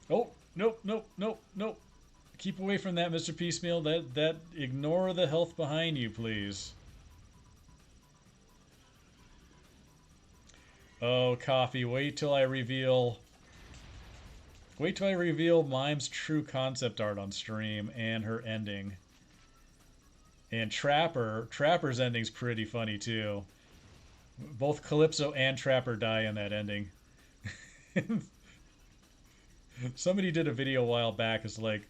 Oh, nope, nope, nope, nope. Keep away from that, Mr. Piecemeal. That ignore the health behind you, please. Oh, Coffee, wait till I reveal Mime's true concept art on stream and her ending. And Trapper's ending's pretty funny too. Both Calypso and Trapper die in that ending. Somebody did a video a while back. It's like,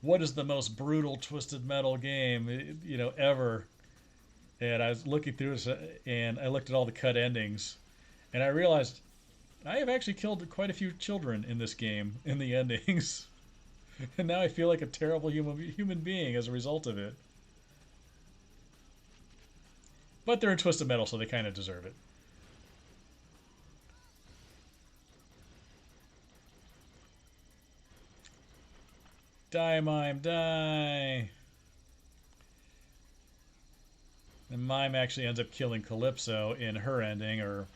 what is the most brutal Twisted Metal game, ever? And I was looking through this, and I looked at all the cut endings, and I realized I have actually killed quite a few children in this game in the endings, and now I feel like a terrible human being as a result of it. But they're in Twisted Metal, so they kind of deserve it. Die, Mime, die! And Mime actually ends up killing Calypso in her ending, or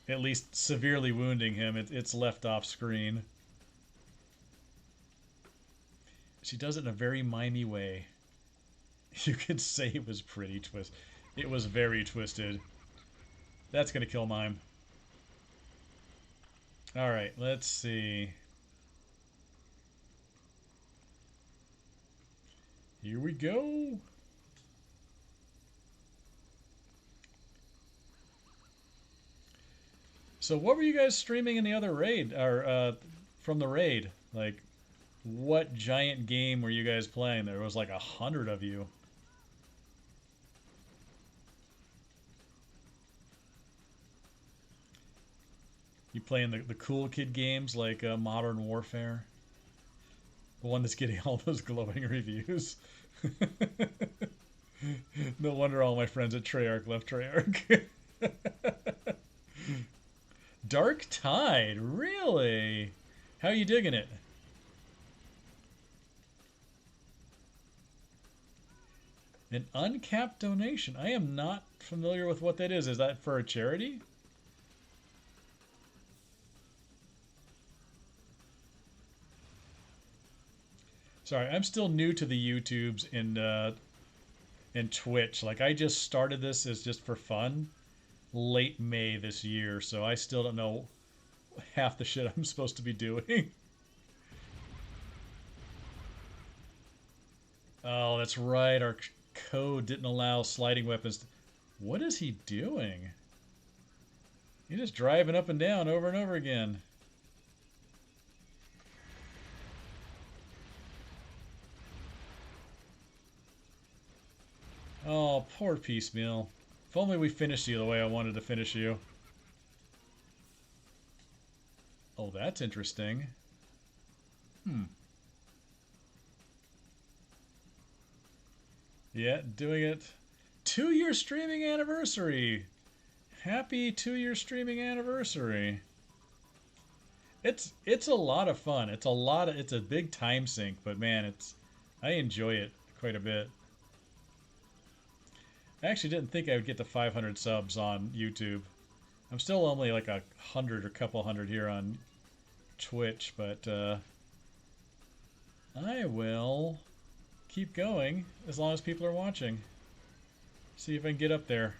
at least severely wounding him. It's left off screen. She does it in a very mimey way. You could say it was pretty twisted. It was very twisted. That's gonna kill Mime. Alright, let's see. Here we go. So what were you guys streaming in the other raid, or from the raid? Like, what giant game were you guys playing? There was like 100 of you. You playing the cool kid games like Modern Warfare? The one that's getting all those glowing reviews. No wonder all my friends at Treyarch left Treyarch. Dark Tide, really? How are you digging it? An uncapped donation. I am not familiar with what that is. Is that for a charity? Sorry, I'm still new to the YouTubes and Twitch. Like I just started this as just for fun late May this year, so I still don't know half the shit I'm supposed to be doing. Oh, that's right. Our code didn't allow sliding weapons. What is he doing? He's just driving up and down over and over again. Oh, poor Piecemeal. If only we finished you the way I wanted to finish you. Oh, that's interesting. Hmm. Yeah, doing it. 2-year streaming anniversary. Happy 2-year streaming anniversary. It's a lot of fun. It's a big time sink, but man, I enjoy it quite a bit. I actually didn't think I would get to 500 subs on YouTube. I'm still only like 100 or couple hundred here on Twitch, but I will keep going as long as people are watching. See if I can get up there.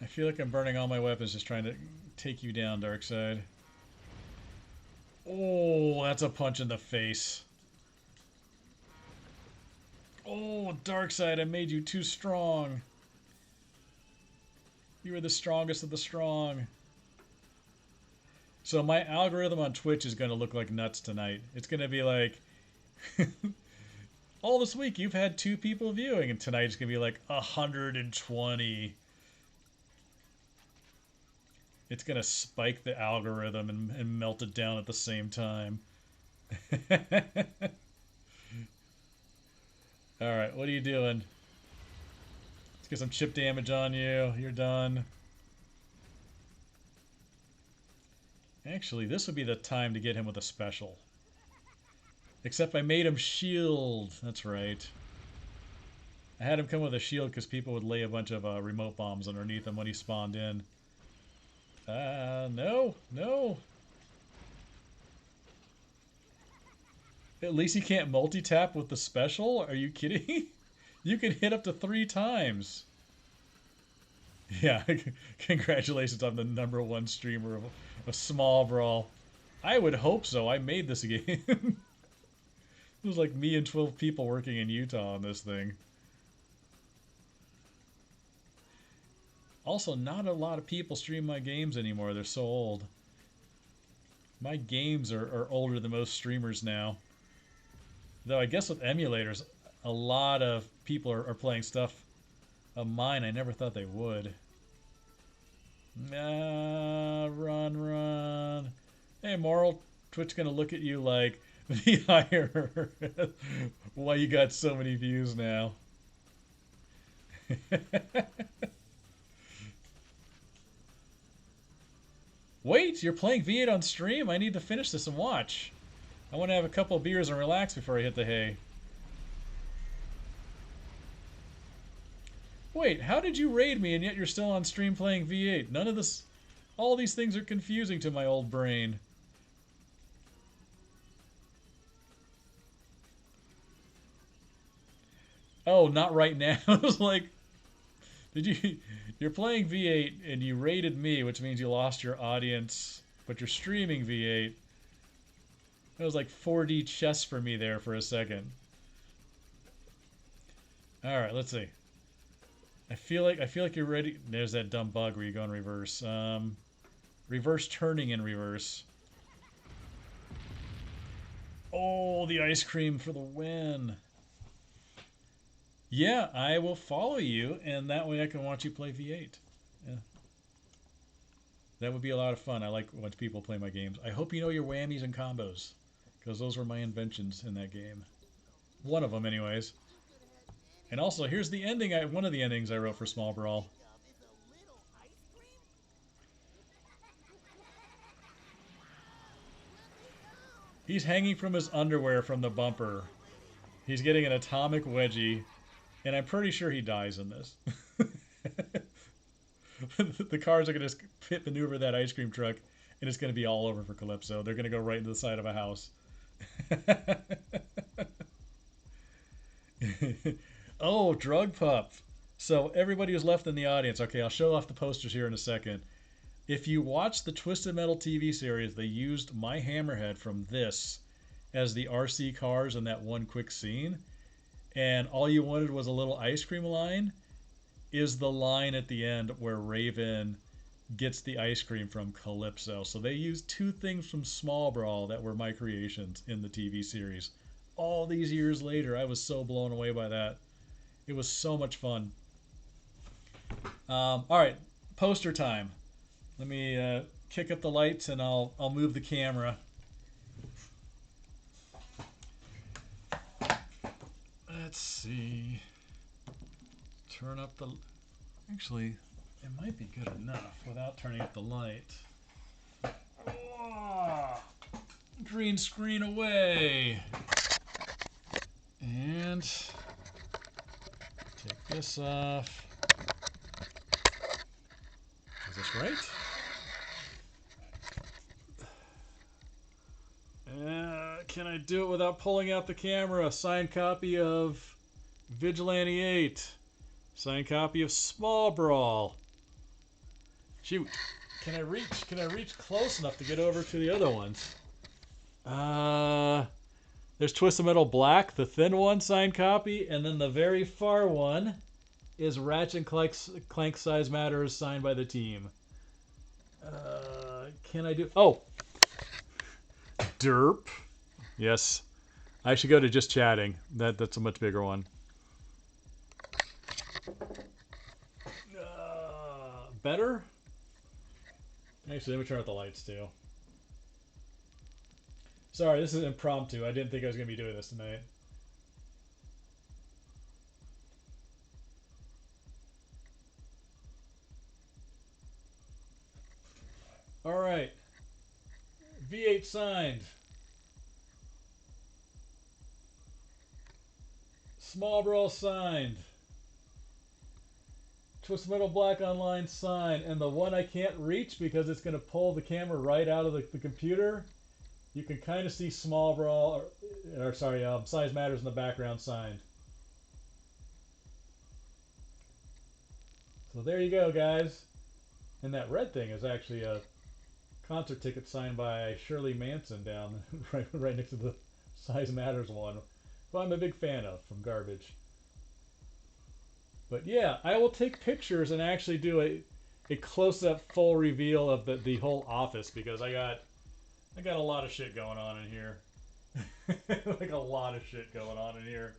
I feel like I'm burning all my weapons just trying to take you down, Darkside. Oh, that's a punch in the face. Oh, Darkside, I made you too strong. You were the strongest of the strong. So my algorithm on Twitch is going to look like nuts tonight. It's going to be like, all this week you've had 2 people viewing, and tonight it's going to be like 120. It's going to spike the algorithm and melt it down at the same time. Alright, what are you doing? Let's get some chip damage on you. You're done. Actually, this would be the time to get him with a special. Except I made him shield. That's right. I had him come with a shield because people would lay a bunch of remote bombs underneath him when he spawned in. No, no. At least he can't multi-tap with the special? Are you kidding? You can hit up to 3 times. Yeah, congratulations, I'm the #1 streamer of a small Brawl. I would hope so. I made this game. It was like me and 12 people working in Utah on this thing. Also, not a lot of people stream my games anymore. They're so old. My games are older than most streamers now. Though I guess with emulators, a lot of people are playing stuff of mine I never thought they would. Run, run. Hey, Moral, Twitch gonna look at you like the higher. Why you got so many views now? Wait, you're playing V8 on stream? I need to finish this and watch. I want to have a couple of beers and relax before I hit the hay. Wait, how did you raid me and yet you're still on stream playing V8? None of this... All these things are confusing to my old brain. Oh, not right now. I was like... Did you... You're playing V8 and you raided me, which means you lost your audience, but you're streaming V8. That was like 4D chess for me there for a second. Alright, let's see. I feel like you're ready. There's that dumb bug where you go in reverse. Reverse turning in reverse. Oh, the ice cream for the win. Yeah, I will follow you, and that way I can watch you play V8. Yeah. That would be a lot of fun. I like when people play my games. I hope you know your whammies and combos, because those were my inventions in that game. One of them, anyways. And also, here's the ending. One of the endings I wrote for Small Brawl. He's hanging from his underwear from the bumper. He's getting an atomic wedgie, and I'm pretty sure he dies in this. The cars are going to pit maneuver that ice cream truck, and it's going to be all over for Calypso. They're going to go right into the side of a house. Oh, Drug Pup. So everybody who's left in the audience, okay, I'll show off the posters here in a second. If you watch the Twisted Metal TV series, they used my hammerhead from this as the RC cars in that one quick scene. And all you wanted was a little ice cream line, is the line at the end where Raven gets the ice cream from Calypso. So they used two things from Small Brawl that were my creations in the TV series. All these years later, I was so blown away by that. It was so much fun. All right, poster time. Let me kick up the lights and I'll move the camera. Let's see. Turn up the... Actually, it might be good enough without turning up the light. Oh, green screen away. And take this off. Is this right? Can I do it without pulling out the camera? Signed copy of Vigilante 8. Signed copy of Small Brawl. Shoot. Can I reach close enough to get over to the other ones? There's Twisted Metal Black, the thin one, signed copy, and then the very far one is Ratchet and Clank Size Matters, signed by the team. Can I do... Oh! Derp. Yes. I should go to just chatting. That's a much bigger one. Better? Actually, let me turn out the lights too. Sorry, this is impromptu. I didn't think I was going to be doing this tonight. All right. V8 signed. Small Brawl signed. Twisted Metal Black Online signed. And the one I can't reach because it's going to pull the camera right out of the computer, you can kind of see Small Brawl, or sorry, Size Matters in the background signed. So there you go, guys. And that red thing is actually a concert ticket signed by Shirley Manson down right next to the Size Matters one, who I'm a big fan of from Garbage. But yeah, I will take pictures and actually do a close-up full reveal of the whole office, because I got a lot of shit going on in here. Like a lot of shit going on in here.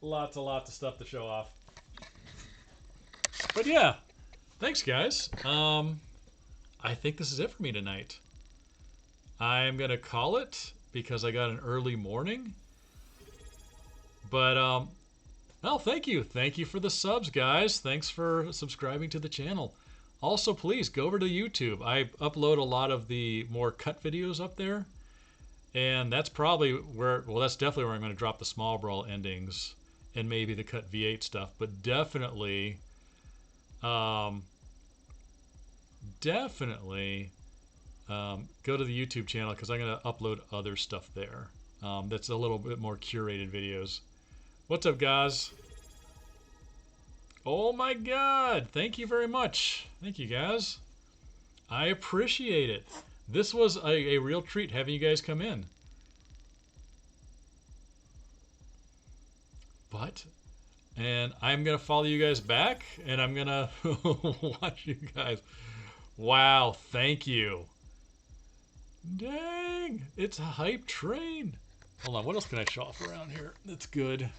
Lots of stuff to show off. But yeah, thanks guys. I think this is it for me tonight. I'm gonna call it because I got an early morning. But well, thank you for the subs, guys. Thanks for subscribing to the channel. Also, please go over to YouTube. I upload a lot of the more cut videos up there, and that's probably where, well, that's definitely where I'm going to drop the Small Brawl endings and maybe the cut V8 stuff. But definitely, go to the YouTube channel, because I'm going to upload other stuff there. That's a little bit more curated videos. What's up, guys? Oh my god, thank you very much. Thank you, guys. I appreciate it. This was a real treat having you guys come in. And I'm going to follow you guys back, and I'm going to watch you guys. Wow, thank you. Dang, it's a hype train. Hold on, what else can I show off around here that's good?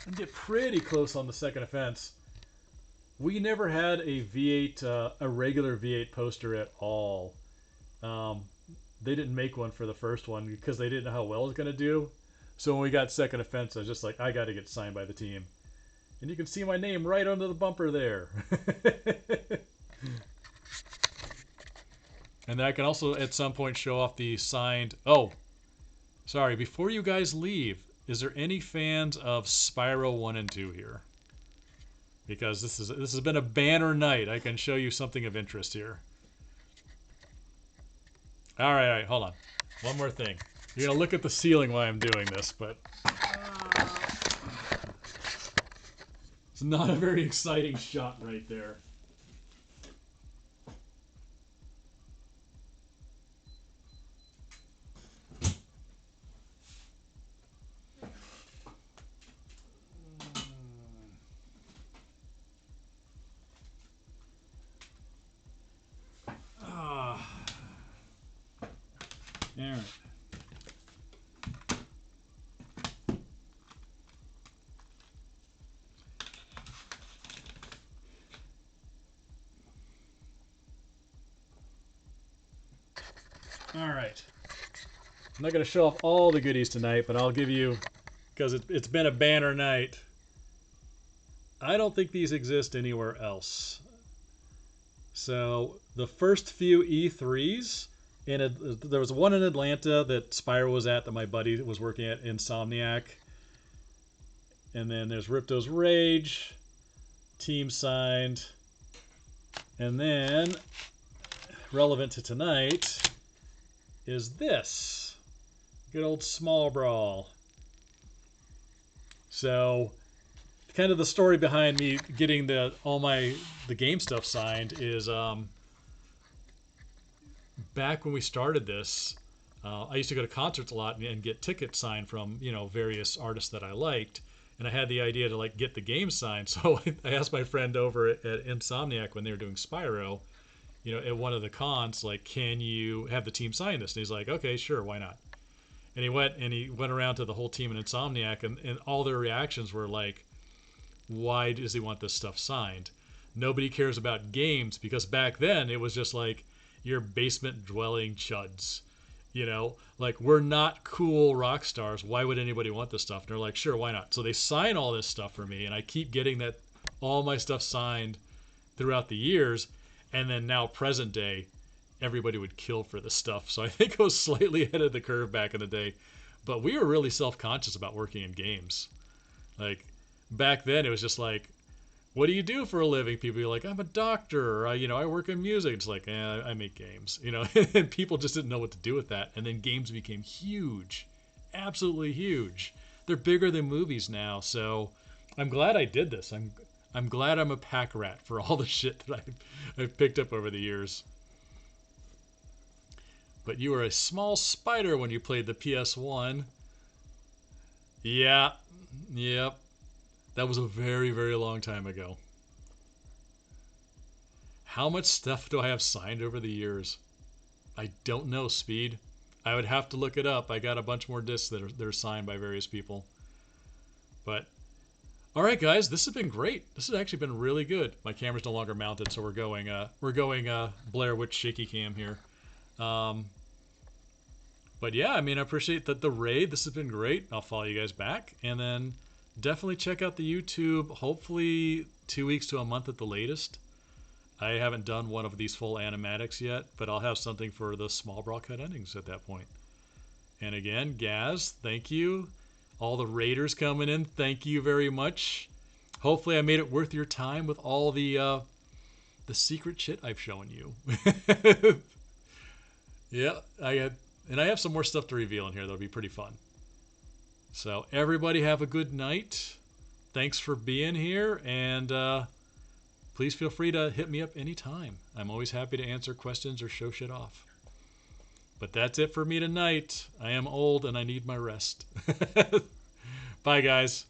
and get pretty close on the second offense. We never had a V8, a regular V8 poster at all. Um, they didn't make one for the first one because they didn't know how well it was going to do. So when we got second offense, I was just like, I got to get signed by the team. And you can see my name right under the bumper there. And I can also at some point show off the signed... Oh, sorry. Before you guys leave, is there any fans of Spyro 1 and 2 here? Because this has been a banner night. I can show you something of interest here. All right, hold on. One more thing. You're gonna look at the ceiling while I'm doing this, but it's not a very exciting shot right there. All right. All right. I'm not going to show off all the goodies tonight, but I'll give you, because it's been a banner night. I don't think these exist anywhere else. So the first few E3s, there was one in Atlanta that Spyro was at that my buddy was working at, Insomniac. And then there's Ripto's Rage, team signed. And then, relevant to tonight, is this. Good old small Brawl. So, kind of the story behind me getting all the game stuff signed is back when we started this, I used to go to concerts a lot and get tickets signed from various artists that I liked, and I had the idea to get the game signed. So I asked my friend over at Insomniac when they were doing Spyro, at one of the cons, can you have the team sign this? And he's like, okay, sure, why not? And he went around to the whole team in Insomniac, and all their reactions were like, why does he want this stuff signed? Nobody cares about games, because back then it was just like, you're basement dwelling chuds. We're not cool rock stars. Why would anybody want this stuff? And they're like, sure, why not? So they sign all this stuff for me, and I keep getting all my stuff signed throughout the years. And then now, present day, everybody would kill for this stuff. So I think I was slightly ahead of the curve back in the day. But we were really self-conscious about working in games. Back then, it was just like, what do you do for a living? People are like, I'm a doctor, or, I work in music. It's like, I make games, and people just didn't know what to do with that. And then games became huge, absolutely huge. They're bigger than movies now. So I'm glad I did this. I'm glad I'm a pack rat for all the shit that I've picked up over the years. But you were a small spider when you played the PS1. Yeah, yep. That was a very, very long time ago. How much stuff do I have signed over the years? I don't know, Speed. I would have to look it up. I got a bunch more discs that are signed by various people. But, all right, guys, this has been great. This has actually been really good. My camera's no longer mounted, so we're going Blair Witch shaky cam here. But yeah, I appreciate the raid. This has been great. I'll follow you guys back, and then definitely check out the YouTube. Hopefully 2 weeks to a month at the latest. I haven't done one of these full animatics yet, but I'll have something for the small Brawl cut endings at that point. And again, Gaz, thank you. All the raiders coming in, thank you very much. Hopefully I made it worth your time with all the secret shit I've shown you. Yeah, I have some more stuff to reveal in here that'll be pretty fun. So everybody have a good night. Thanks for being here, and please feel free to hit me up anytime. I'm always happy to answer questions or show shit off. But that's it for me tonight. I am old and I need my rest. Bye, guys.